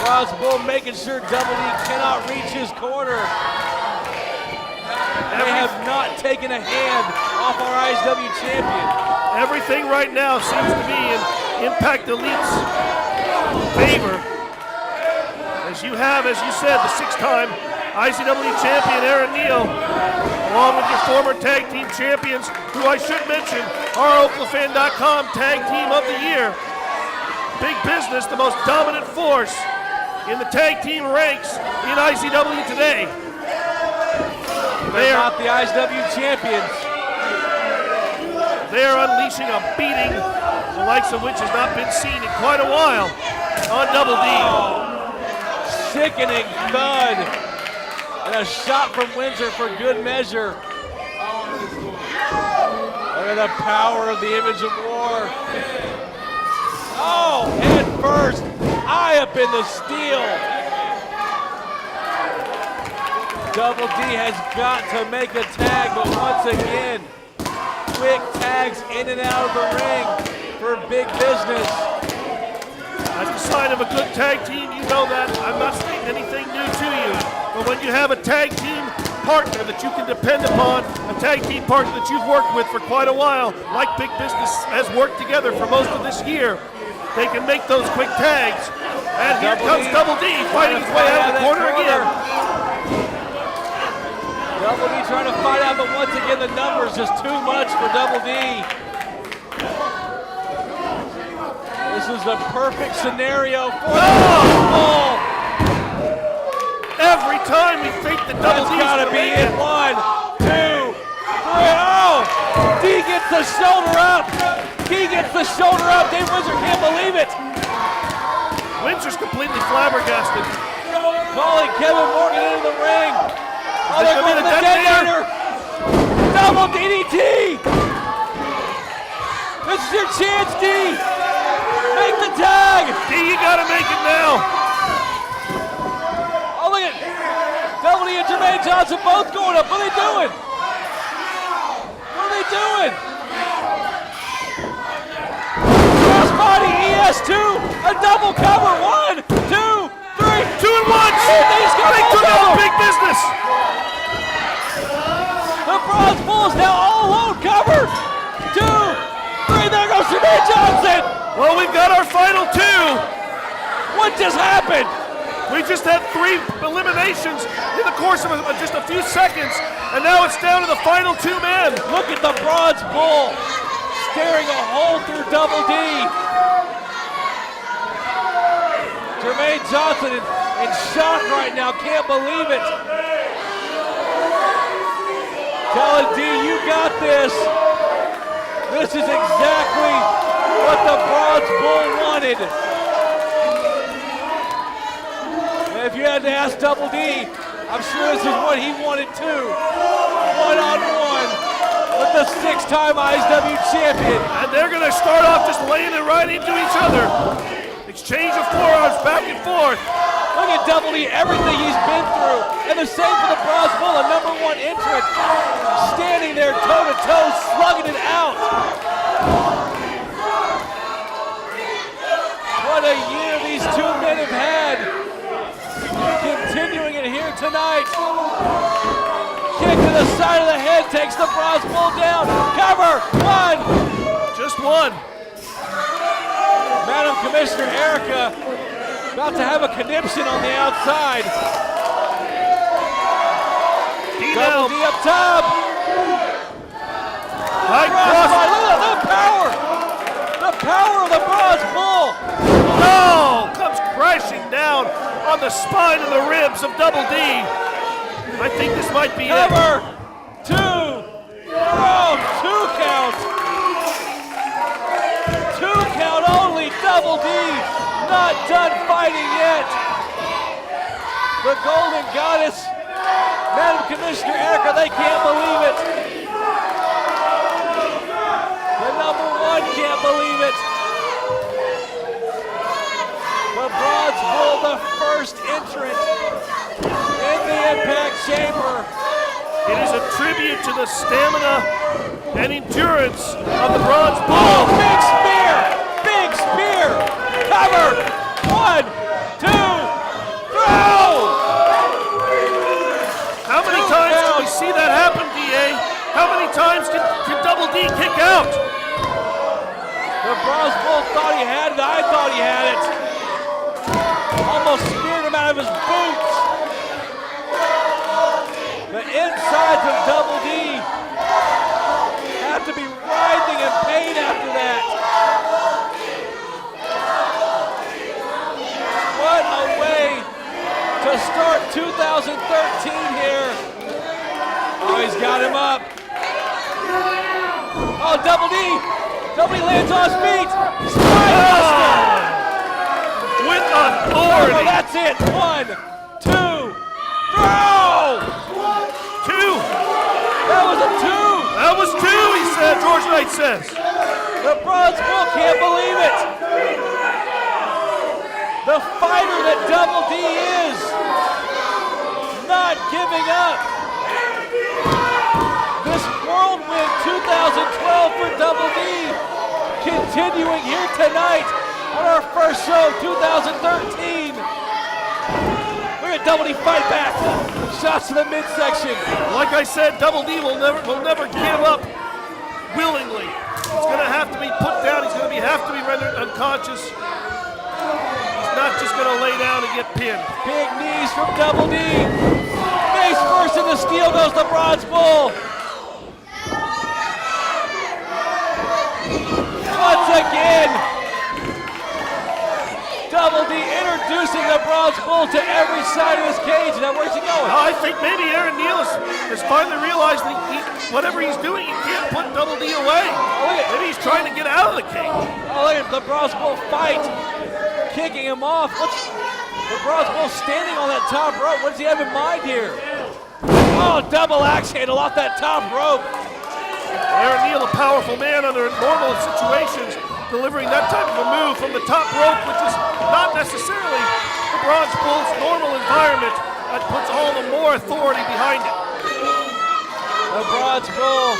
Bronze Bull making sure Double D cannot reach his corner. They have not taken a hand off our IZW champion. Everything right now seems to be in Impact Elite's favor. As you have, as you said, the 6-time IZW champion Aaron Neal, along with your former tag team champions, who I should mention are Oklafan.com Tag Team of the Year. Big Business, the most dominant force in the tag team ranks in IZW today. They are not the IZW champions. They are unleashing a beating, the likes of which has not been seen in quite a while on Double D. Sickening thud. And a shot from Windsor for good measure. Look at the power of the Image of War. Oh, head first. Eye up in the steel. Double D has got to make a tag, but once again, quick tags in and out of the ring for Big Business. That's the sign of a good tag team. You know that. I'm not saying anything new to you. But when you have a tag team partner that you can depend upon, a tag team partner that you've worked with for quite a while, like Big Business has worked together for most of this year, they can make those quick tags. And here comes Double D fighting his way out of the corner again. Double D trying to fight out, but once again the numbers just too much for Double D. This is the perfect scenario for the ball. Every time we think that Double D's gotta be it. 1, 2, 3. Oh! D gets the shoulder up. D gets the shoulder up. Dave Windsor can't believe it. Windsor's completely flabbergasted. Calling Kevin Morgan into the ring. Oh, they're Double DDT! This is your chance, D! Make the tag! D, you gotta make it now! Oh, look at Double D and Jermaine Johnson both going up. What are they doing? What are they doing? Crossbody ES2, a double cover. 1, 2, 3. 2 and 1. They took out big business. The Bronze Bull is now all alone. Cover. 2, 3. There goes Jermaine Johnson. Well, we've got our final 2. What just happened? We just had 3 eliminations in the course of just a few seconds, and now it's down to the final 2 men. Look at the Bronze Bull staring a hole through Double D. Jermaine Johnson in shock right now, can't believe it. Telling D, you got this. This is exactly what the Bronze Bull wanted. If you had to ask Double D, I'm sure this is what he wanted too. One-on-one with the 6-time IZW champion. And they're gonna start off just laying it right into each other. Exchange of forearms back and forth. Look at Double D, everything he's been through. And the same for the Bronze Bull, a #1 entrant. Standing there toe-to-toe, slugging it out. What a year these 2 men have had. Continuing it here tonight. Kick to the side of the head takes the Bronze Bull down. Cover. 1. Just 1. Madam Commissioner Erica about to have a conniption on the outside. Double D up top. High cross. Look at the power. The power of the Bronze Bull. Oh, comes crashing down on the spine and the ribs of Double D. I think this might be Cover. 2. Oh, 2 count. 2 count only. Double D not done fighting yet. The Golden Goddess, Madam Commissioner Erica, they can't believe it. The #1 can't believe it. The Bronze Bull, the first entrant in the Impact Chamber. It is a tribute to the stamina and endurance of the Bronze Bull. Oh, big spear! Big spear! Cover! 1, 2, throw! How many times did we see that happen, DA? How many times can Double D kick out? The Bronze Bull thought he had it. I thought he had it. Almost speared him out of his boots. The insides of Double D have to be writhing in pain after that. What a way to start 2013 here. Oh, he's got him up. Oh, Double D. Double D lands on his feet. Spinebuster. With authority. Oh, that's it. 1, 2, throw. 2. That was a 2. That was 2, he said. George Knight says. The Bronze Bull can't believe it. The fighter that Double D is, not giving up. This whirlwind 2012 for Double D, continuing here tonight on our first show, 2013. Look at Double D fight back. Shots to the midsection. Like I said, Double D will never give up willingly. He's going to have to be put down. He's going to have to be rendered unconscious. He's not just going to lay down and get pinned. Big knees from Double D. Face first in the steel goes the Bronze Bull. Once again, Double D introducing the Bronze Bull to every side of his cage. Now, where's he going? I think maybe Aaron Neal has finally realized that whatever he's doing, he can't put Double D away. Maybe he's trying to get out of the cage. Oh, look at the Bronze Bull fight, kicking him off. The Bronze Bull standing on that top rope. What does he have in mind here? Oh, double axe handle off that top rope. Aaron Neal, a powerful man under normal situations, delivering that type of a move from the top rope, which is not necessarily the Bronze Bull's normal environment. That puts all the more authority behind it. The Bronze Bull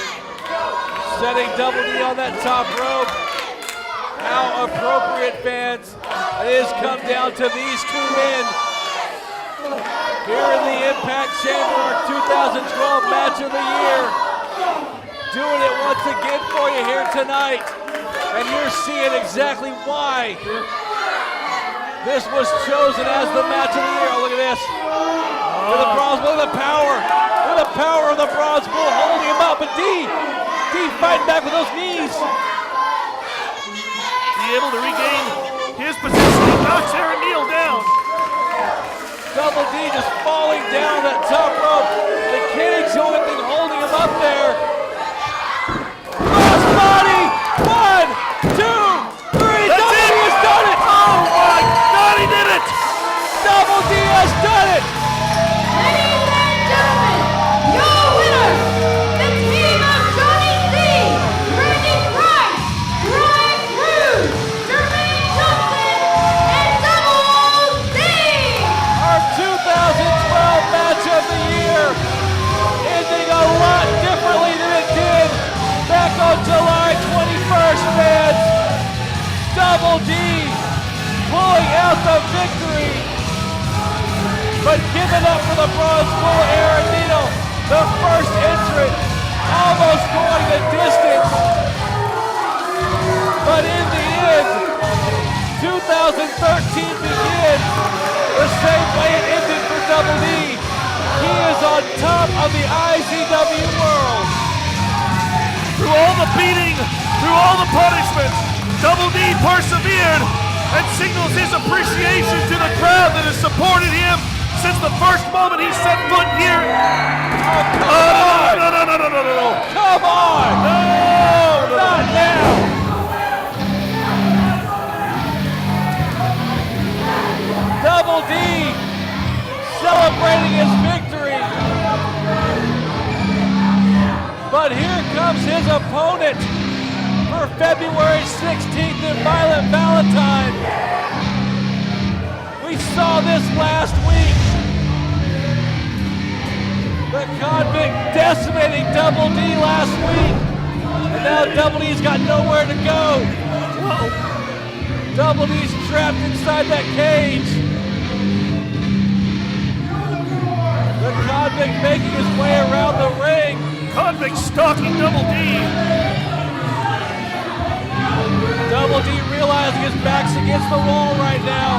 setting Double D on that top rope. How appropriate, fans. It has come down to these two men here in the Impact Chamber, our 2012 match of the year. Doing it once again for you here tonight. And you're seeing exactly why this was chosen as the match of the year. Oh, look at this. Look at the Bronze Bull, look at the power. Look at the power of the Bronze Bull holding him up. But D fighting back with those knees. Be able to regain his position. He knocks Aaron Neal down. Double D just falling down that top rope. The cage, the only thing holding him up there. Crossbody! 1, 2, 3. That's Double it. D has done it! Oh my God, he did it! Double D has done it! Ladies and gentlemen, your winners, the team of Johnny C, Randy Price, Brian Cruz, Jermaine Johnson, and Double D! Our 2012 match of the year, ending a lot differently than it did back on July 21st, fans. Double D pulling out the victory, but giving up for the Bronze Bull, Aaron Neal, the first entrant, almost going the distance. But in the end, 2013 begins the same way it ended for Double D. He is on top of the IZW world. Through all the beating, through all the punishments, Double D persevered and signals his appreciation to the crowd that has supported him since the first moment he set foot here. No. Come on! No! Not now! Double D celebrating his victory. But here comes his opponent for February 16th in Violent Valentine. We saw this last week. The Convict decimating Double D last week. And now Double D's got nowhere to go. Double D's trapped inside that cage. The Convict making his way around the ring. Convict stalking Double D. Double D realizing his back's against the wall right now.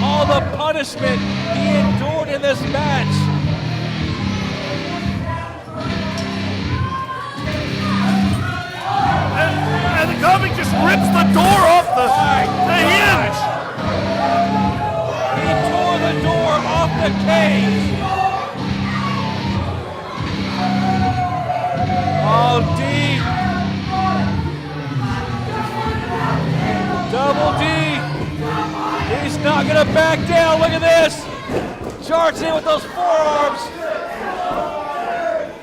All the punishment he endured in this match. And the Convict just rips the door off the hinge. He tore the door off the cage. Oh, D. Double D. He's not gonna back down. Look at this. Charging in with those forearms.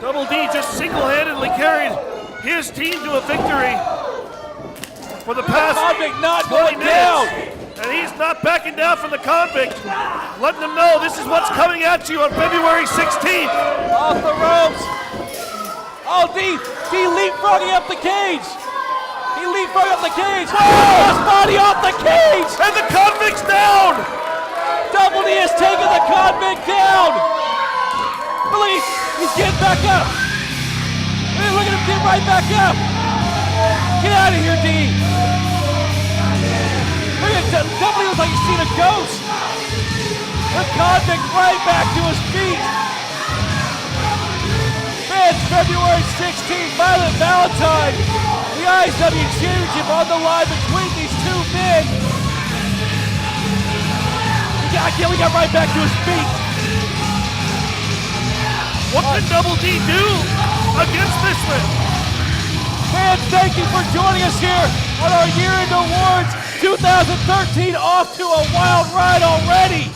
Double D just single-handedly carried his team to a victory for the past Convict not 20 going minutes. down. And he's not backing down from the Convict, letting them know this is what's coming at you on February 16th. Off the ropes. Oh, D leapfrogging up the cage. He leapfrogging up the cage. His body off the cage. And the Convict's down. Double D has taken the Convict down. Look, he's getting back up. Look at him get right back up. Get out of here, D. Look at Double D looks like he's seen a ghost. The Convict right back to his feet. Fans, February 16th, Violent Valentine. The IZW Championship on the line between these two men. We got right back to his feet. What can Double D do against this one? Fans, thank you for joining us here on our year-end awards 2013, off to a wild ride already.